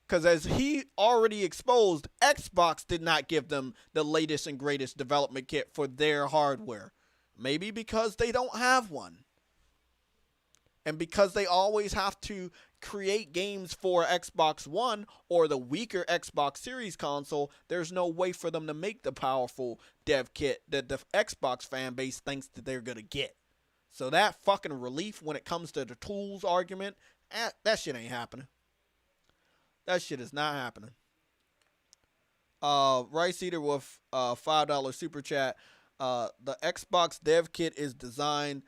Because as he already exposed, Xbox did not give them the latest and greatest development kit for their hardware. Maybe because they don't have one. And because they always have to create games for Xbox One or the weaker Xbox Series console, there's no way for them to make the powerful dev kit that the Xbox fan base thinks that they're going to get. So that fucking relief when it comes to the tools argument, that shit ain't happening. That shit is not happening. Rice Eater with $5 super chat. The Xbox dev kit is designed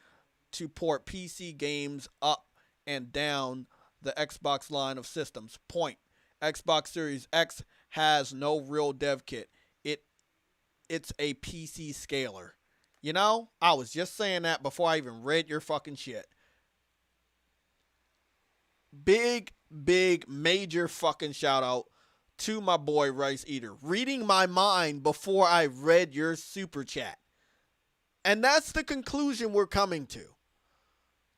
to port PC games up and down the Xbox line of systems. Point. Xbox Series X has no real dev kit. It's a PC scaler. You know, I was just saying that before I even read your fucking shit. Big, major fucking shout out to my boy Rice Eater. Reading my mind before I read your super chat. And that's the conclusion we're coming to.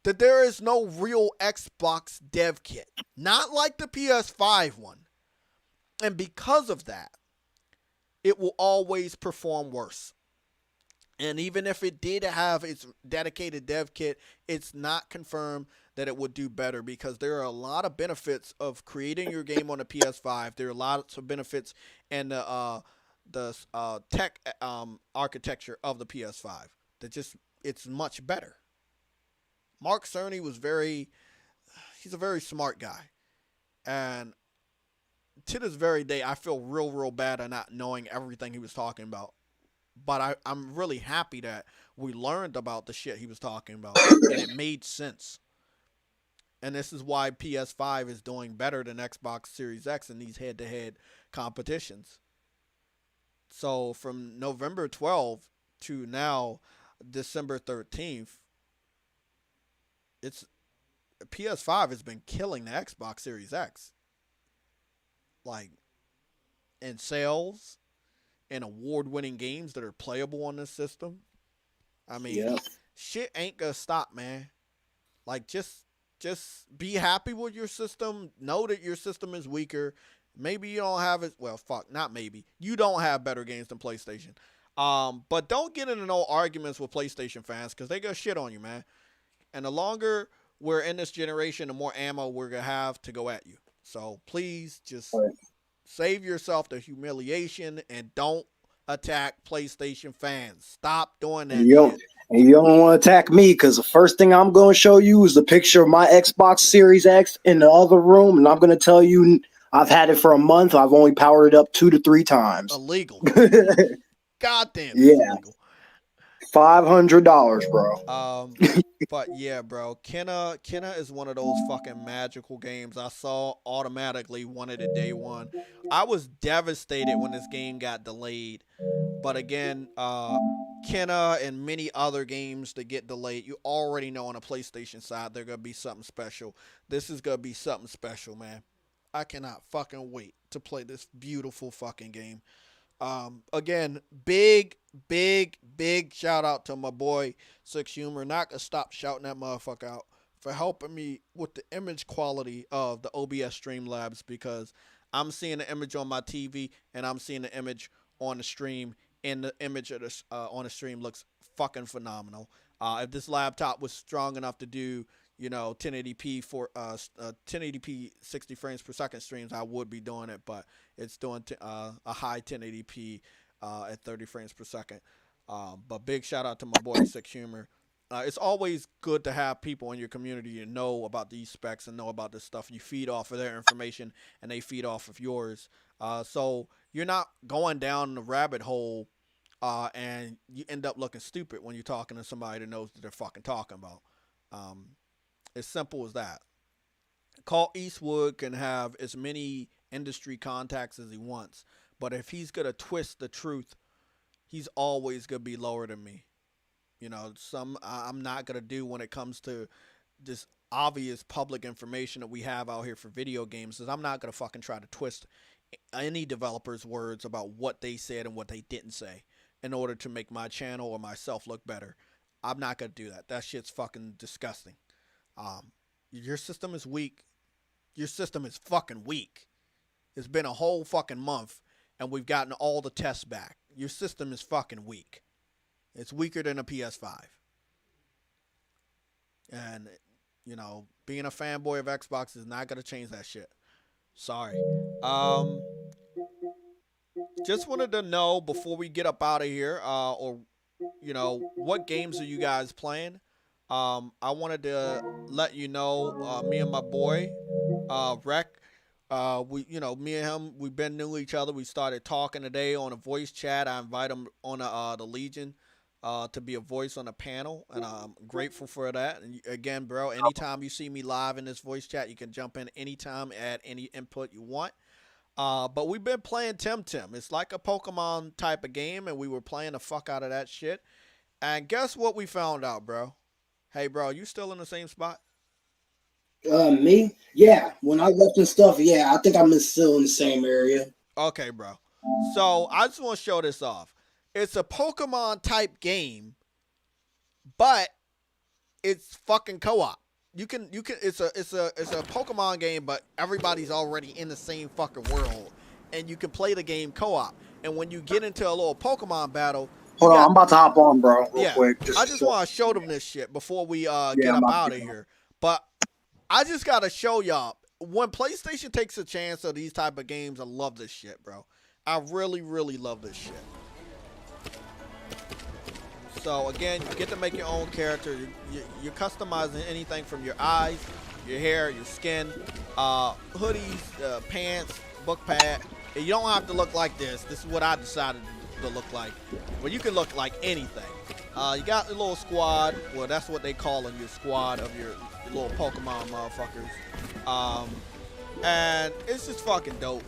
That there is no real Xbox dev kit. Not like the PS5 one. And because of that, it will always perform worse. And even if it did have its dedicated dev kit, it's not confirmed that it would do better because there are a lot of benefits of creating your game on a PS5. There are lots of benefits in the tech architecture of the PS5 that just it's much better. Mark Cerny he's a very smart guy, and to this very day, I feel real bad at not knowing everything he was talking about. But I'm really happy that we learned about the shit he was talking about, and it made sense. And this is why PS5 is doing better than Xbox Series X in these head-to-head competitions. So from November 12th to now, December 13th, PS5 has been killing the Xbox Series X. Like, in sales and award-winning games that are playable on this system. I mean, shit ain't gonna stop, man. Like, just be happy with your system. Know that your system is weaker. Maybe you don't have it. Well, fuck, not maybe. You don't have better games than PlayStation. But don't get into no arguments with PlayStation fans because they gonna shit on you, man. And the longer we're in this generation, the more ammo we're gonna have to go at you. So please just save yourself the humiliation and don't attack PlayStation fans. Stop doing that shit. And you don't want to attack me because the first thing I'm going to show you is the picture of my Xbox Series X in the other room, and I'm going to tell you I've had it for a month. I've only powered it up 2 to 3 times. Illegal. Goddamn. Yeah. Illegal. $500, bro. But yeah, bro, Kenna is one of those fucking magical games. I saw automatically wanted it day one. I was devastated when this game got delayed. But again, Kenna and many other games that get delayed, you already know on a PlayStation side they're gonna be something special. This is gonna be something special, man. I cannot fucking wait to play this beautiful fucking game. Again, big shout out to my boy Six Humor. Not gonna stop shouting that motherfucker out for helping me with the image quality of the OBS Streamlabs because I'm seeing the image on my TV and I'm seeing the image on the stream, and the image of this on the stream looks fucking phenomenal. If this laptop was strong enough to do 1080p for 1080p 60 frames per second streams, I would be doing it, but it's doing a high 1080p at 30 frames per second. But big shout out to my boy Sick Humor. It's always good to have people in your community and know about these specs and know about this stuff. You feed off of their information and they feed off of yours. So you're not going down the rabbit hole and you end up looking stupid when you're talking to somebody that knows what they're fucking talking about. As simple as that. Clint Eastwood can have as many industry contacts as he wants, but if he's gonna twist the truth, he's always gonna be lower than me. You know, I'm not gonna do when it comes to this obvious public information that we have out here for video games. Is I'm not gonna fucking try to twist any developer's words about what they said and what they didn't say in order to make my channel or myself look better. I'm not gonna do that. That shit's fucking disgusting. Your system is weak. Your system is fucking weak. It's been a whole fucking month and we've gotten all the tests back. Your system is fucking weak. It's weaker than a PS5. And, you know, being a fanboy of Xbox is not going to change that shit. Sorry. Just wanted to know before we get up out of here, or, you know, what games are you guys playing? I wanted to let you know, me and my boy, Rec, me and him, we've been new to each other. We started talking today on a voice chat. I invite him on the Legion to be a voice on the panel, and I'm grateful for that. And again, bro, anytime you see me live in this voice chat, you can jump in anytime, add any input you want. But we've been playing Tim. It's like a Pokemon type of game, and we were playing the fuck out of that shit. And guess what we found out, bro? Hey, bro, you still in the same spot? Me? Yeah. When I left and stuff, yeah, I think I'm still in the same area. Okay, bro. So I just want to show this off. It's a Pokemon type game, but it's fucking co-op. It's a Pokemon game, but everybody's already in the same fucking world, and you can play the game co-op. And when you get into a little Pokemon battle, hold on, I'm about to hop on, bro, real quick. I just want to show them this shit before we get up out of here. But I just gotta show y'all, when PlayStation takes a chance of these type of games, I love this shit, bro. I really, really love this shit. So again, you get to make your own character. You're customizing anything from your eyes, your hair, your skin, hoodies, pants, book pad. And you don't have to look like this. This is what I decided to look like. But you can look like anything. You got the little squad. Well, that's what they call in your squad of your little Pokemon motherfuckers. And it's just fucking dope.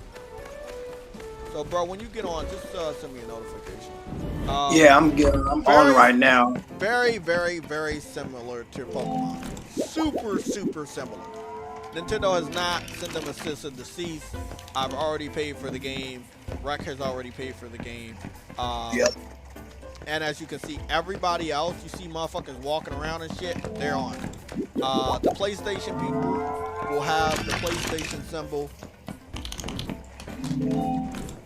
So, bro, when you get on, just send me a notification. Yeah, I'm good. I'm on right now. Very, very, very similar to Pokemon. Super, super similar. Nintendo has not sent them a cease and desist. I've already paid for the game. Rec has already paid for the game. Yep. And as you can see, everybody else, you see motherfuckers walking around and shit, they're on it. The PlayStation people will have the PlayStation symbol.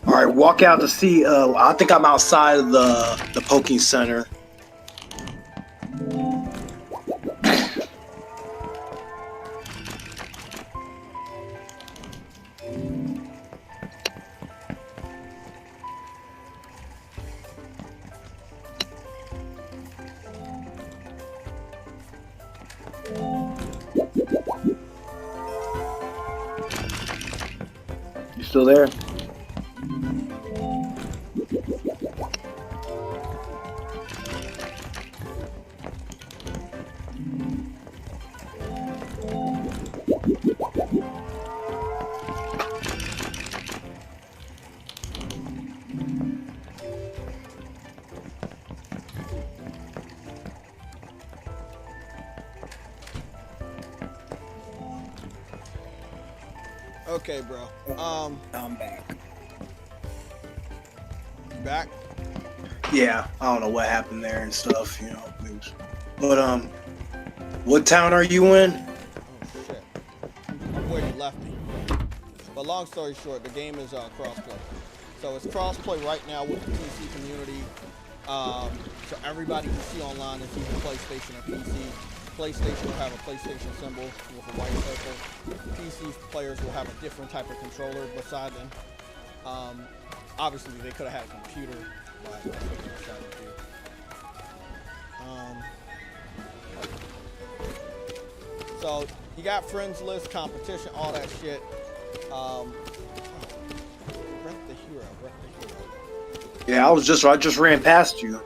All right, walk out to see. I think I'm outside of the Poking Center. You still there? Okay, bro. I'm back. You back? Yeah, I don't know what happened there and stuff, you know. But what town are you in? Oh shit. Where you left me. But long story short, the game is crossplay. So it's crossplay right now with the PC community. So everybody can see online if either PlayStation or PC. PlayStation will have a PlayStation symbol with a white circle. PC players will have a different type of controller beside them. Obviously, they could have had a computer, but that's what they decided to do. So you got friends list, competition, all that shit. Rep the hero. Yeah, I just ran past you.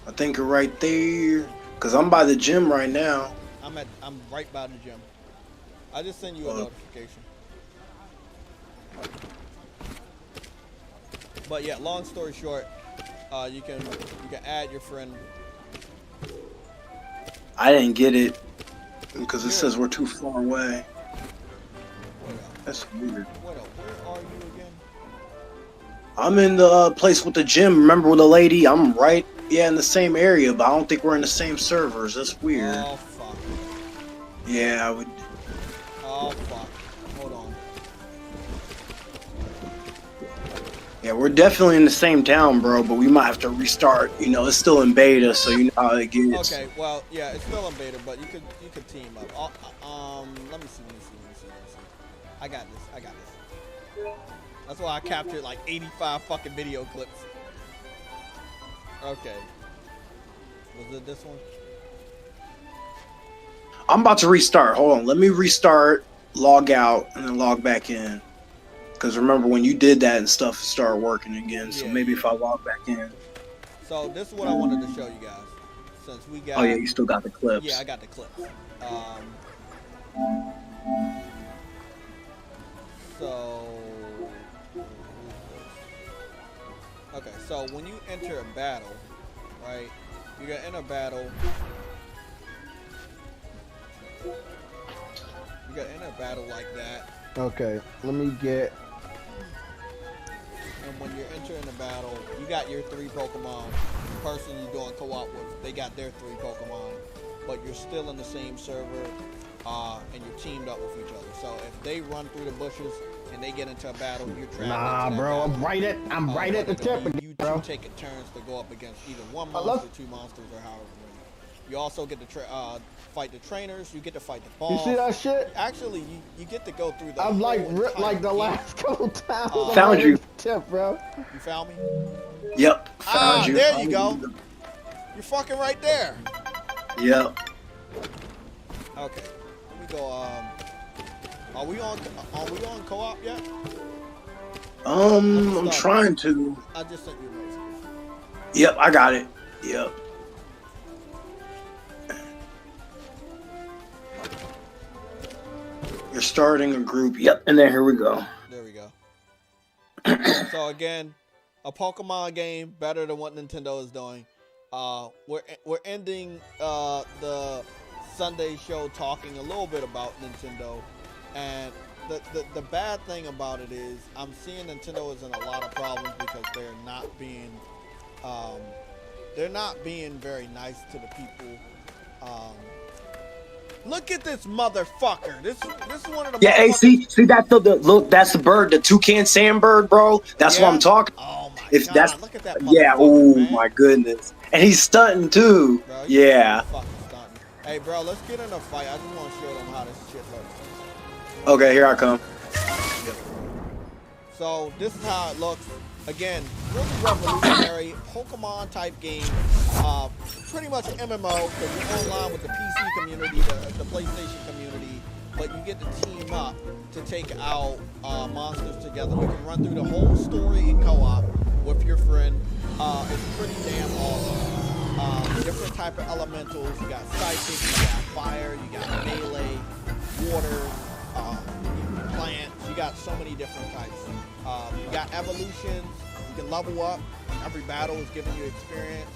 I think you're right there. Cause I'm by the gym right now. I'm right by the gym. I just sent you a notification. But yeah, long story short, you can add your friend. I didn't get it because it says we're too far away. That's weird. Where are you again? I'm in the place with the gym. Remember with the lady? I'm right, in the same area, but I don't think we're in the same servers. That's weird. Oh fuck. Yeah, I would. Oh fuck. Hold on. Yeah, we're definitely in the same town, bro, but we might have to restart. You know, it's still in beta, so you know how it gets. Okay, well, yeah, it's still in beta, but you could team up. Let me see. I got this. That's why I captured like 85 fucking video clips. Okay. Was it this one? I'm about to restart. Hold on, let me restart, log out, and then log back in. Because remember when you did that and stuff started working again, so maybe if I log back in. So this is what I wanted to show you guys. Since we got. Oh yeah, you still got the clips. Yeah, I got the clips. So. Okay, so when you enter a battle, right? You're gonna enter a battle. You gotta enter a battle like that. Okay, let me get. And when you're entering a battle, you got your 3 Pokemon. The person you're doing co-op with, they got their 3 Pokemon. But you're still in the same server, and you're teamed up with each other. So if they run through the bushes and they get into a battle, you're trapped. Nah, bro, I'm right at the tip, bro. You take it turns to go up against either one monster, 2 monsters, or however many. You also get to fight the trainers. You get to fight the boss. You see that shit? Actually, you get to go through the. I'm like the last couple times. Found you. Tip, bro. You found me? Yep. Found you. There you go. You're fucking right there. Yep. Okay. Let me go. Are we on co-op yet? I'm trying to. I just sent you a message. Yep, I got it. Yep. You're starting a group. Yep, and then here we go. There we go. So again, a Pokemon game better than what Nintendo is doing. We're ending the Sunday show talking a little bit about Nintendo, and the bad thing about it is I'm seeing Nintendo is in a lot of problems because they're not being very nice to the people. Look at this motherfucker. This is one of the. Yeah, hey, see that's the look. That's the bird, the toucan sandbird, bro. That's what I'm talking. Oh my if god! That's, look at that. Yeah. Oh my goodness. And he's stunting too. Bro, yeah. Stunting. Hey, bro, let's get in a fight. I just want to show them how this shit looks. Okay, here I come. So this is how it looks. Again, really revolutionary Pokemon type game. Pretty much MMO because you're online with the PC community, the PlayStation community, but you get to team up to take out monsters together. You can run through the whole story in co-op with your friend. It's pretty damn awesome. Different type of elementals. You got psychic, you got fire, you got melee, water, plants. You got so many different types. You got evolutions. You can level up. Every battle is giving you experience.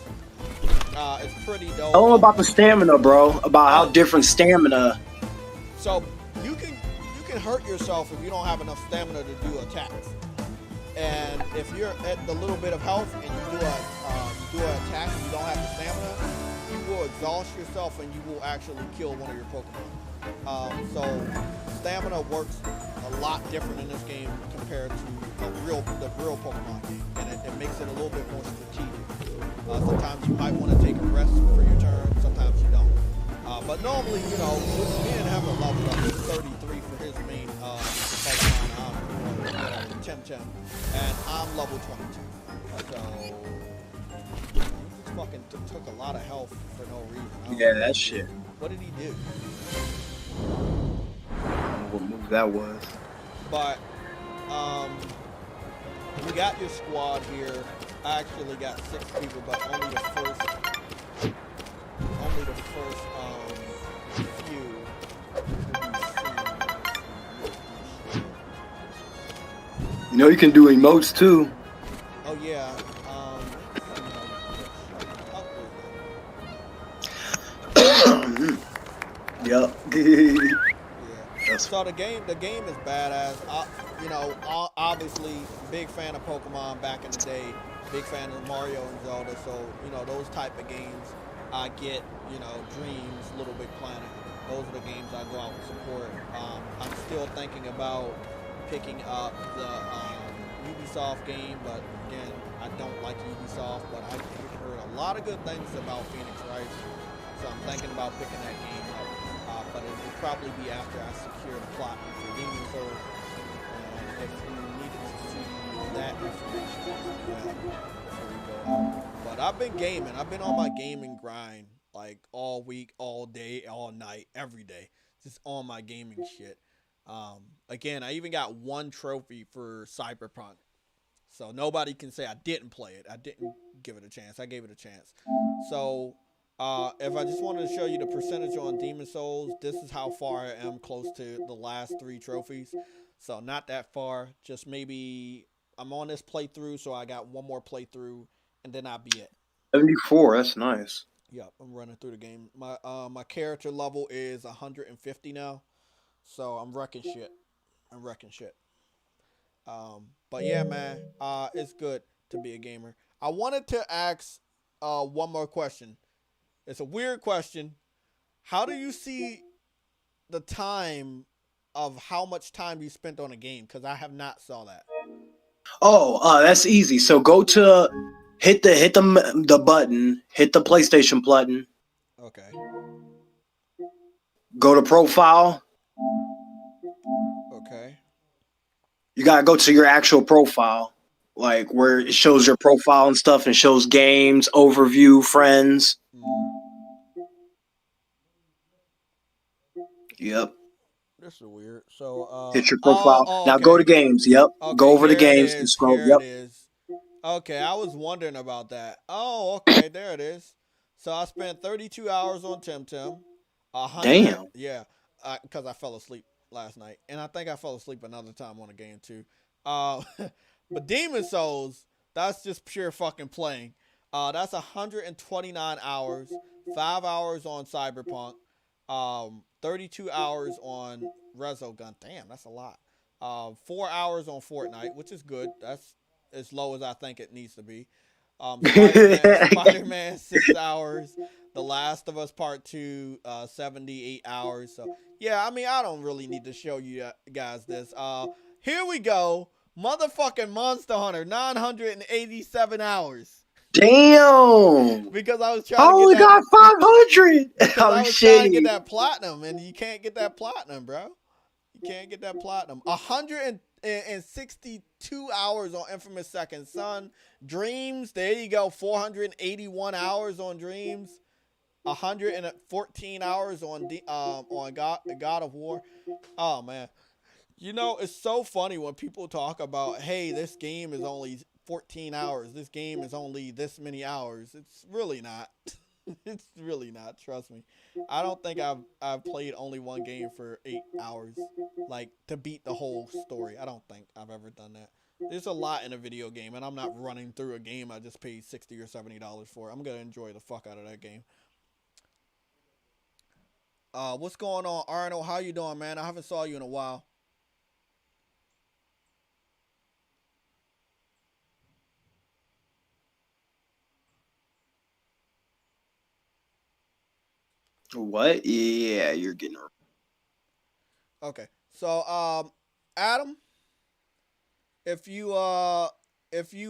It's pretty dope. Tell them about the stamina, bro. About how different stamina. So you can hurt yourself if you don't have enough stamina to do attacks. And if you're at the little bit of health and you do an attack and you don't have the stamina, you will exhaust yourself and you will actually kill one of your Pokemon. So stamina works a lot different in this game compared to the real Pokemon game, and it makes it a little bit more strategic. Sometimes you might want to take a rest for your turn, sometimes you don't. But normally, you know, with me and him are leveled up. He's 33 for his main Pokemon, Temtem, and I'm level 22. So he just fucking took a lot of health for no reason. Yeah, that shit. What did he do? I don't know what move that was. But we got your squad here. I actually got 6 people, but only the first few will be seen. You know, you can do emotes too. Oh yeah. Yep. Yeah. So the game is badass. You know, obviously big fan of Pokemon back in the day. Big fan of Mario and Zelda. So you know those type of games I get. You know, Dreams, Little Big Planet. Those are the games I go out and support. I'm still thinking about picking up the Ubisoft game, but again, I don't like Ubisoft. But I've heard a lot of good things about Phoenix Rising. So I'm thinking about picking that game up. But it will probably be after I secure the platinum for Demon Souls. And if you needed to see that information as well before we go out. But I've been gaming. I've been on my gaming grind like all week, all day, all night, every day. Just on my gaming shit. Again, I even got one trophy for Cyberpunk. So nobody can say I didn't play it. I didn't give it a chance. I gave it a chance. So if I just wanted to show you the percentage on Demon Souls, this is how far I am close to the last 3 trophies. So not that far. Just maybe I'm on this playthrough, so I got one more playthrough, and then I'll be it. 74. That's nice. Yep, I'm running through the game. My character level is 150 now, so I'm wrecking shit. But yeah, man, it's good to be a gamer. I wanted to ask one more question. It's a weird question. How do you see the time of how much time you spent on a game? Because I have not saw that. Oh, that's easy. So go to hit the button, hit the PlayStation button. Okay. Go to profile. Okay. You gotta go to your actual profile, like where it shows your profile and stuff, and shows games, overview, friends. Yep. This is weird. So hit your profile. Now okay. go to games. Yep. Okay, go over the here it games and is. scroll. Here Yep. it is. Okay, I was wondering about that. Oh, okay, there it is. So I spent 32 hours on Temtem. 100. Damn. Yeah, because I fell asleep last night, and I think I fell asleep another time on a game too. But Demon Souls, that's just pure fucking playing. That's 129 hours. 5 hours on Cyberpunk. 32 hours on Resogun. Damn, that's a lot. 4 hours on Fortnite, which is good. That's as low as I think it needs to be. Spider-Man 6 hours. The Last of Us Part 2, 78 hours. So yeah, I mean, I don't really need to show you guys this. Here we go. Motherfucking Monster Hunter, 987 hours. Damn. Because I was trying I only got 500. Because I was trying to get that platinum, and you can't get that platinum, bro. You can't get that platinum. 162 hours on Infamous Second Son. Dreams, there you go. 481 hours on Dreams. 114 hours on God of War. Oh man, you know it's so funny when people talk about, hey, this game is only 14 hours. This game is only this many hours. It's really not. It's really not. Trust me. I don't think I've played only one game for 8 hours, like to beat the whole story. I don't think I've ever done that. There's a lot in a video game, and I'm not running through a game I just paid $60 or $70 for. I'm gonna enjoy the fuck out of that game. What's going on, Arnold? How you doing, man? I haven't saw you in a while. What? Yeah, you're getting. Okay, so Adam, if you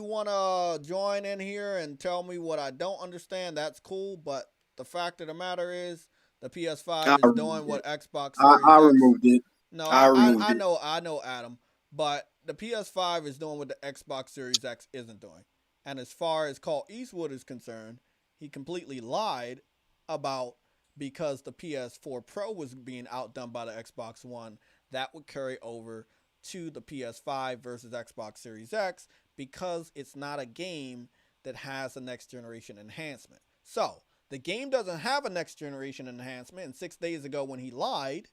wanna join in here and tell me what I don't understand, that's cool. But the fact of the matter is, the PS5 is doing what Xbox Series I X. removed it. No, I removed I it. know, Adam. But the PS5 is doing what the Xbox Series X isn't doing. And as far as Cole Eastwood is concerned, he completely lied about, because the PS4 Pro was being outdone by the Xbox One, that would carry over to the PS5 versus Xbox Series X, because it's not a game that has a next generation enhancement. So, the game doesn't have a next generation enhancement, and 6 days ago when he lied,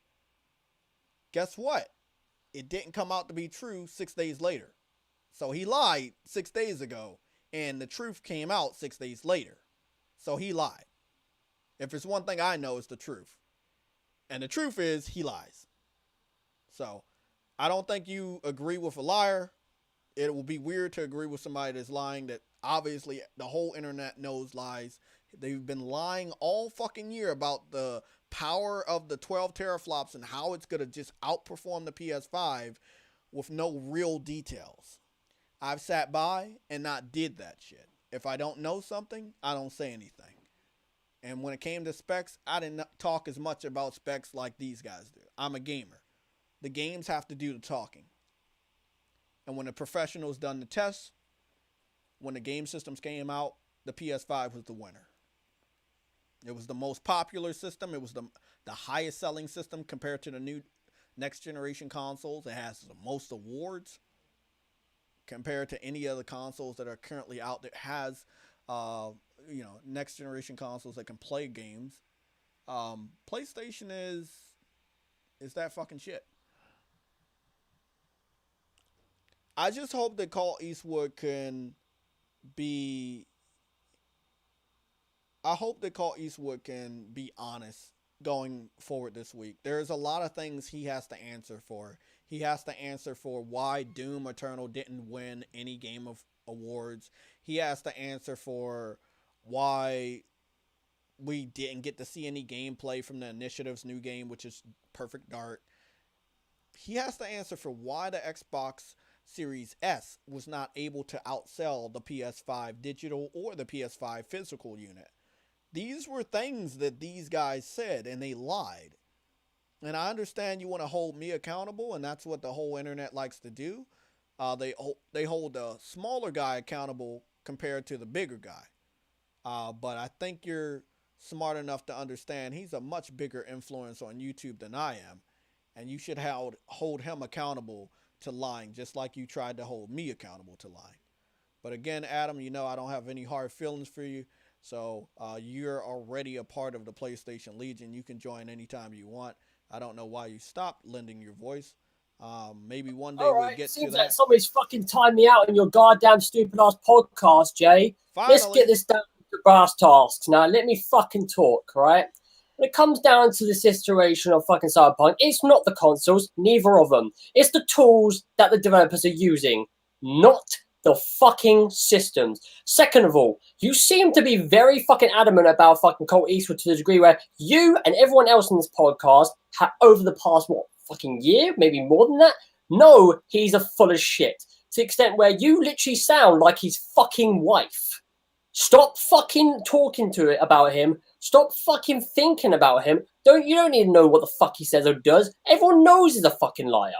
guess what? It didn't come out to be true 6 days later. So he lied 6 days ago, and the truth came out 6 days later. So he lied. If there's one thing I know, it's the truth. And the truth is, he lies. So I don't think you agree with a liar. It will be weird to agree with somebody that's lying, that obviously the whole internet knows lies. They've been lying all fucking year about the power of the 12 teraflops and how it's going to just outperform the PS5 with no real details. I've sat by and not did that shit. If I don't know something, I don't say anything. And when it came to specs, I didn't talk as much about specs like these guys do. I'm a gamer. The games have to do the talking. And when the professionals done the tests, when the game systems came out, the PS5 was the winner. It was the most popular system. It was the highest selling system compared to the new next generation consoles. It has the most awards compared to any other consoles that are currently out there. It has, next generation consoles that can play games. PlayStation is that fucking shit. I just hope that Clint Eastwood can be honest going forward this week. There's a lot of things he has to answer for. He has to answer for why Doom Eternal didn't win any Game of Awards. He has to answer for why we didn't get to see any gameplay from the Initiative's new game, which is Perfect Dark. He has to answer for why the Xbox Series S was not able to outsell the PS5 digital or the PS5 physical unit. These were things that these guys said, and they lied. And I understand you want to hold me accountable, and that's what the whole internet likes to do. They hold the smaller guy accountable compared to the bigger guy. But I think you're smart enough to understand he's a much bigger influence on YouTube than I am. And you should hold him accountable to lying, just like you tried to hold me accountable to lying. But again, Adam, I don't have any hard feelings for you. So you're already a part of the PlayStation Legion. You can join anytime you want. I don't know why you stopped lending your voice. Maybe one day we'll get to that. Seems like somebody's fucking timed me out on your goddamn stupid ass podcast, Jay. Finally. Let's get this down to brass tasks. Now, let me fucking talk, right? When it comes down to the situation of fucking Cyberpunk, it's not the consoles, neither of them. It's the tools that the developers are using, not the fucking systems. Second of all, you seem to be very fucking adamant about fucking Clint Eastwood to the degree where you and everyone else in this podcast have, over the past, fucking year, maybe more than that, know he's a full of shit. To the extent where you literally sound like his fucking wife. Stop fucking talking to it about him. Stop fucking thinking about him. You don't even know what the fuck he says or does. Everyone knows he's a fucking liar.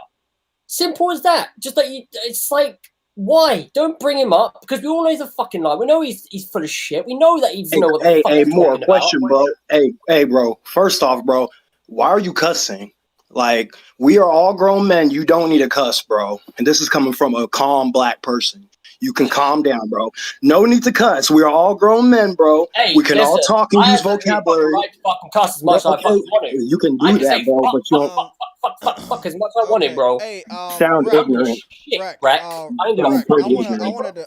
Simple as that. Just like it's like, why? Don't bring him up, because we all know he's a fucking liar. We know he's full of shit. We know that he doesn't know what the fuck he's more talking question, about. bro. Hey, bro. First off, bro, why are you cussing? Like, we are all grown men. You don't need to cuss, bro. And this is coming from a calm black person. You can calm down, bro. No need to cuss. We are all grown men, bro. Hey, we can all talk and use vocabulary. I have the fucking cuss as much as I fucking want it. You can do that, bro. But you don't. Fuck as much as I want it, bro. Hey, sound ignorant.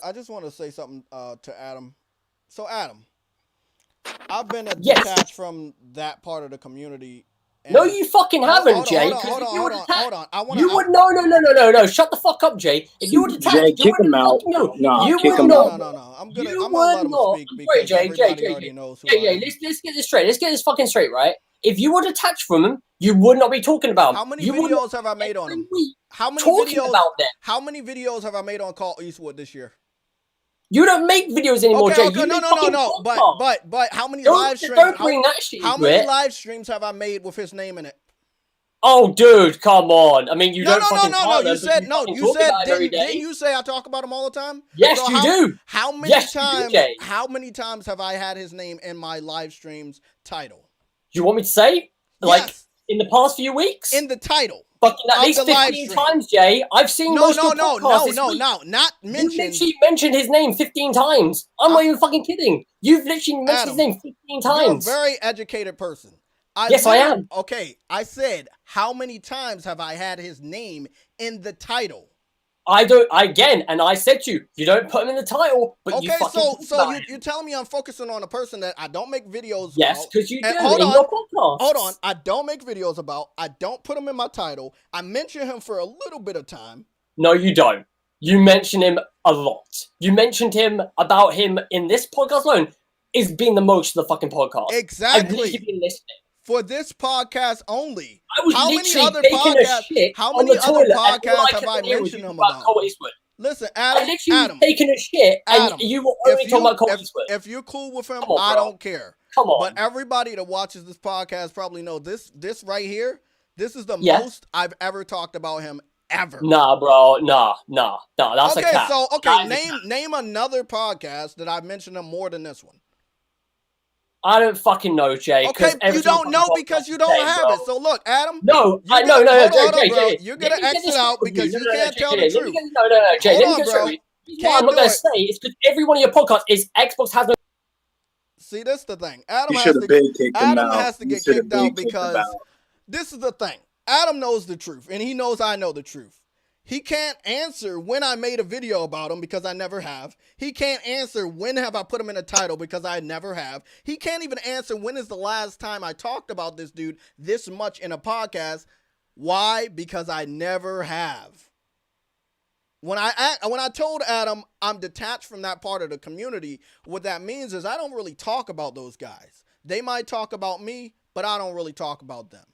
I just want to say something to Adam. So, Adam, I've been detached from that part of the community. No, you fucking haven't, Jay. Hold on. You would no. Shut the fuck up, Jay. If you were detached, Jay, kick him out. No, you would not. No. I'm gonna let him speak Wait, because Jay. already knows who I am. Let's get this straight. Let's get this fucking straight, right? If you were detached from him, you would not be talking about him. How many videos have I made on him? How many videos have I made on Clint Eastwood this year? You don't make videos anymore, Jay. No. But how many live streams? Don't bring that shit. How many live streams have I made with his name in it? Oh, dude, come on. I mean, you don't fucking No. You said didn't you say I talk about him all the time? Yes, so you do. How many times have I had his name in my live streams title? Do you want me to say? Like, in the past few weeks? In the title. Fucking at least 15 times, Jay. I've seen most of your podcasts this week. Not mentioned. You literally mentioned his name 15 times. I'm not even fucking kidding. You've literally mentioned his name 15 times. You're a very educated person. Yes, I am. Okay, I said, how many times have I had his name in the title? I don't. Again, and I said to you, you don't put him in the title, but you Okay, fucking talk so about him. you're telling me I'm focusing on a person that I don't make videos Yes, about. because you do And in your podcast. Hold on. I don't make videos about. I don't put him in my title. I mention him for a little bit of time. No, you don't. You mention him a lot. You mentioned him about him in this podcast alone. Is being the most of the fucking podcast. Exactly. I've literally been listening. For this podcast only. I was how many literally other taking podcasts? a shit How on many the other toilet, and all podcasts have kept I on hearing was mentioned you him talk about? Colt Eastwood. Listen, I Adam. literally Adam, was taking a shit, and Adam, you were only talking about Colt Eastwood. If you're cool with him, Come on, I bro. don't care. Come on. But everybody that watches this podcast probably know this right here. This is the Yeah. most I've ever talked about him ever. Nah, bro. Nah. That's a Okay, cap. so That is a cap. name another podcast that I've mentioned him more than this one. I don't fucking know, Jay. Okay, you don't know because you don't have it. So look, Adam. No, Jay, Jay. You're gonna exit out because you can't tell the truth. No, Jay. Hold Let me on, go bro. show you. What I'm not going to say is because every one of your podcasts is Xbox has no. See, that's the thing. Adam You has should have to, been kicked him Adam out. has to You get should have kicked been out kicked him because out. this is the thing. Adam knows the truth, and he knows I know the truth. He can't answer when I made a video about him because I never have. He can't answer when have I put him in a title because I never have. He can't even answer when is the last time I talked about this dude this much in a podcast. Why? Because I never have. When I told Adam I'm detached from that part of the community, what that means is I don't really talk about those guys. They might talk about me, but I don't really talk about them.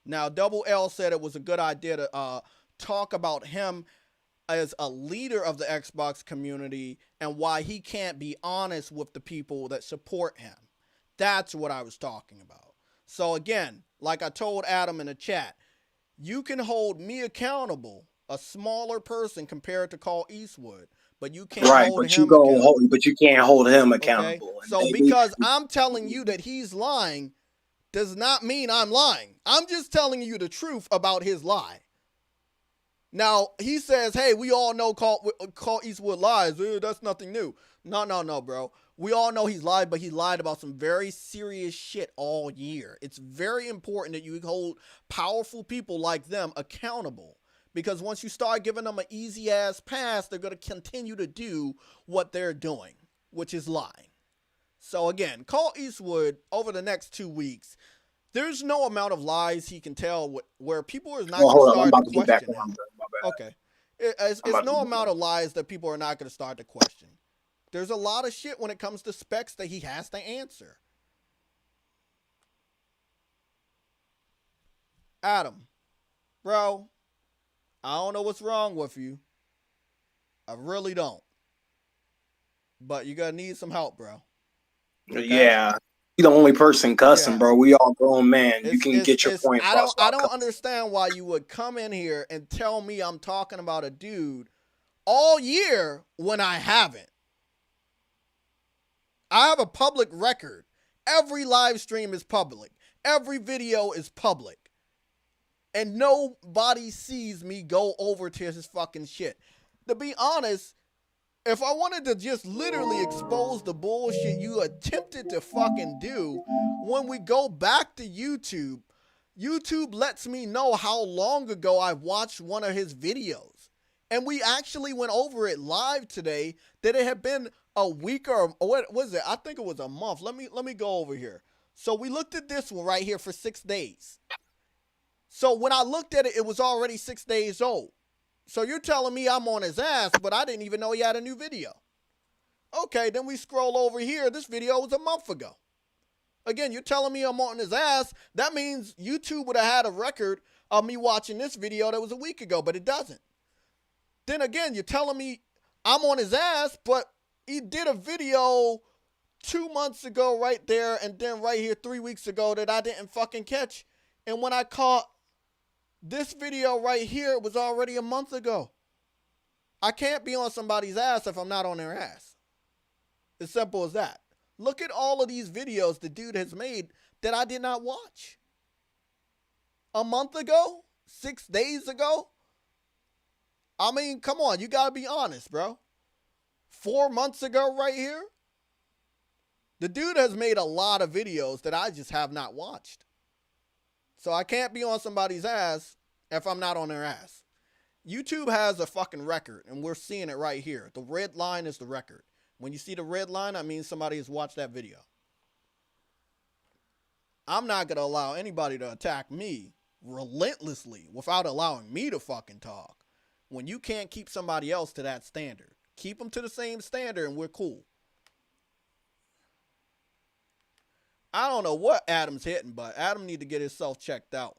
Now, Double L said it was a good idea to talk about him as a leader of the Xbox community and why he can't be honest with the people that support him. That's what I was talking about. So again, like I told Adam in the chat, you can hold me accountable, a smaller person compared to Colt Eastwood, but you can't hold him accountable. But you can't hold him Okay? accountable. So because I'm telling you that he's lying does not mean I'm lying. I'm just telling you the truth about his lie. Now, he says, hey, we all know Colt Eastwood lies. That's nothing new. No, bro. We all know he's lied, but he lied about some very serious shit all year. It's very important that you hold powerful people like them accountable. Because once you start giving them an easy-ass pass, they're going to continue to do what they're doing, which is lying. So again, Colt Eastwood, over the next 2 weeks, there's no amount of lies he can tell where people are not going to start to question him. Okay. It's no amount of lies that people are not going to start to question. There's a lot of shit when it comes to specs that he has to answer. Adam, bro, I don't know what's wrong with you. I really don't. But you're going to need some help, bro. Okay? Yeah. You're the only person cussing, bro. We all grown men. You can get your point across. I don't understand why you would come in here and tell me I'm talking about a dude all year when I haven't. I have a public record. Every live stream is public. Every video is public. And nobody sees me go over to his fucking shit. To be honest, if I wanted to just literally expose the bullshit you attempted to fucking do, when we go back to YouTube, YouTube lets me know how long ago I watched one of his videos. And we actually went over it live today that it had been a week or what was it? I think it was a month. Let me go over here. So we looked at this one right here for 6 days. So when I looked at it, it was already 6 days old. So you're telling me I'm on his ass, but I didn't even know he had a new video. Okay, then we scroll over here. This video was a month ago. Again, you're telling me I'm on his ass. That means YouTube would have had a record of me watching this video that was a week ago, but it doesn't. Then again, you're telling me I'm on his ass, but he did a video 2 months ago right there, and then right here 3 weeks ago that I didn't fucking catch. And when I caught this video right here, it was already a month ago. I can't be on somebody's ass if I'm not on their ass. As simple as that. Look at all of these videos the dude has made that I did not watch. A month ago? 6 days ago? I mean, come on, you gotta be honest, bro. 4 months ago right here? The dude has made a lot of videos that I just have not watched. So I can't be on somebody's ass if I'm not on their ass. YouTube has a fucking record, and we're seeing it right here. The red line is the record. When you see the red line, that means somebody has watched that video. I'm not going to allow anybody to attack me relentlessly without allowing me to fucking talk. When you can't keep somebody else to that standard. Keep them to the same standard and we're cool. I don't know what Adam's hitting, but Adam need to get himself checked out.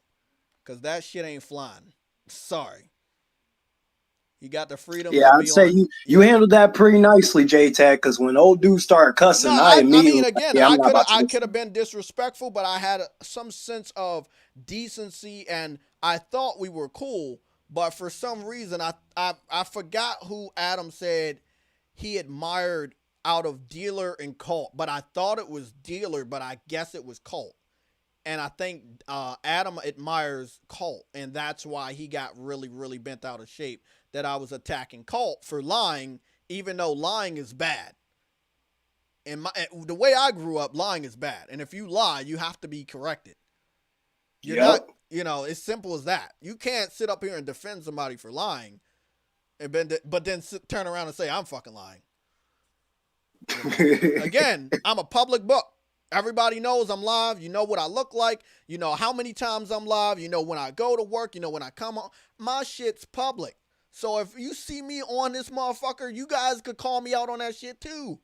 Because that shit ain't flying. Sorry. He got the freedom Yeah, to I'd be say on. you handled that pretty nicely, JayTech, because when old dudes started cussing, No, I I immediately mean, again, yeah, I'm I not could about to I listen. could have been disrespectful, but I had some sense of decency, and I thought we were cool. But for some reason, I forgot who Adam said he admired out of Dealer and Cult, but I thought it was Dealer, but I guess it was Cult. And I think Adam admires Cult, and that's why he got really, really bent out of shape that I was attacking Cult for lying, even though lying is bad. And the way I grew up, lying is bad. And if you lie, you have to be corrected. You're not, it's simple as that. You can't sit up here and defend somebody for lying, but then turn around and say, I'm fucking lying. Again, I'm a public book. Everybody knows I'm live. You know what I look like. You know how many times I'm live. You know when I go to work. You know when I come home. My shit's public. So if you see me on this motherfucker, you guys could call me out on that shit too.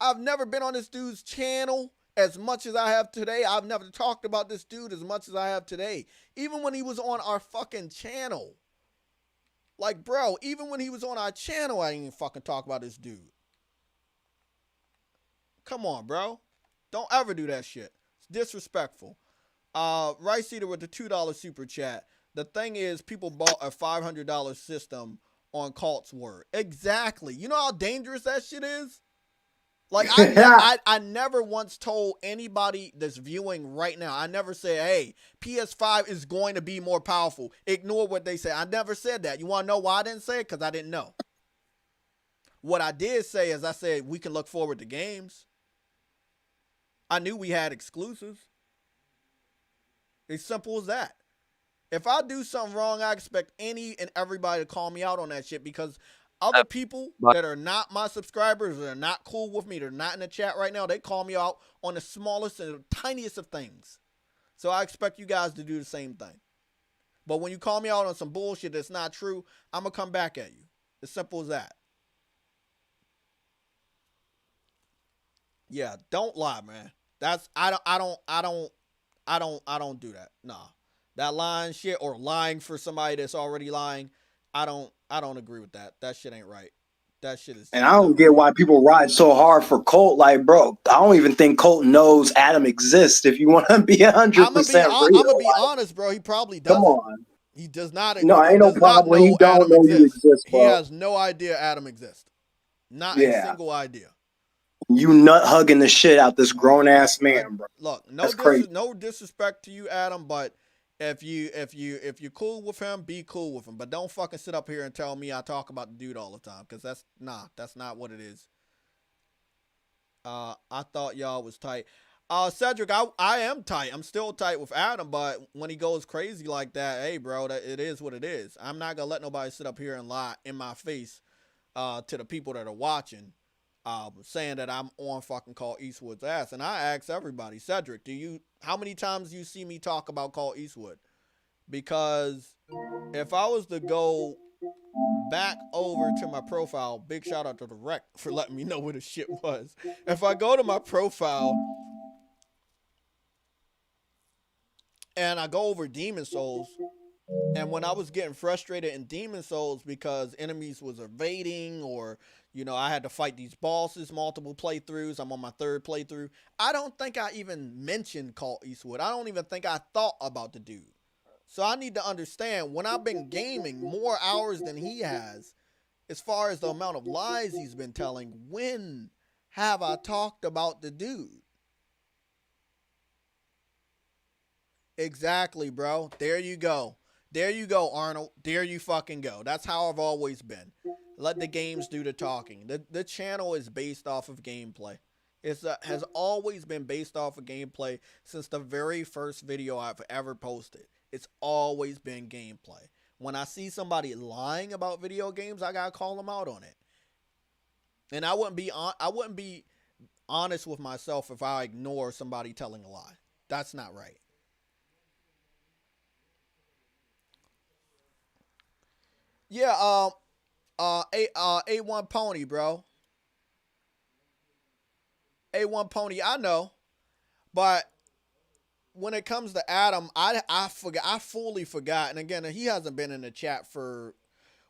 I've never been on this dude's channel as much as I have today. I've never talked about this dude as much as I have today. Even when he was on our fucking channel. Like, bro, even when he was on our channel, I didn't even fucking talk about this dude. Come on, bro. Don't ever do that shit. It's disrespectful. Rice Eater with the $2 super chat. The thing is, people bought a $500 system on Cult's word. Exactly. You know how dangerous that shit is? Like, I never once told anybody that's viewing right now, I never said, hey, PS5 is going to be more powerful. Ignore what they say. I never said that. You want to know why I didn't say it? Because I didn't know. What I did say is I said we can look forward to games. I knew we had exclusives. It's simple as that. If I do something wrong, I expect any and everybody to call me out on that shit because other people that are not my subscribers, that are not cool with me, they're not in the chat right now, they call me out on the smallest and the tiniest of things. So I expect you guys to do the same thing. But when you call me out on some bullshit that's not true, I'm going to come back at you. As simple as that. Yeah, don't lie, man. That's I don't do that. Nah. That lying shit or lying for somebody that's already lying, I don't agree with that. That shit ain't right. That shit is. And I don't get why people ride so hard for Colt. Like, bro, I don't even think Colt knows Adam exists. If you want to be 100% real, I'm gonna be honest, bro. He probably doesn't. Come on. He does not. No, ain't no problem. He don't know you exist, bro. He has no idea Adam exists. Not a single idea. You nut hugging the shit out this grown ass man, bro. Look, no disrespect to you, Adam, but if you're cool with him, be cool with him. But don't fucking sit up here and tell me I talk about the dude all the time, because that's not what it is. I thought y'all was tight. Cedric, I am tight. I'm still tight with Adam, but when he goes crazy like that, hey, bro, it is what it is. I'm not gonna let nobody sit up here and lie in my face to the people that are watching. Saying that I'm on fucking Call Eastwood's ass. And I ask everybody, Cedric, how many times do you see me talk about Call Eastwood? Because if I was to go back over to my profile, big shout out to the Rec for letting me know where the shit was. If I go to my profile and I go over Demon Souls, and when I was getting frustrated in Demon Souls because enemies was evading or, I had to fight these bosses, multiple playthroughs. I'm on my third playthrough. I don't think I even mentioned Call Eastwood. I don't even think I thought about the dude. So I need to understand, when I've been gaming more hours than he has, as far as the amount of lies he's been telling, when have I talked about the dude? Exactly, bro. There you go. There you go, Arnold. There you fucking go. That's how I've always been. Let the games do the talking. The channel is based off of gameplay. It has always been based off of gameplay since the very first video I've ever posted. It's always been gameplay. When I see somebody lying about video games, I gotta call them out on it. And I wouldn't be honest with myself if I ignore somebody telling a lie. That's not right. Yeah, A1 Pony, bro. A1 Pony, I know. But when it comes to Adam, I fully forgot. And again, he hasn't been in the chat for.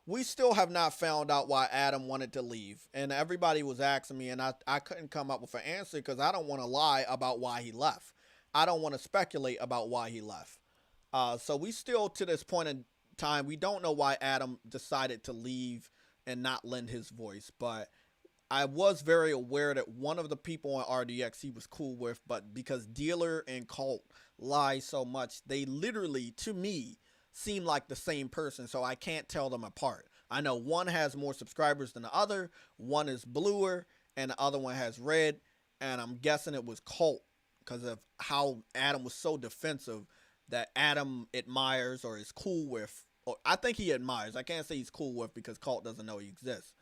We still have not found out why Adam wanted to leave, and everybody was asking me, and I couldn't come up with an answer because I don't want to lie about why he left. I don't want to speculate about why he left. So we still, to this point in time, we don't know why Adam decided to leave and not lend his voice, but I was very aware that one of the people on RDX he was cool with, but because Dealer and Cult lie so much, they literally, to me, seem like the same person, so I can't tell them apart. I know one has more subscribers than the other, one is bluer, and the other one has red, and I'm guessing it was Cult because of how Adam was so defensive that Adam admires or is cool with, or I think he admires. I can't say he's cool with because Cult doesn't know he exists.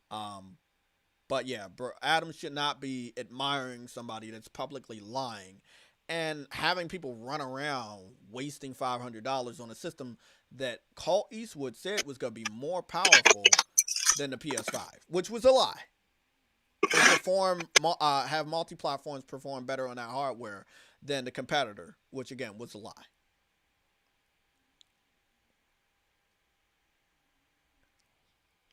But yeah, bro, Adam should not be admiring somebody that's publicly lying and having people run around wasting $500 on a system that Colt Eastwood said was going to be more powerful than the PS5, which was a lie. And have multi-platforms perform better on that hardware than the competitor, which again was a lie.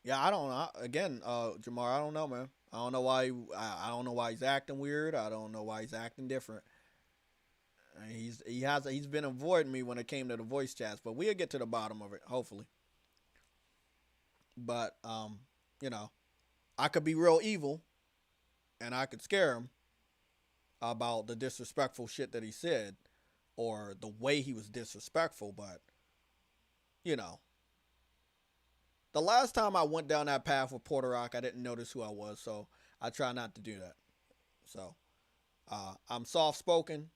Yeah, I don't know. Again, Jamar, I don't know, man. I don't know why. I don't know why he's acting weird. I don't know why he's acting different. He's been avoiding me when it came to the voice chats, but we'll get to the bottom of it, hopefully. But you know, I could be real evil, and I could scare him about the disrespectful shit that he said, or the way he was disrespectful. But you know. The last time I went down that path with Porter Rock, I didn't notice who I was, so I try not to do that. So, I'm soft-spoken.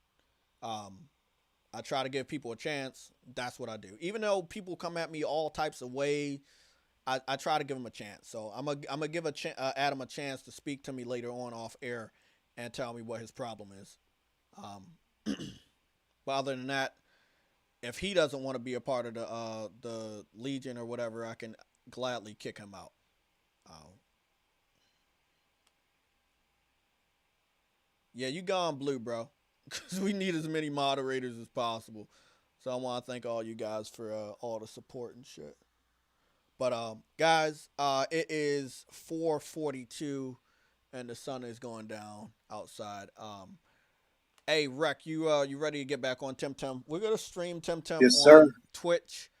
I try to give people a chance. That's what I do. Even though people come at me all types of ways, I try to give them a chance. So, I'm gonna give Adam a chance to speak to me later on off air and tell me what his problem is. But other than that, if he doesn't want to be a part of the Legion or whatever, I can gladly kick him out. Yeah, you gone blue, bro. Because we need as many moderators as possible. So I want to thank all you guys for all the support and shit. But guys, it is 4:42 and the sun is going down outside. Hey, Rec, you ready to get back on Tim? We're gonna stream Tim Yes, on sir. Twitch.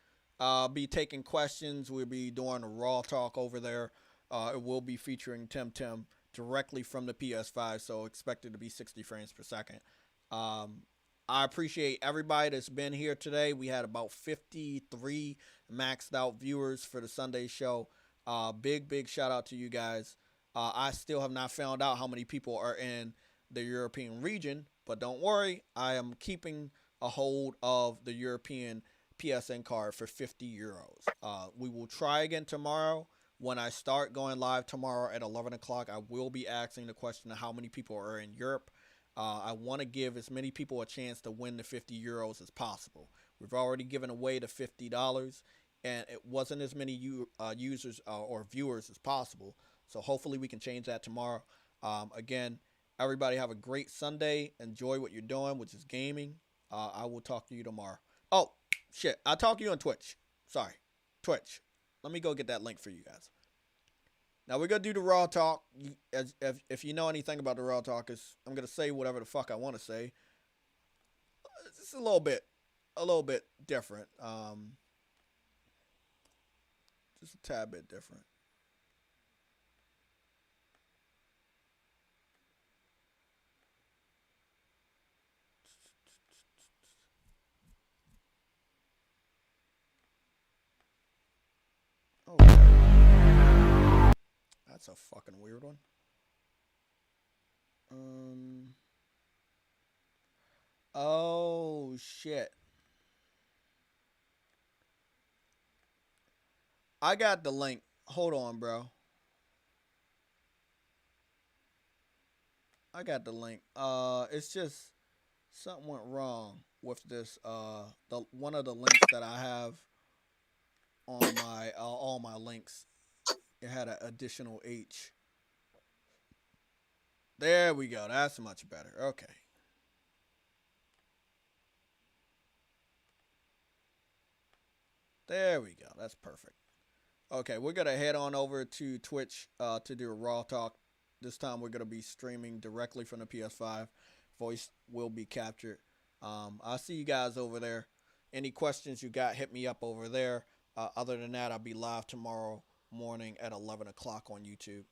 Be taking questions. We'll be doing a raw talk over there. It will be featuring Tim directly from the PS5, so expect it to be 60 frames per second. I appreciate everybody that's been here today. We had about 53 maxed out viewers for the Sunday show. Big shout out to you guys. I still have not found out how many people are in the European region, but don't worry, I am keeping a hold of the European PSN card for 50 euros. We will try again tomorrow. When I start going live tomorrow at 11 o'clock, I will be asking the question of how many people are in Europe. I want to give as many people a chance to win the 50 euros as possible. We've already given away the $50, and it wasn't as many users or viewers as possible. So hopefully we can change that tomorrow. Again, everybody have a great Sunday. Enjoy what you're doing, which is gaming. I will talk to you tomorrow. Oh, shit. I'll talk to you on Twitch. Sorry. Twitch. Let me go get that link for you guys. Now, we're going to do the Raw Talk. If you know anything about the Raw Talk, I'm going to say whatever the fuck I want to say. It's a little bit different. Just a tad bit different. Oh, that's a fucking weird one. Oh shit. I got the link. Hold on, bro. I got the link. It's just something went wrong with this. The one of the links that I have on my all my links, it had an additional H. There we go. That's much better. Okay. There we go. That's perfect. Okay, we're gonna head on over to Twitch to do a raw talk. This time we're gonna be streaming directly from the PS5. Voice will be captured. I'll see you guys over there. Any questions you got, hit me up over there. Other than that, I'll be live tomorrow morning at 11 o'clock on YouTube.